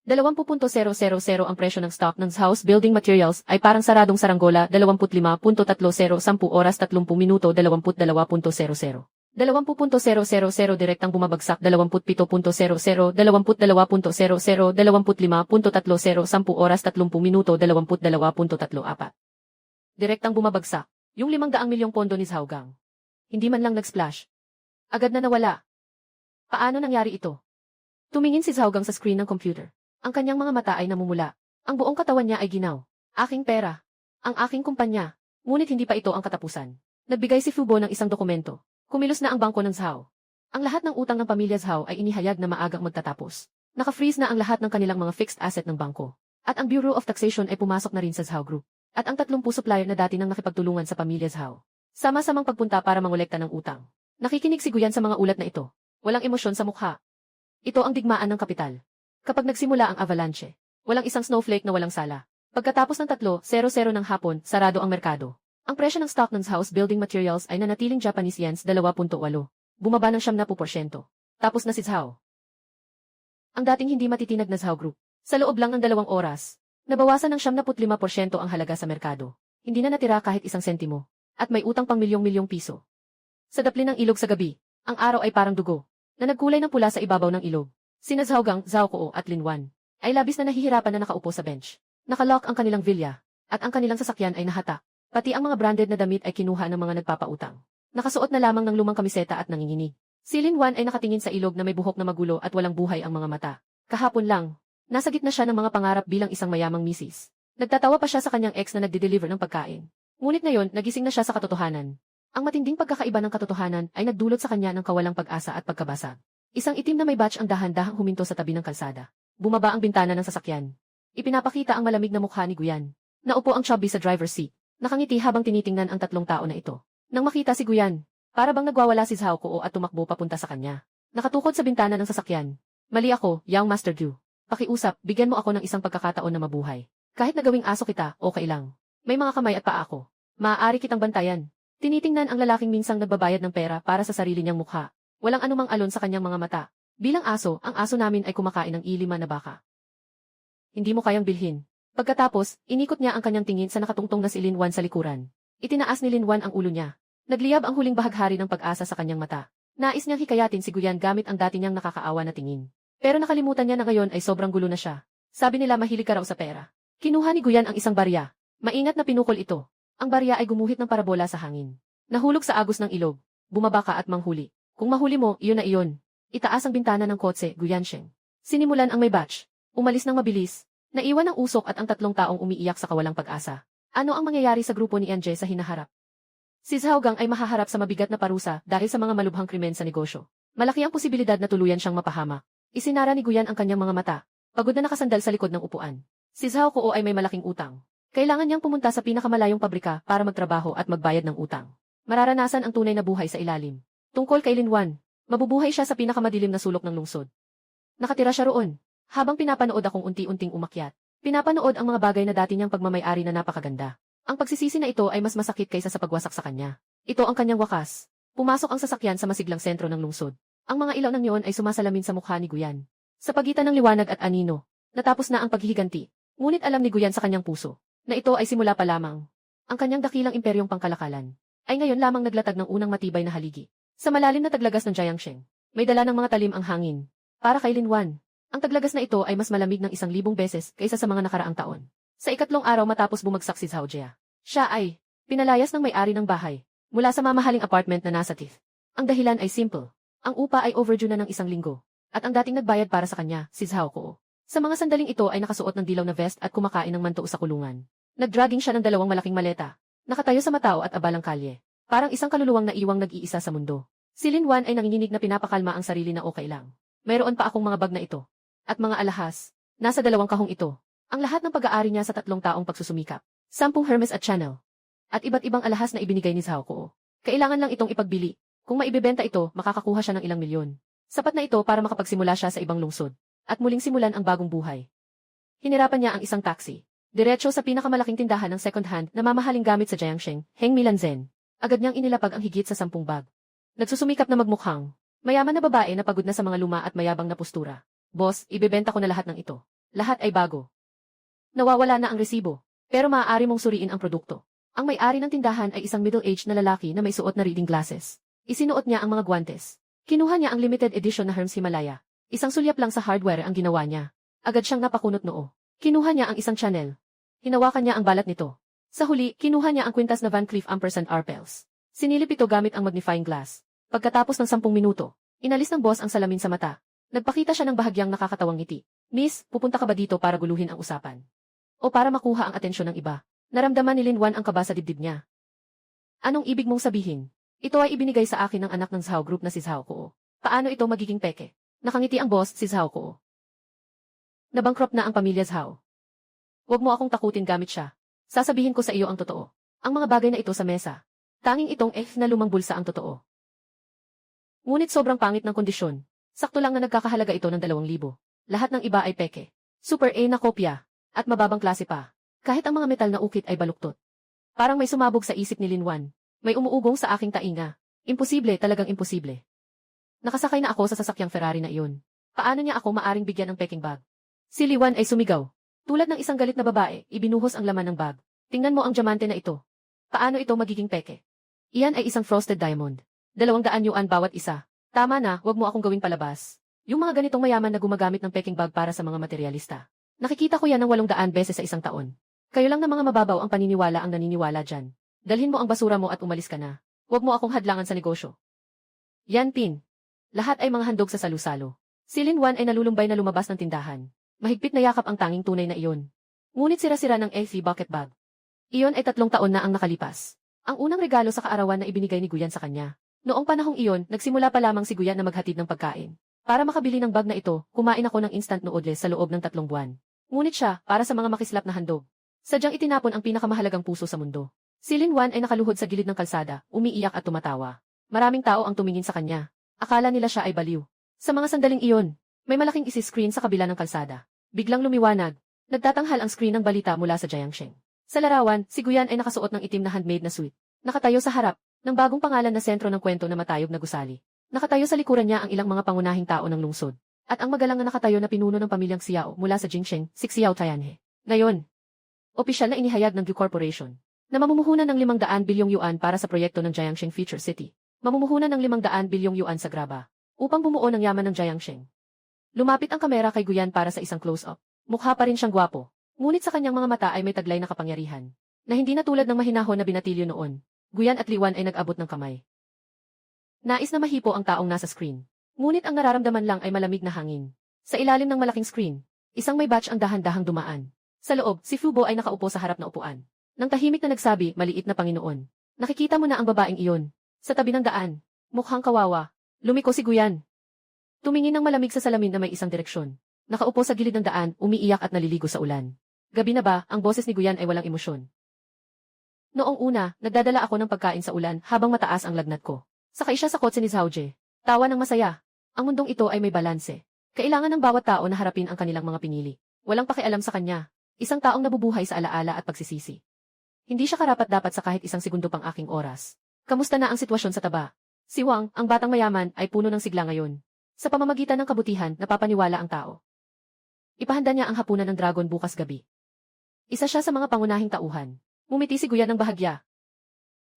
20.000 ang presyo ng stock ng House Building Materials ay parang saradong saranggola 25.30 10 oras 30 minuto 22.00. 20.000 direktang bumabagsak 27.00 22.00 25.30 10 oras 30 minuto 22.34. Direktang bumabagsak yung 500 milyong pondo ni Zhaogang. Hindi man lang nag-splash. Agad na nawala. Paano nangyari ito? Tumingin si Zhaogang sa screen ng computer. Ang kanyang mga mata ay namumula. Ang buong katawan niya ay ginaw. Aking pera. Ang aking kumpanya. Ngunit hindi pa ito ang katapusan. Nagbigay si Fubo ng isang dokumento. Kumilos na ang bangko ng Zhao. Ang lahat ng utang ng pamilya Zhao ay inihayag na maagang magtatapos. Naka-freeze na ang lahat ng kanilang mga fixed asset ng bangko. At ang Bureau of Taxation ay pumasok na rin sa Zhao Group. At ang 30 supplier na dati nang nakipagtulungan sa pamilya Zhao. Sama-samang pagpunta para mangolekta ng utang. Nakikinig si Guyan sa mga ulat na ito. Walang emosyon sa mukha. Ito ang digmaan ng kapital. Kapag nagsimula ang avalanche, walang isang snowflake na walang sala. Pagkatapos ng 3:00 ng hapon, sarado ang merkado. Ang presyo ng stock ng House Building Materials ay nanatiling Japanese yens 2.8. Bumaba ng 70%. Tapos na si Zhao. Ang dating hindi matitinag na Zhao Group. Sa loob lang ng 2 oras, nabawasan ng 75% ang halaga sa merkado. Hindi na natira kahit isang sentimo. At may utang pang milyong-milyong piso. Sa daplin ng ilog sa gabi, ang araw ay parang dugo, na nagkulay ng pula sa ibabaw ng ilog. Sina Zhaogang, Zhao Kuo at Lin Wan ay labis na nahihirapan na nakaupo sa bench. Nakalock ang kanilang villa, at ang kanilang sasakyan ay nahatak. Pati ang mga branded na damit ay kinuha ng mga nagpapautang. Nakasuot na lamang ng lumang kamiseta at nanginginig. Si Lin Wan ay nakatingin sa ilog na may buhok na magulo at walang buhay ang mga mata. Kahapon lang, nasa gitna siya ng mga pangarap bilang isang mayamang misis. Nagtatawa pa siya sa kanyang ex na nagde-deliver ng pagkain. Ngunit ngayon, nagising na siya sa katotohanan. Ang matinding pagkakaiba ng katotohanan ay nagdulot sa kanya ng kawalang pag-asa at pagkabasag. Isang itim na may batch ang dahan-dahang huminto sa tabi ng kalsada. Bumaba ang bintana ng sasakyan. Ipinapakita ang malamig na mukha ni Guyan. Naupo ang chubby sa driver's seat. Nakangiti habang tinitingnan ang tatlong tao na ito. Nang makita si Guyan, para bang nagwawala si Zhao Kuo at tumakbo papunta sa kanya. Nakatukod sa bintana ng sasakyan. Mali ako, Young Master Gu. Pakiusap, bigyan mo ako ng isang pagkakataon na mabuhay. Kahit nagawing aso kita, okay lang. May mga kamay at paa ako. Maaari kitang bantayan. Tinitingnan ang lalaking minsang nagbabayad ng pera para sa sarili niyang mukha. Walang anumang alon sa kanyang mga mata. Bilang aso, ang aso namin ay kumakain ng ilima na baka. Hindi mo kayang bilhin. Pagkatapos, inikot niya ang kanyang tingin sa nakatungtong na si Lin Wan sa likuran. Itinaas ni Lin Wan ang ulo niya. Nagliyab ang huling bahaghari ng pag-asa sa kanyang mata. Nais niyang hikayatin si Guyan gamit ang dati niyang nakakaawa na tingin. Pero nakalimutan niya na ngayon ay sobrang gulo na siya. Sabi nila mahilig ka raw sa pera. Kinuha ni Guyan ang isang barya. Maingat na pinukol ito. Ang barya ay gumuhit ng parabola sa hangin. Nahulog sa agos ng ilog. Bumaba ka at manghuli. Kung mahuli mo, iyon na iyon. Itaas ang bintana ng kotse, Guyansheng. Sinimulan ang may batch. Umalis ng mabilis. Naiwan ang usok at ang tatlong taong umiiyak sa kawalang pag-asa. Ano ang mangyayari sa grupo ni Anje sa hinaharap? Si Zhao Gang ay mahaharap sa mabigat na parusa dahil sa mga malubhang krimen sa negosyo. Malaki ang posibilidad na tuluyan siyang mapahamak. Isinara ni Guyan ang kanyang mga mata. Pagod na nakasandal sa likod ng upuan. Si Zhao Kuo ay may malaking utang. Kailangan niyang pumunta sa pinakamalayong pabrika para magtrabaho at magbayad ng utang. Mararanasan ang tunay na buhay sa ilalim. Tungkol kay Lin Wan, mabubuhay siya sa pinakamadilim na sulok ng lungsod. Nakatira siya roon. Habang pinapanood akong unti-unting umakyat, pinapanood ang mga bagay na dati niyang pagmamay-ari na napakaganda. Ang pagsisisi na ito ay mas masakit kaysa sa pagwasak sa kanya. Ito ang kanyang wakas. Pumasok ang sasakyan sa masiglang sentro ng lungsod. Ang mga ilaw ng neon ay sumasalamin sa mukha ni Guyan. Sa pagitan ng liwanag at anino, natapos na ang paghihiganti. Ngunit alam ni Guyan sa kanyang puso, na ito ay simula pa lamang. Ang kanyang dakilang imperyong pangkalakalan, ay ngayon lamang naglatag ng unang matibay na haligi. Sa malalim na taglagas ng Jiangsheng, may dala ng mga talim ang hangin. Para kay Lin Wan, ang taglagas na ito ay mas malamig ng 1,000 beses kaysa sa mga nakaraang taon. Sa ikatlong araw matapos bumagsak si Zhao Jia, siya ay pinalayas ng may-ari ng bahay mula sa mamahaling apartment na nasa TIF. Ang dahilan ay simple. Ang upa ay overdue na ng 1 linggo. At ang dating nagbayad para sa kanya, si Zhao Kuo. Sa mga sandaling ito ay nakasuot ng dilaw na vest at kumakain ng manto sa kulungan. Nagdragging siya ng 2 malaking maleta. Nakatayo sa matao at abalang kalye. Parang isang kaluluwang naiwang nag-iisa sa mundo. Si Lin Wan ay nanginginig na pinapakalma ang sarili na okay lang. Mayroon pa akong mga bag na ito. At mga alahas. Nasa 2 kahong ito. Ang lahat ng pag-aari niya sa 3 taong pagsusumikap. 10 Hermes at Chanel. At iba't ibang alahas na ibinigay ni Zhao Kuo. Kailangan lang itong ipagbili. Kung maibebenta ito, makakakuha siya ng ilang milyon. Sapat na ito para makapagsimula siya sa ibang lungsod. At muling simulan ang bagong buhay. Hinirapan niya ang isang taxi. Diretso sa pinakamalaking tindahan ng second-hand na mamahaling gamit sa Jiangsheng, Heng Milanzen. Agad niyang inilapag ang higit sa 10 bag. Nagsusumikap na magmukhang mayaman na babae na pagod na sa mga luma at mayabang na postura. Boss, ibebenta ko na lahat ng ito. Lahat ay bago. Nawawala na ang resibo. Pero maaari mong suriin ang produkto. Ang may-ari ng tindahan ay isang middle-aged na lalaki na may suot na reading glasses. Isinuot niya ang mga guwantes. Kinuha niya ang limited edition na Hermes Himalaya. Isang sulyap lang sa hardware ang ginawa niya. Agad siyang napakunot noo. Kinuha niya ang isang Chanel. Hinawakan niya ang balat nito. Sa huli, kinuha niya ang kwintas na Van Cleef & Arpels. Sinilip ito gamit ang magnifying glass. Pagkatapos ng 10 minuto, inalis ng boss ang salamin sa mata. Nagpakita siya ng bahagyang nakakatawang ngiti. Miss, pupunta ka ba dito para guluhin ang usapan? O para makuha ang atensyon ng iba? Naramdaman ni Lin Wan ang kaba sa dibdib niya. Anong ibig mong sabihin? Ito ay ibinigay sa akin ng anak ng Zhao Group na si Zhao Kuo. Paano ito magiging peke? Nakangiti ang boss, si Zhao Kuo. Nabankrupt na ang pamilya Zhao. Huwag mo akong takutin gamit siya. Sasabihin ko sa iyo ang totoo. Ang mga bagay na ito sa mesa. Tanging itong na lumang bulsa ang totoo. Ngunit sobrang pangit ng kondisyon. Sakto lang na nagkakahalaga ito ng 2,000. Lahat ng iba ay peke. Super A na kopya. At mababang klase pa. Kahit ang mga metal na ukit ay baluktot. Parang may sumabog sa isip ni Lin Wan. May umuugong sa aking tainga. Imposible, talagang imposible. Nakasakay na ako sa sasakyang Ferrari na iyon. Paano niya ako maaring bigyan ng peking bag? Si Li Wan ay sumigaw. Tulad ng isang galit na babae, ibinuhos ang laman ng bag. Tingnan mo ang diamante na ito. Paano ito magiging peke? Iyan ay isang frosted diamond. 200 yuan bawat isa. Tama na, wag mo akong gawing palabas. Yung mga ganitong mayaman na gumagamit ng peking bag para sa mga materialista. Nakikita ko yan ng 800 beses sa isang taon. Kayo lang na mga mababaw ang paniniwala ang naniniwala dyan. Dalhin mo ang basura mo at umalis ka na. Huwag mo akong hadlangan sa negosyo. Yan Pin. Lahat ay mga handog sa salusalo. Si Lin Wan ay nalulumbay na lumabas ng tindahan. Mahigpit na yakap ang tanging tunay na iyon. Ngunit sira-sira ng LV bucket bag. Iyon ay 3 taon na ang nakalipas. Ang unang regalo sa kaarawan na ibinigay ni Guyan sa kanya. Noong panahong iyon, nagsimula pa lamang si Guyan na maghatid ng pagkain. Para makabili ng bag na ito, kumain ako ng instant noodles sa loob ng 3 buwan. Ngunit siya, para sa mga makislap na handog. Sadyang itinapon ang pinakamahalagang puso sa mundo. Si Lin Wan ay nakaluhod sa gilid ng kalsada, umiiyak at tumatawa. Maraming tao ang tumingin sa kanya. Akala nila siya ay baliw. Sa mga sandaling iyon, may malaking isi-screen sa kabila ng kalsada. Biglang lumiwanag. Nagtatanghal ang screen ng balita mula sa Jiangsheng. Sa larawan, si Guyan ay nakasuot ng itim na handmade na suit. Nakatayo sa harap ng bagong pangalan na sentro ng kwento na matayog na gusali. Nakatayo sa likuran niya ang ilang mga pangunahing tao ng lungsod. At ang magalang na nakatayo na pinuno ng pamilyang Xiao mula sa Jingsheng, si Xiao Tianhe. Ngayon, opisyal na inihayag ng Gu Corporation na mamumuhunan ng 500 bilyong yuan para sa proyekto ng Jiangsheng Future City. Mamumuhunan ng 500 bilyong yuan sa graba upang bumuo ng yaman ng Jiangsheng. Lumapit ang kamera kay Guyan para sa isang close-up. Mukha pa rin siyang gwapo, ngunit sa kanyang mga mata ay may taglay na kapangyarihan, na hindi na tulad ng mahinahon na binatilyo noon. Guyan at Liwan ay nag-abot ng kamay. Nais na mahipo ang taong nasa screen, ngunit ang nararamdaman lang ay malamig na hangin. Sa ilalim ng malaking screen, isang may batch ang dahan-dahang dumaan. Sa loob, si Fubo ay nakaupo sa harap na upuan. Nang tahimik na nagsabi, "Maliit na Panginoon. Nakikita mo na ang babaeng iyon. Sa tabi ng daan. Mukhang kawawa." Lumiko si Guyan. Tumingin ng malamig sa salamin na may isang direksyon. Nakaupo sa gilid ng daan, umiiyak at naliligo sa ulan. Gabi na ba, ang boses ni Guyan ay walang emosyon. Noong una, nagdadala ako ng pagkain sa ulan habang mataas ang lagnat ko. Sakay siya sa kotse ni Zhaoje. Tawa ng masaya. Ang mundong ito ay may balanse. Kailangan ng bawat tao na harapin ang kanilang mga pinili. Walang pakialam sa kanya. Isang taong nabubuhay sa alaala at pagsisisi. Hindi siya karapat-dapat sa kahit isang segundo pang aking oras. Kamusta na ang sitwasyon sa taba? Si Wang, ang batang mayaman, ay puno ng sigla ngayon. Sa pamamagitan ng kabutihan, napapaniwala ang tao. Ipahanda niya ang hapunan ng dragon bukas gabi. Isa siya sa mga pangunahing tauhan. Ngumiti si Guyan ng bahagya.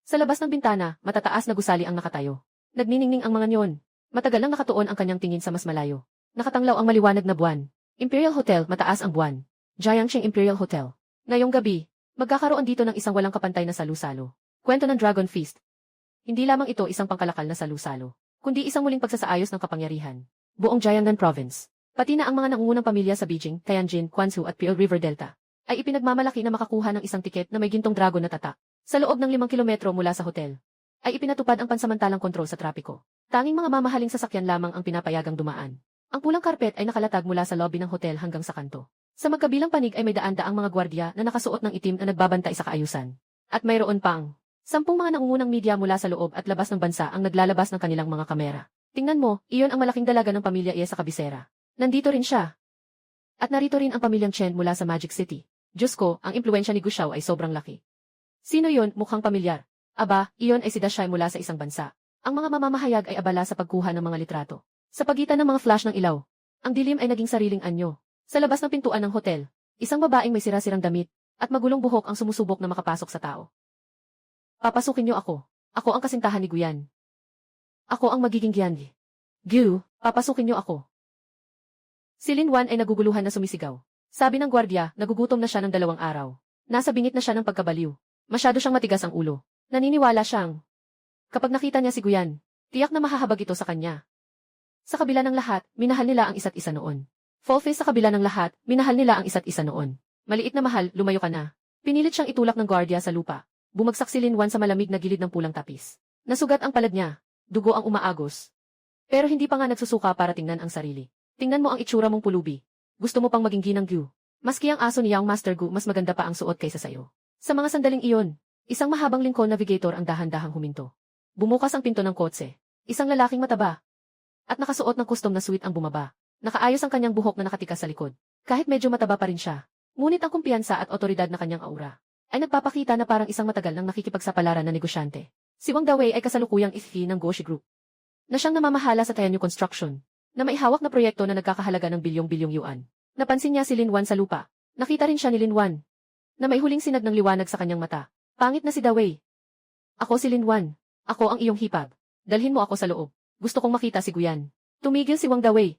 Sa labas ng bintana, matataas na gusali ang nakatayo. Nagniningning ang mga nyon. Matagal nang nakatuon ang kanyang tingin sa mas malayo. Nakatanglaw ang maliwanag na buwan. Imperial Hotel, mataas ang buwan. Jiangsheng Imperial Hotel. Ngayong gabi, magkakaroon dito ng isang walang kapantay na salu-salo. Kwento ng Dragon Feast. Hindi lamang ito isang pangkalakal na salu-salo, kundi isang muling pagsasaayos ng kapangyarihan. Buong Jiangnan Province, pati na ang mga nangungunang pamilya sa Beijing, Tianjin, Quanzhou at Pearl River Delta, ay ipinagmamalaki na makakuha ng isang tiket na may gintong dragon na tatak. Sa loob ng 5 kilometro mula sa hotel, ay ipinatupad ang pansamantalang kontrol sa trapiko. Tanging mga mamahaling sasakyan lamang ang pinapayagang dumaan. Ang pulang karpet ay nakalatag mula sa lobby ng hotel hanggang sa kanto. Sa magkabilang panig ay may daan-daang mga gwardiya na nakasuot ng itim na nagbabantay sa kaayusan. At mayroon pang 10 mga nangungunang media mula sa loob at labas ng bansa ang naglalabas ng kanilang mga kamera. Tingnan mo, iyon ang malaking dalaga ng pamilya Ie sa kabisera. Nandito rin siya. At narito rin ang pamilyang Chen mula sa Magic City. Diyos ko, ang impluwensya ni Gu Xiao ay sobrang laki. Sino yon? Mukhang pamilyar. Aba, iyon ay si Dashai mula sa isang bansa. Ang mga mamamahayag ay abala sa pagkuha ng mga litrato. Sa pagitan ng mga flash ng ilaw, ang dilim ay naging sariling anyo. Sa labas ng pintuan ng hotel, isang babaeng may sira-sirang damit at magulong buhok ang sumusubok na makapasok sa tao. Papasukin niyo ako. Ako ang kasintahan ni Guyan. Ako ang magiging Gyanli. Gu, papasukin niyo ako. Si Lin Wan ay naguguluhan na sumisigaw. Sabi ng gwardiya, nagugutom na siya ng 2 araw. Nasa bingit na siya ng pagkabaliw. Masyado siyang matigas ang ulo. Naniniwala siyang kapag nakita niya si Guyan, tiyak na mahahabag ito sa kanya. Sa kabila ng lahat, minahal nila ang isa't isa noon. Full-face sa kabila ng lahat, minahal nila ang isa't isa noon. Maliit na mahal, lumayo ka na. Pinilit siyang itulak ng gwardiya sa lupa. Bumagsak si Lin Wan sa malamig na gilid ng pulang tapis. Nasugat ang palad niya. Dugo ang umaagos. Pero hindi pa nga nagsusuka para tingnan ang sarili. Tingnan mo ang itsura mong pulubi. Gusto mo pang maging ginang Gu. Maski ang aso ni Yang Master Gu mas maganda pa ang suot kaysa sayo. Sa mga sandaling iyon, isang mahabang Lincoln Navigator ang dahan-dahang huminto. Bumukas ang pinto ng kotse. Isang lalaking mataba at nakasuot ng custom na suit ang bumaba. Nakaayos ang kanyang buhok na nakatikas sa likod. Kahit medyo mataba pa rin siya, ngunit ang kumpiyansa at otoridad na kanyang aura ay nagpapakita na parang isang matagal nang nakikipagsapalaran na negosyante. Si Wang Dawei ay kasalukuyang ifi ng Goshi Group, na siyang namamahala sa Tianyu Construction, na may hawak na proyekto na nagkakahalaga ng bilyong-bilyong yuan. Napansin niya si Lin Wan sa lupa. Nakita rin siya ni Lin Wan, na may huling sinag ng liwanag sa kanyang mata. Pangit na si Dawei. Ako si Lin Wan. Ako ang iyong hipag. Dalhin mo ako sa loob. Gusto kong makita si Guyan. Tumigil si Wang Dawei.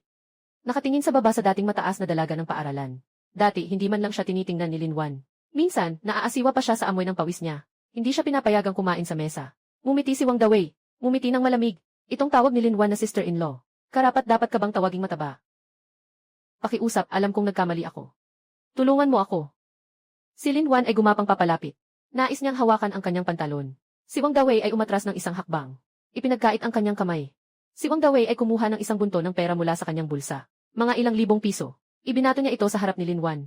Nakatingin sa baba sa dating mataas na dalaga ng paaralan. Dati, hindi man lang siya tinitingnan ni Lin Wan. Minsan, naaasiwa pa siya sa amoy ng pawis niya. Hindi siya pinapayagang kumain sa mesa. Ngumiti si Wang Dawei. Ngumiti ng malamig. Itong tawag ni Lin Wan na sister-in-law. Karapat dapat ka bang tawaging mataba? Pakiusap, alam kong nagkamali ako. Tulungan mo ako. Si Lin Wan ay gumapang papalapit. Nais niyang hawakan ang kanyang pantalon. Si Wang Dawei ay umatras ng isang hakbang. Ipinagkait ang kanyang kamay. Si Wang Dawei ay kumuha ng isang bunto ng pera mula sa kanyang bulsa. Mga ilang libong piso. Ibinato niya ito sa harap ni Lin Wan.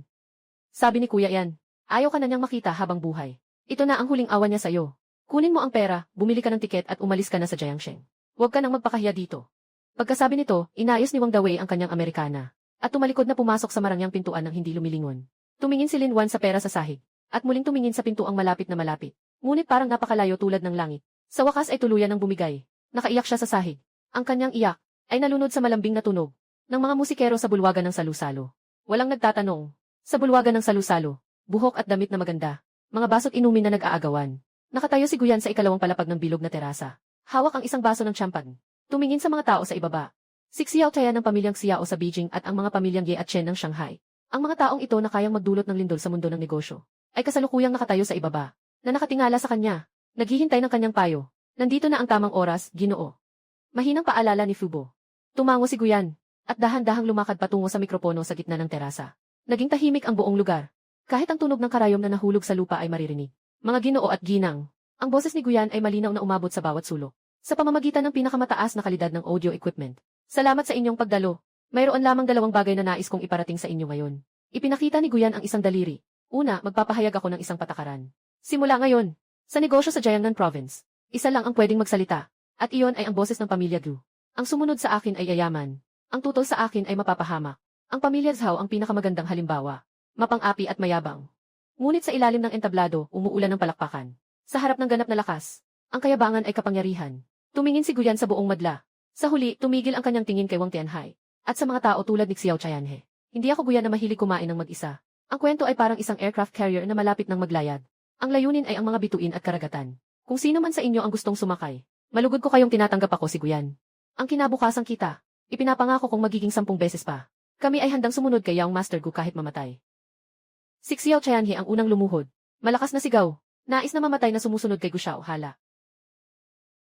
Sabi ni Kuya Yan, ayaw ka na niyang makita habang buhay. Ito na ang huling awa niya sa'yo. Kunin mo ang pera, bumili ka ng tiket at umalis ka na sa Jiangsheng. Huwag ka nang magpakahiya dito. Pagkasabi nito, inayos ni Wang Dawei ang kanyang Amerikana. At tumalikod na pumasok sa marangyang pintuan ng hindi lumilingon. Tumingin si Lin Wan sa pera sa sahig. At muling tumingin sa pintuang malapit na malapit. Ngunit parang napakalayo tulad ng langit. Sa wakas ay tuluyan ng bumigay. Nakaiyak siya sa sahig. Ang kanyang iyak ay nalunod sa malambing na tunog ng mga musikero sa bulwagan ng salusalo. Walang nagtatanong. Sa bulwagan ng salusalo, buhok at damit na maganda. Mga baso't inumin na nag-aagawan. Nakatayo si Guyan sa ikalawang palapag ng bilog na terasa. Hawak ang isang baso ng champagne. Tumingin sa mga tao sa ibaba. Si Xiao Chaya ng pamilyang Xiao sa Beijing at ang mga pamilyang Ye at Chen ng Shanghai. Ang mga taong ito na kayang magdulot ng lindol sa mundo ng negosyo ay kasalukuyang nakatayo sa ibaba, na nakatingala sa kanya, naghihintay ng kanyang payo. Nandito na ang tamang oras, Ginoo. Mahinang paalala ni Fubo. Tumango si Guyan, at dahan-dahang lumakad patungo sa mikropono sa gitna ng terasa. Naging tahimik ang buong lugar. Kahit ang tunog ng karayom na nahulog sa lupa ay maririnig. Mga Ginoo at ginang, ang boses ni Guyan ay malinaw na umabot sa bawat sulok. Sa pamamagitan ng pinakamataas na kalidad ng audio equipment. Salamat sa inyong pagdalo. Mayroon lamang dalawang bagay na nais kong iparating sa inyo ngayon. Ipinakita ni Guyan ang isang daliri. Una, magpapahayag ako ng isang patakaran. Simula ngayon, sa negosyo sa Jiangnan Province, isa lang ang pwedeng magsalita. At iyon ay ang boses ng pamilya Gu. Ang sumunod sa akin ay yayaman. Ang tutol sa akin ay mapapahamak. Ang pamilya Zhao ang pinakamagandang halimbawa. Mapang-api at mayabang. Ngunit sa ilalim ng entablado, umuulan ng palakpakan. Sa harap ng ganap na lakas, ang kayabangan ay kapangyarihan. Tumingin si Guyan sa buong madla. Sa huli, tumigil ang kanyang tingin kay Wang Tianhai. At sa mga tao tulad ni Xiao Chayanhe. Hindi ako Guyan na mahilig kumain ng mag-isa. Ang kwento ay parang isang aircraft carrier na malapit ng maglayad. Ang layunin ay ang mga bituin at karagatan. Kung sino man sa inyo ang gustong sumakay, malugod ko kayong tinatanggap ako si Guyan. Ang kinabukasang kita, ipinapangako kong magiging 10 beses pa. Kami ay handang sumunod kay Yang Master Gu kahit mamatay. Si Xiao Chayanhe ang unang lumuhod. Malakas na sigaw. Nais na mamatay na sumusunod kay Gu Xiaohala.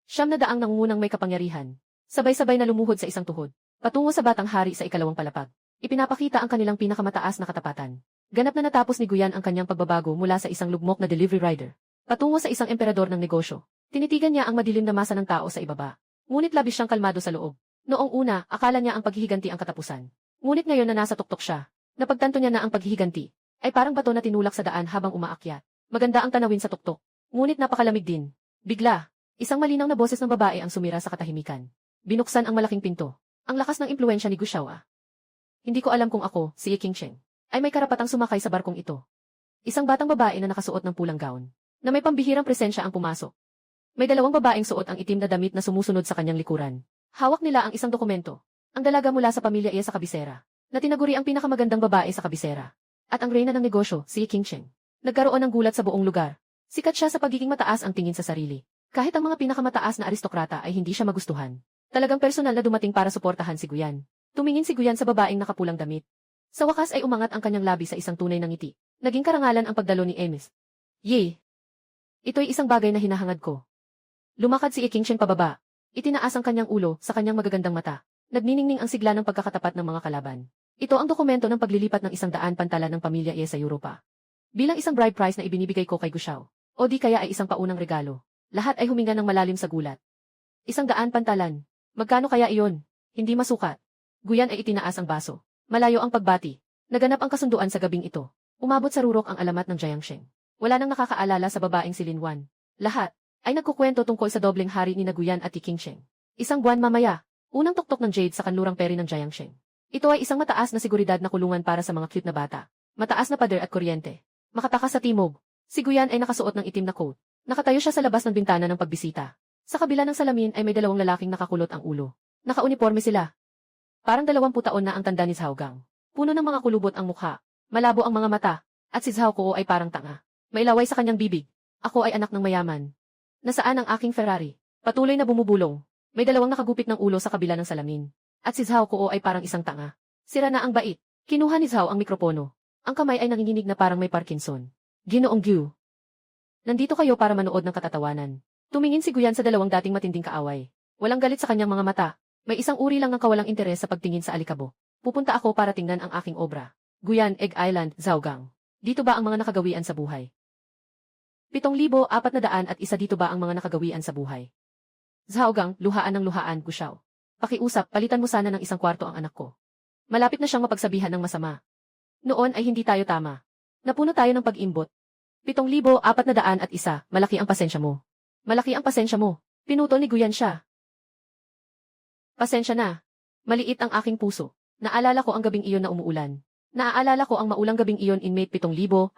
Siyam na daang nangungunang may kapangyarihan. Sabay-sabay na lumuhod sa isang tuhod. Patungo sa batang hari sa ikalawang palapag. Ipinapakita ang kanilang pinakamataas na katapatan. Ganap na natapos ni Guyan ang kanyang pagbabago mula sa isang lugmok na delivery rider. Patungo sa isang emperador ng negosyo. Tinitigan niya ang madilim na masa ng tao sa ibaba. Ngunit labis siyang kalmado sa loob. Noong una, akala niya ang paghihiganti ang katapusan. Ngunit ngayon na nasa tuktok siya, napagtanto niya na ang paghihiganti ay parang bato na tinulak sa daan habang umaakyat. Maganda ang tanawin sa tuktok. Ngunit napakalamig din. Bigla, isang malinaw na boses ng babae ang sumira sa katahimikan. Binuksan ang malaking pinto. Ang lakas ng impluwensya ni Gu Xiaoa. Hindi ko alam kung ako, si Ye Qingsheng, ay may karapatang sumakay sa barkong ito. Isang batang babae na nakasuot ng pulang gown, na may pambihirang presensya ang pumasok. May dalawang babaeng suot ang itim na damit na sumusunod sa kanyang likuran. Hawak nila ang isang dokumento. Ang dalaga mula sa pamilya iya sa kabisera, na tinaguri ang pinakamagandang babae sa kabisera. At ang reyna ng negosyo, si Ye Qingsheng. Nagkaroon ng gulat sa buong lugar. Sikat siya sa pagiging mataas ang tingin sa sarili. Kahit ang mga pinakamataas na aristokrata ay hindi siya magustuhan. Talagang personal na dumating para suportahan si Guyan. Tumingin si Guyan sa babaeng nakapulang damit. Sa wakas ay umangat ang kanyang labi sa isang tunay na ngiti. Naging karangalan ang pagdalo ni Emis. Ye! Ito'y isang bagay na hinahangad ko. Lumakad si Ye Qingsheng pababa. Itinaas ang kanyang ulo sa kanyang magagandang mata. Nagniningning ang sigla ng pagkakatapat ng mga kalaban. Ito ang dokumento ng paglilipat ng 100 pantalan ng pamilya Ye sa Europa. Bilang isang bride price na ibinibigay ko kay Gu Xiao. O di kaya ay isang paunang regalo. Lahat ay huminga ng malalim sa gulat. 100 pantalan. Magkano kaya iyon? Hindi masukat. Guyan ay itinaas ang baso. Malayo ang pagbati. Naganap ang kasunduan sa gabing ito. Umabot sa rurok ang alamat ng Jiangsheng. Wala nang nakakaalala sa babaeng si Lin Wan. Lahat ay nagkukwento tungkol sa dobleng hari ni Guyan at Ye Qingsheng. Isang buwan mamaya, unang tuktok ng jade sa kanlurang peri ng Jiangsheng. Ito ay isang mataas na seguridad na kulungan para sa mga cute na bata. Mataas na pader at kuryente. Makatakas sa timog. Si Guyan ay nakasuot ng itim na coat. Nakatayo siya sa labas ng bintana ng pagbisita. Sa kabila ng salamin ay may dalawang lalaking nakakulot ang ulo. Nakauniporme sila. Parang 20 taon na ang tanda ni Zhao Gang. Puno ng mga kulubot ang mukha. Malabo ang mga mata. At si Zhao Kuo ay parang tanga. May laway sa kanyang bibig. Ako ay anak ng mayaman. Nasaan ang aking Ferrari? Patuloy na bumubulong. May dalawang nakagupit ng ulo sa kabila ng salamin. At si Zhao Kuo ay parang isang tanga. Sira na ang bait. Kinuha ni Zhao ang mikropono. Ang kamay ay nanginginig na parang may Parkinson. Ginoong Gu. Nandito kayo para manood ng katatawanan. Tumingin si Guyan sa dalawang dating matinding kaaway. Walang galit sa kanyang mga mata. May isang uri lang ng kawalang interes sa pagtingin sa alikabo. Pupunta ako para tingnan ang aking obra. Guyan, Egg Island, Zhaogang. Dito ba ang mga nakagawian sa buhay? 7,401 dito ba ang mga nakagawian sa buhay? Zhaogang, luhaan ng luhaan, Gu Xiao. Pakiusap, palitan mo sana ng isang kwarto ang anak ko. Malapit na siyang mapagsabihan ng masama. Noon ay hindi tayo tama. Napuno tayo ng pag-imbot. 7,401, malaki ang pasensya mo. Malaki ang pasensya mo. Pinutol ni Guyan siya. Pasensya na. Maliit ang aking puso. Naalala ko ang gabing iyon na umuulan. Naaalala ko ang maulang gabing iyon inmate 7,401.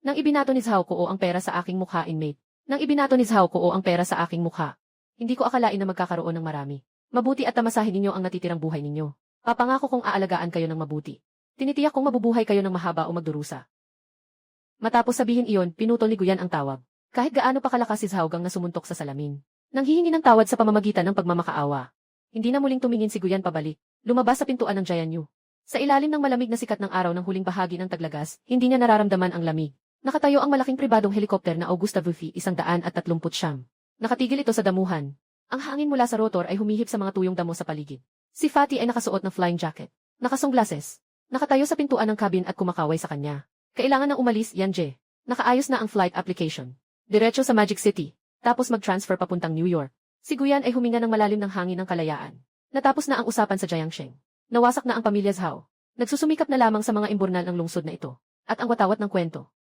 Nang ibinato ni Zhao Kuo ang pera sa aking mukha inmate. Nang ibinato ni Zhao Kuo ang pera sa aking mukha. Hindi ko akalain na magkakaroon ng marami. Mabuti at tamasahin ninyo ang natitirang buhay ninyo. Papangako kong aalagaan kayo ng mabuti. Tinitiyak kong mabubuhay kayo ng mahaba o magdurusa. Matapos sabihin iyon, pinutol ni Guyan ang tawag. Kahit gaano pa kalakas si Zhaogang na sumuntok sa salamin. Nang hihingi ng tawad sa pamamagitan ng pagmamakaawa. Hindi na muling tumingin si Guyan pabalik. Lumabas sa pintuan ng Jianyu. Sa ilalim ng malamig na sikat ng araw ng huling bahagi ng taglagas, hindi niya nararamdaman ang lamig. Nakatayo ang malaking pribadong helikopter na Augusta Vufi 139. Nakatigil ito sa damuhan. Ang hangin mula sa rotor ay humihip sa mga tuyong damo sa paligid. Si Fatty ay nakasuot ng flying jacket. Nakasunglasses. Nakatayo sa pintuan ng cabin at kumakaway sa kanya. Kailangan nang umalis, Yanje. Nakaayos na ang flight application. Diretso sa Magic City. Tapos mag-transfer papuntang New York. Si Guyan ay huminga ng malalim ng hangin ng kalayaan. Natapos na ang usapan sa Jiangsheng. Nawasak na ang pamilya Zhao. Nagsusumikap na lamang sa mga imburnal ng lungsod na ito. At ang watawat ng kwento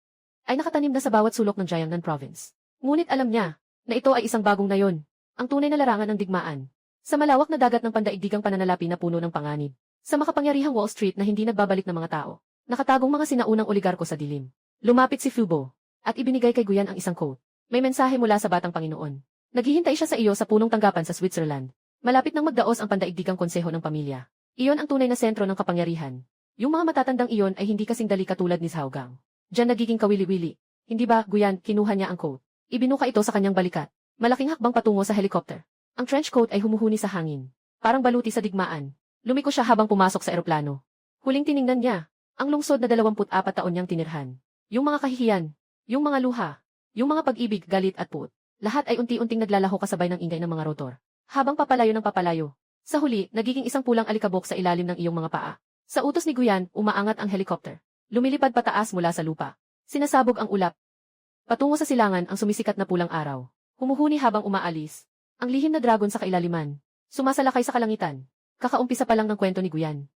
ay nakatanim na sa bawat sulok ng Jiangnan Province. Ngunit alam niya na ito ay isang bagong nayon. Ang tunay na larangan ng digmaan. Sa malawak na dagat ng pandaigdigang pananalapi na puno ng panganib. Sa makapangyarihang Wall Street na hindi nagbabalik ng mga tao. Nakatagong mga sinaunang oligarko sa dilim. Lumapit si Fubo. At ibinigay kay Guyan ang isang quote. May mensahe mula sa Batang Panginoon. Naghihintay siya sa iyo sa punong tanggapan sa Switzerland. Malapit nang magdaos ang pandaigdigang konseho ng pamilya. Iyon ang tunay na sentro ng kapangyarihan. Yung mga matatandang iyon ay hindi kasing dali katulad ni Zhaogang. Diyan nagiging kawili-wili. Hindi ba, Guyan, kinuha niya ang coat. Ibinuka ito sa kanyang balikat. Malaking hakbang patungo sa helicopter. Ang trench coat ay humuhuni sa hangin. Parang baluti sa digmaan. Lumiko siya habang pumasok sa eroplano. Huling tiningnan niya. Ang lungsod na 24 taon niyang tinirhan. Yung mga kahihiyan. Yung mga luha. Yung mga pag-ibig, galit at puot. Lahat ay unti-unting naglalaho kasabay ng ingay ng mga rotor. Habang papalayo ng papalayo. Sa huli, nagiging isang pulang alikabok sa ilalim ng iyong mga paa. Sa utos ni Guyan, umaangat ang helicopter. Lumilipad pataas mula sa lupa. Sinasabog ang ulap. Patungo sa silangan ang sumisikat na pulang araw. Humuhuni habang umaalis. Ang lihim na dragon sa kailaliman. Sumasalakay sa kalangitan. Kakaumpisa pa lang ng kwento ni Guyan.